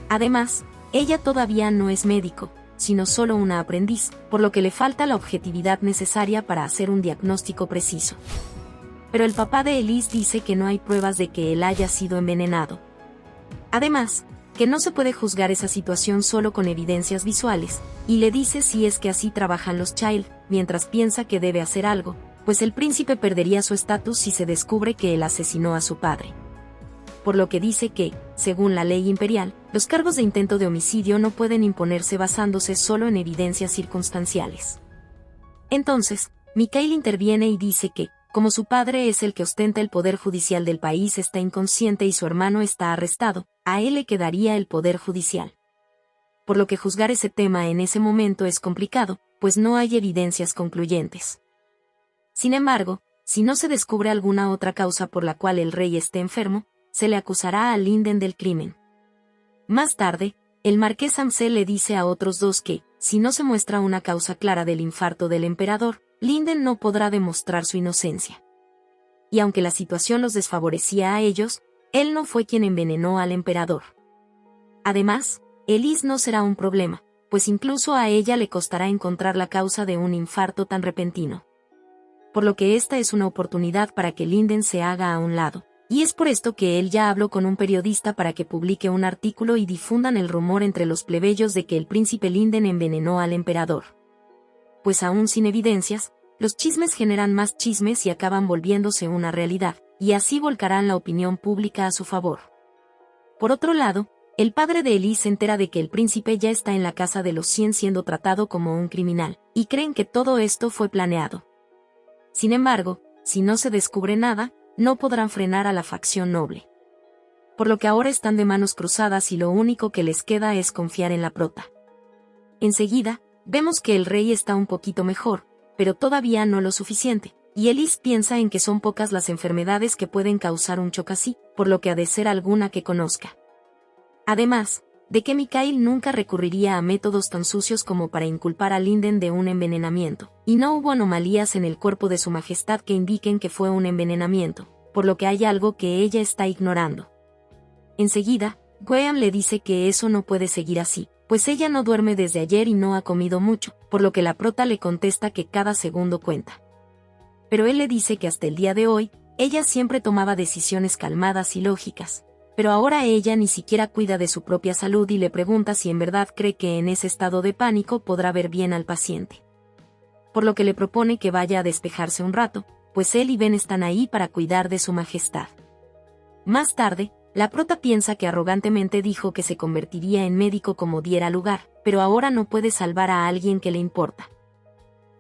Además, ella todavía no es médico, sino solo una aprendiz, por lo que le falta la objetividad necesaria para hacer un diagnóstico preciso. Pero el papá de Elise dice que no hay pruebas de que él haya sido envenenado. Además, que no se puede juzgar esa situación solo con evidencias visuales, y le dice si es que así trabajan los Child, mientras piensa que debe hacer algo, pues el príncipe perdería su estatus si se descubre que él asesinó a su padre. Por lo que dice que, según la ley imperial, los cargos de intento de homicidio no pueden imponerse basándose solo en evidencias circunstanciales. Entonces, Mikhail interviene y dice que, como su padre es el que ostenta el poder judicial del país, está inconsciente y su hermano está arrestado, a él le quedaría el poder judicial. Por lo que juzgar ese tema en ese momento es complicado, pues no hay evidencias concluyentes. Sin embargo, si no se descubre alguna otra causa por la cual el rey esté enfermo, se le acusará a Linden del crimen. Más tarde, el marqués Amsel le dice a otros dos que, si no se muestra una causa clara del infarto del emperador, Linden no podrá demostrar su inocencia. Y aunque la situación los desfavorecía a ellos, él no fue quien envenenó al emperador. Además, Elise no será un problema, pues incluso a ella le costará encontrar la causa de un infarto tan repentino. Por lo que esta es una oportunidad para que Linden se haga a un lado. Y es por esto que él ya habló con un periodista para que publique un artículo y difundan el rumor entre los plebeyos de que el príncipe Linden envenenó al emperador. Pues aún sin evidencias, los chismes generan más chismes y acaban volviéndose una realidad, y así volcarán la opinión pública a su favor. Por otro lado, el padre de Elise se entera de que el príncipe ya está en la casa de los 100 siendo tratado como un criminal, y creen que todo esto fue planeado. Sin embargo, si no se descubre nada, no podrán frenar a la facción noble. Por lo que ahora están de manos cruzadas y lo único que les queda es confiar en la prota. Enseguida, vemos que el rey está un poquito mejor, pero todavía no lo suficiente, y Elise piensa en que son pocas las enfermedades que pueden causar un shock así, por lo que ha de ser alguna que conozca. Además, de que Mikhail nunca recurriría a métodos tan sucios como para inculpar a Linden de un envenenamiento, y no hubo anomalías en el cuerpo de su majestad que indiquen que fue un envenenamiento, por lo que hay algo que ella está ignorando. Enseguida, Graham le dice que eso no puede seguir así, pues ella no duerme desde ayer y no ha comido mucho, por lo que la prota le contesta que cada segundo cuenta. Pero él le dice que hasta el día de hoy, ella siempre tomaba decisiones calmadas y lógicas. Pero ahora ella ni siquiera cuida de su propia salud y le pregunta si en verdad cree que en ese estado de pánico podrá ver bien al paciente. Por lo que le propone que vaya a despejarse un rato, pues él y Ben están ahí para cuidar de su majestad. Más tarde, la prota piensa que arrogantemente dijo que se convertiría en médico como diera lugar, pero ahora no puede salvar a alguien que le importa.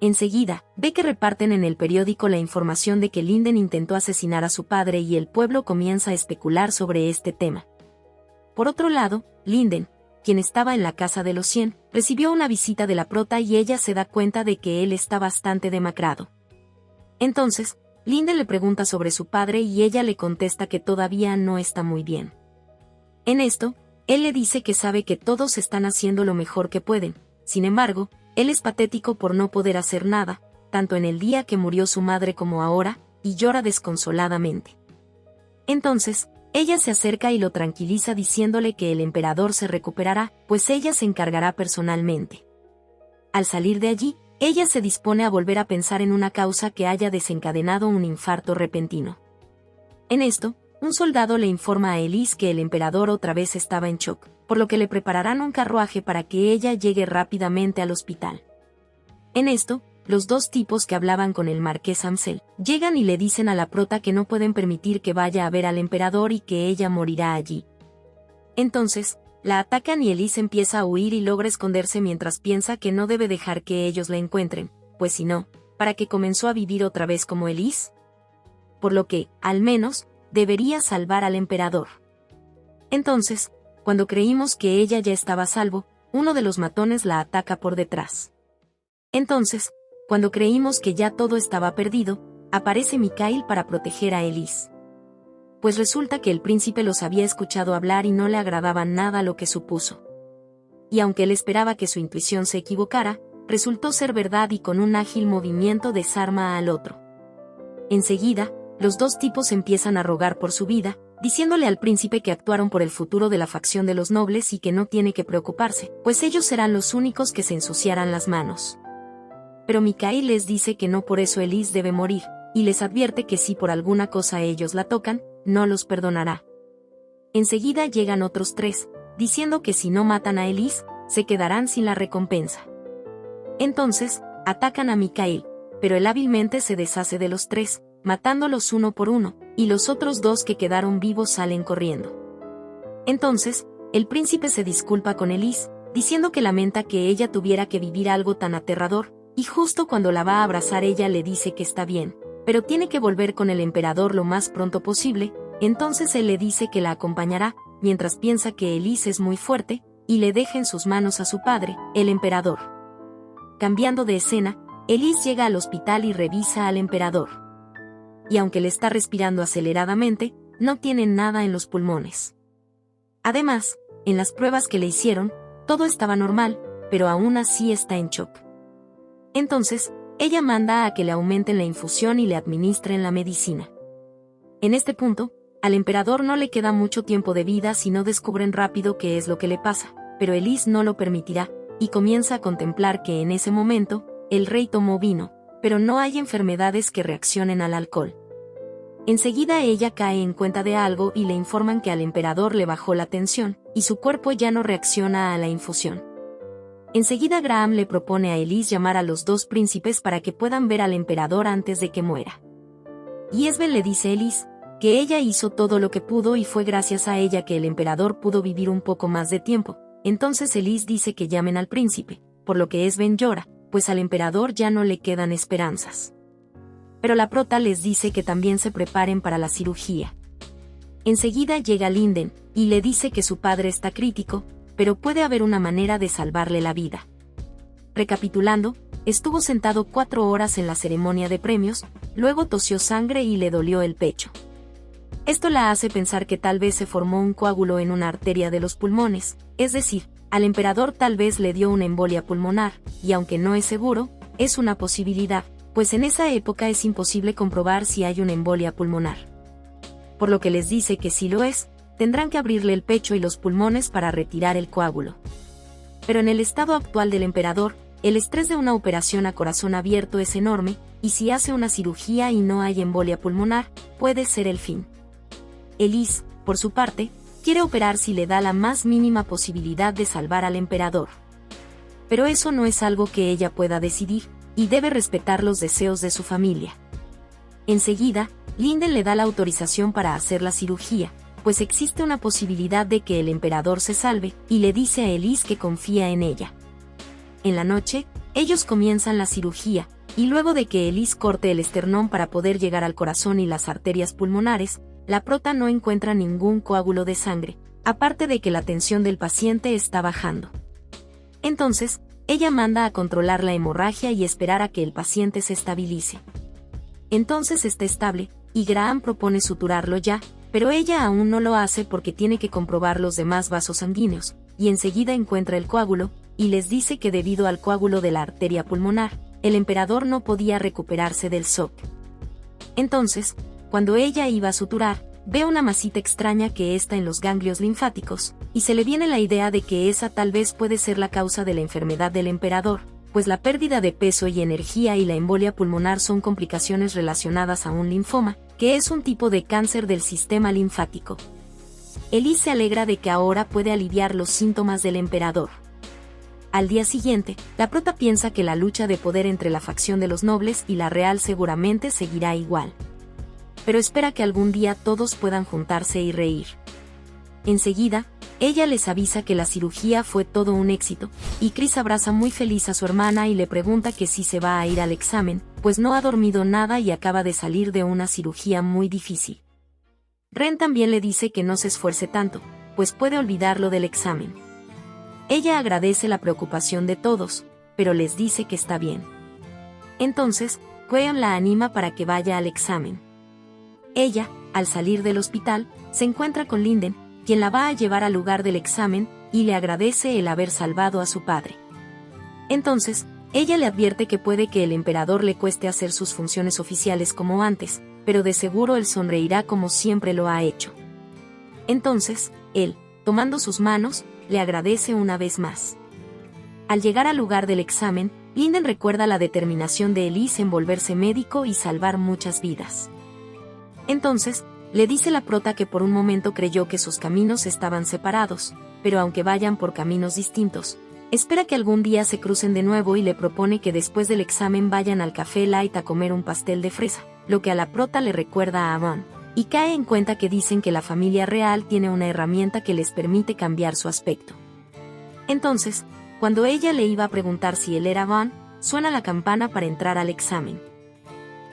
Enseguida, ve que reparten en el periódico la información de que Linden intentó asesinar a su padre y el pueblo comienza a especular sobre este tema. Por otro lado, Linden, quien estaba en la casa de los 100, recibió una visita de la prota y ella se da cuenta de que él está bastante demacrado. Entonces, Linden le pregunta sobre su padre y ella le contesta que todavía no está muy bien. En esto, él le dice que sabe que todos están haciendo lo mejor que pueden, sin embargo, él es patético por no poder hacer nada, tanto en el día que murió su madre como ahora, y llora desconsoladamente. Entonces, ella se acerca y lo tranquiliza diciéndole que el emperador se recuperará, pues ella se encargará personalmente. Al salir de allí, ella se dispone a volver a pensar en una causa que haya desencadenado un infarto repentino. En esto, un soldado le informa a Elise que el emperador otra vez estaba en shock, por lo que le prepararán un carruaje para que ella llegue rápidamente al hospital. En esto, los dos tipos que hablaban con el marqués Amsel llegan y le dicen a la prota que no pueden permitir que vaya a ver al emperador y que ella morirá allí. Entonces, la atacan y Elise empieza a huir y logra esconderse mientras piensa que no debe dejar que ellos la encuentren, pues si no, ¿para qué comenzó a vivir otra vez como Elise? Por lo que, al menos, debería salvar al emperador. Entonces, cuando creímos que ella ya estaba a salvo, uno de los matones la ataca por detrás. Entonces, cuando creímos que ya todo estaba perdido, aparece Mikhail para proteger a Elise. Pues resulta que el príncipe los había escuchado hablar y no le agradaba nada lo que supuso. Y aunque él esperaba que su intuición se equivocara, resultó ser verdad y con un ágil movimiento desarma al otro. Enseguida, los dos tipos empiezan a rogar por su vida, diciéndole al príncipe que actuaron por el futuro de la facción de los nobles y que no tiene que preocuparse, pues ellos serán los únicos que se ensuciarán las manos. Pero Micael les dice que no por eso Elise debe morir, y les advierte que si por alguna cosa ellos la tocan, no los perdonará. Enseguida llegan otros 3, diciendo que si no matan a Elise, se quedarán sin la recompensa. Entonces, atacan a Micael, pero él hábilmente se deshace de los 3, matándolos uno por uno, y los otros 2 que quedaron vivos salen corriendo. Entonces, el príncipe se disculpa con Elise, diciendo que lamenta que ella tuviera que vivir algo tan aterrador, y justo cuando la va a abrazar ella le dice que está bien, pero tiene que volver con el emperador lo más pronto posible. Entonces él le dice que la acompañará, mientras piensa que Elise es muy fuerte, y le deja en sus manos a su padre, el emperador. Cambiando de escena, Elise llega al hospital y revisa al emperador. Y aunque le está respirando aceleradamente, no tiene nada en los pulmones. Además, en las pruebas que le hicieron, todo estaba normal, pero aún así está en shock. Entonces, ella manda a que le aumenten la infusión y le administren la medicina. En este punto, al emperador no le queda mucho tiempo de vida si no descubren rápido qué es lo que le pasa, pero Elise no lo permitirá, y comienza a contemplar que en ese momento, el rey tomó vino, pero no hay enfermedades que reaccionen al alcohol. Enseguida ella cae en cuenta de algo y le informan que al emperador le bajó la tensión, y su cuerpo ya no reacciona a la infusión. Enseguida Graham le propone a Elise llamar a los 2 príncipes para que puedan ver al emperador antes de que muera. Y Esbel le dice a Elise que ella hizo todo lo que pudo y fue gracias a ella que el emperador pudo vivir un poco más de tiempo. Entonces Elise dice que llamen al príncipe, por lo que Esbel llora, pues al emperador ya no le quedan esperanzas. Pero la prota les dice que también se preparen para la cirugía. Enseguida llega Linden, y le dice que su padre está crítico, pero puede haber una manera de salvarle la vida. Recapitulando, estuvo sentado 4 horas en la ceremonia de premios, luego tosió sangre y le dolió el pecho. Esto la hace pensar que tal vez se formó un coágulo en una arteria de los pulmones, es decir, al emperador tal vez le dio una embolia pulmonar, y aunque no es seguro, es una posibilidad, pues en esa época es imposible comprobar si hay una embolia pulmonar. Por lo que les dice que si lo es, tendrán que abrirle el pecho y los pulmones para retirar el coágulo. Pero en el estado actual del emperador, el estrés de una operación a corazón abierto es enorme, y si hace una cirugía y no hay embolia pulmonar, puede ser el fin. Elise, por su parte, quiere operar si le da la más mínima posibilidad de salvar al emperador. Pero eso no es algo que ella pueda decidir, y debe respetar los deseos de su familia. Enseguida, Linden le da la autorización para hacer la cirugía, pues existe una posibilidad de que el emperador se salve, y le dice a Elise que confía en ella. En la noche, ellos comienzan la cirugía, y luego de que Elise corte el esternón para poder llegar al corazón y las arterias pulmonares, la prota no encuentra ningún coágulo de sangre, aparte de que la tensión del paciente está bajando. Entonces, ella manda a controlar la hemorragia y esperar a que el paciente se estabilice. Entonces está estable, y Graham propone suturarlo ya, pero ella aún no lo hace porque tiene que comprobar los demás vasos sanguíneos, y enseguida encuentra el coágulo, y les dice que debido al coágulo de la arteria pulmonar, el emperador no podía recuperarse del shock. Entonces, cuando ella iba a suturar, ve una masita extraña que está en los ganglios linfáticos, y se le viene la idea de que esa tal vez puede ser la causa de la enfermedad del emperador, pues la pérdida de peso y energía y la embolia pulmonar son complicaciones relacionadas a un linfoma, que es un tipo de cáncer del sistema linfático. Elise se alegra de que ahora puede aliviar los síntomas del emperador. Al día siguiente, la prota piensa que la lucha de poder entre la facción de los nobles y la real seguramente seguirá igual. Pero espera que algún día todos puedan juntarse y reír. Enseguida, ella les avisa que la cirugía fue todo un éxito, y Chris abraza muy feliz a su hermana y le pregunta que si se va a ir al examen, pues no ha dormido nada y acaba de salir de una cirugía muy difícil. Ren también le dice que no se esfuerce tanto, pues puede olvidarlo del examen. Ella agradece la preocupación de todos, pero les dice que está bien. Entonces, Queon la anima para que vaya al examen. Ella, al salir del hospital, se encuentra con Linden, quien la va a llevar al lugar del examen, y le agradece el haber salvado a su padre. Entonces, Ella le advierte que puede que el emperador le cueste hacer sus funciones oficiales como antes, pero de seguro él sonreirá como siempre lo ha hecho. Entonces, él, tomando sus manos, le agradece una vez más. Al llegar al lugar del examen, Linden recuerda la determinación de Elise en volverse médico y salvar muchas vidas. Entonces, le dice la prota que por un momento creyó que sus caminos estaban separados, pero aunque vayan por caminos distintos, espera que algún día se crucen de nuevo y le propone que después del examen vayan al Café Light a comer un pastel de fresa, lo que a la prota le recuerda a Avon, y cae en cuenta que dicen que la familia real tiene una herramienta que les permite cambiar su aspecto. Entonces, cuando ella le iba a preguntar si él era Avon, suena la campana para entrar al examen.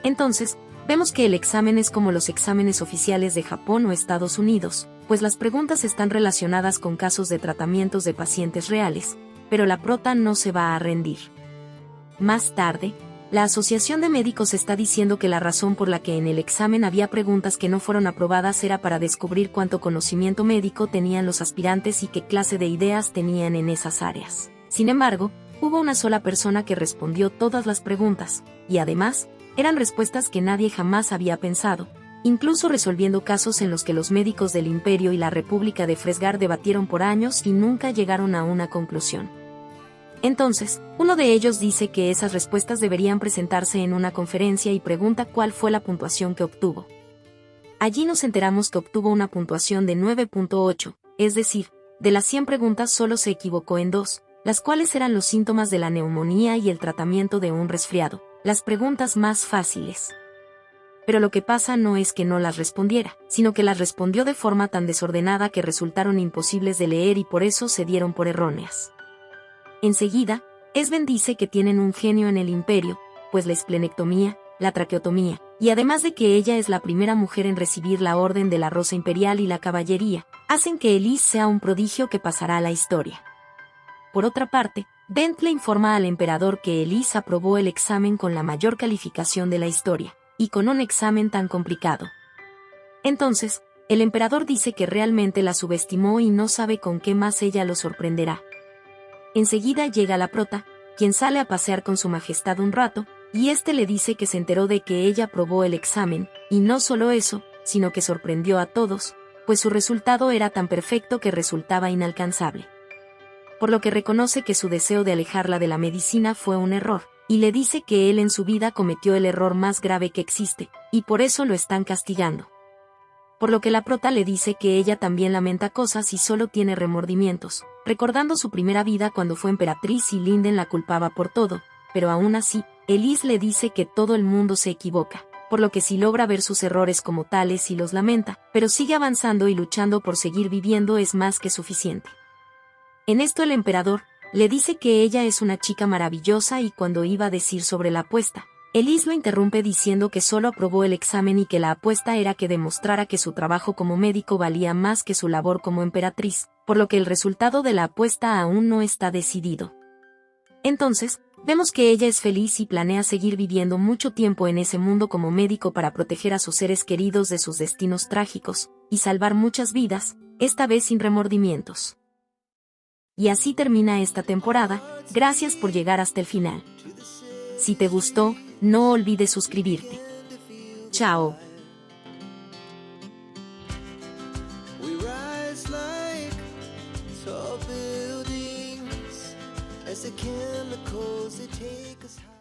Entonces, vemos que el examen es como los exámenes oficiales de Japón o Estados Unidos, pues las preguntas están relacionadas con casos de tratamientos de pacientes reales, pero la prota no se va a rendir. Más tarde, la Asociación de Médicos está diciendo que la razón por la que en el examen había preguntas que no fueron aprobadas era para descubrir cuánto conocimiento médico tenían los aspirantes y qué clase de ideas tenían en esas áreas. Sin embargo, hubo una sola persona que respondió todas las preguntas, y además, eran respuestas que nadie jamás había pensado, incluso resolviendo casos en los que los médicos del Imperio y la República de Fresgar debatieron por años y nunca llegaron a una conclusión. Entonces, uno de ellos dice que esas respuestas deberían presentarse en una conferencia y pregunta cuál fue la puntuación que obtuvo. Allí nos enteramos que obtuvo una puntuación de 9.8, es decir, de las 100 preguntas solo se equivocó en 2, las cuales eran los síntomas de la neumonía y el tratamiento de un resfriado, las preguntas más fáciles. Pero lo que pasa no es que no las respondiera, sino que las respondió de forma tan desordenada que resultaron imposibles de leer y por eso se dieron por erróneas. Enseguida, Esben dice que tienen un genio en el Imperio, pues la esplenectomía, la traqueotomía, y además de que ella es la primera mujer en recibir la Orden de la Rosa Imperial y la Caballería, hacen que Elise sea un prodigio que pasará a la historia. Por otra parte, Dent le informa al emperador que Elise aprobó el examen con la mayor calificación de la historia, y con un examen tan complicado. Entonces, el emperador dice que realmente la subestimó y no sabe con qué más ella lo sorprenderá. Enseguida llega la prota, quien sale a pasear con su majestad un rato, y este le dice que se enteró de que ella aprobó el examen, y no solo eso, sino que sorprendió a todos, pues su resultado era tan perfecto que resultaba inalcanzable. Por lo que reconoce que su deseo de alejarla de la medicina fue un error, y le dice que él en su vida cometió el error más grave que existe, y por eso lo están castigando. Por lo que la prota le dice que ella también lamenta cosas y solo tiene remordimientos, recordando su primera vida cuando fue emperatriz y Linden la culpaba por todo, pero aún así, Elise le dice que todo el mundo se equivoca, por lo que sí logra ver sus errores como tales y los lamenta, pero sigue avanzando y luchando por seguir viviendo es más que suficiente. En esto el emperador le dice que ella es una chica maravillosa y cuando iba a decir sobre la apuesta, Elise lo interrumpe diciendo que solo aprobó el examen y que la apuesta era que demostrara que su trabajo como médico valía más que su labor como emperatriz, por lo que el resultado de la apuesta aún no está decidido. Entonces, vemos que ella es feliz y planea seguir viviendo mucho tiempo en ese mundo como médico para proteger a sus seres queridos de sus destinos trágicos, y salvar muchas vidas, esta vez sin remordimientos. Y así termina esta temporada, gracias por llegar hasta el final. Si te gustó, no olvides suscribirte. Chao. We rise like tall buildings as the chemicals they take us high.